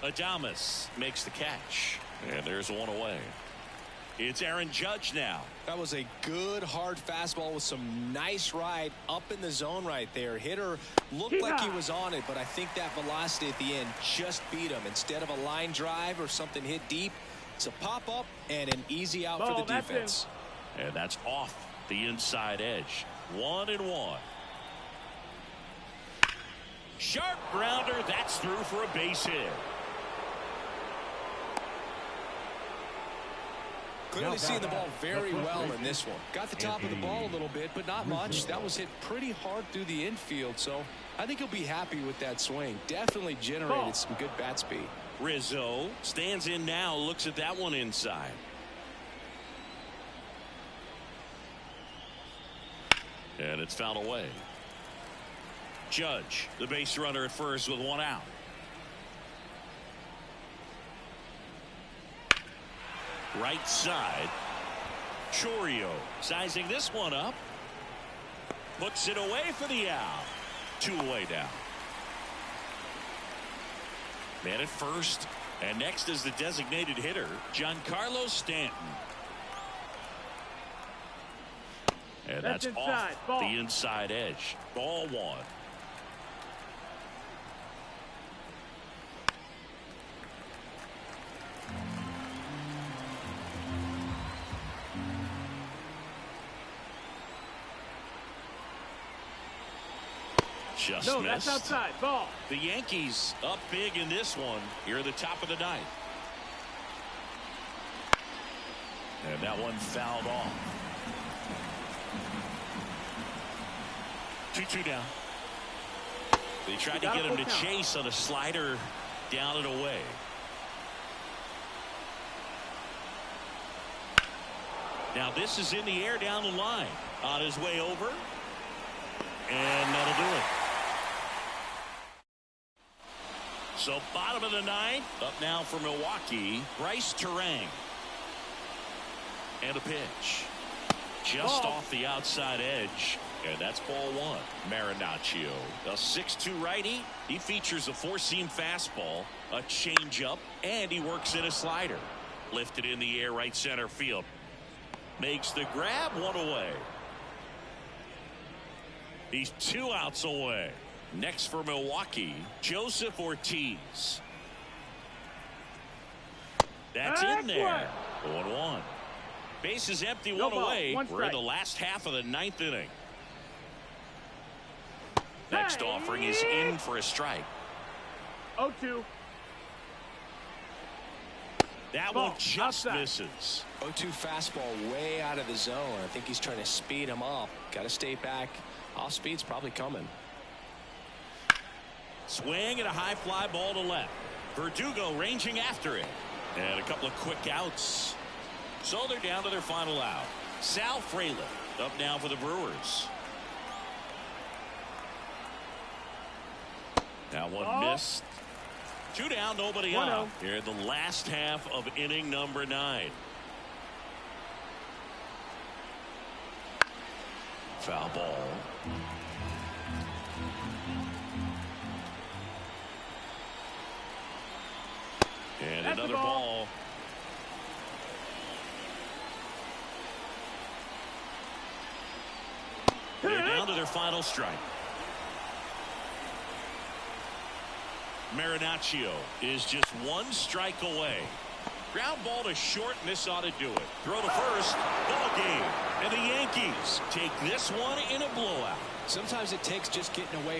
Adames makes the catch, and there's one away. It's Aaron Judge now. That was a good hard fastball with some nice ride up in the zone right there. Hitter looked like he was on it, but I think that velocity at the end just beat him. Instead of a line drive or something hit deep, it's a pop up and an easy out for the defense. And that's off the inside edge. 1-1. Sharp grounder. That's through for a base hit. Clearly seeing the ball very well in this one. Got the top of the ball a little bit, but not much. That was hit pretty hard through the infield, so I think he'll be happy with that swing. Definitely generated some good bat speed. Rizzo stands in now, looks at that one inside. And it's fouled away. Judge, the base runner at first with one out. Right side. Chorio sizing this one up. Puts it away for the out. 2 away down. Man at first. And next is the designated hitter, Giancarlo Stanton. And that's off the inside edge. Ball 1. Just no, missed. that's outside. Ball. The Yankees up big in this one here at the top of the ninth. And that one fouled off. 2-2 down. They tried to get him to chase on a slider down and away. Now this is in the air down the line. On his way over. And that'll do it. So bottom of the ninth. Up now for Milwaukee. Bryce Terang. And a pitch. Just off the outside edge. And that's ball 1. Marinaccio, a 6'2 righty. He features a 4-seam fastball, a changeup, and he works in a slider. Lifted in the air right center field. Makes the grab, 1 away. He's 2 outs away. Next for Milwaukee, Joseph Ortiz. That's in there. 1-1. Base is empty, 1 away. We're in the last half of the 9th inning. Next offering is in for a strike. 0-2. That one just misses. 0-2 fastball way out of the zone. I think he's trying to speed him up. Got to stay back. Off speed's probably coming. Swing and a high fly ball to left. Verdugo ranging after it. And a couple of quick outs. So they're down to their final out. Sal Frelick up now for the Brewers. That one missed. 2 down, nobody out. Here in the last half of inning number 9. Foul ball. And another ball. They're down to their final strike. Marinaccio is just 1 strike away. Ground ball to short, and this ought to do it. Throw to first, ball game. And the Yankees take this one in a blowout. Sometimes it takes just getting away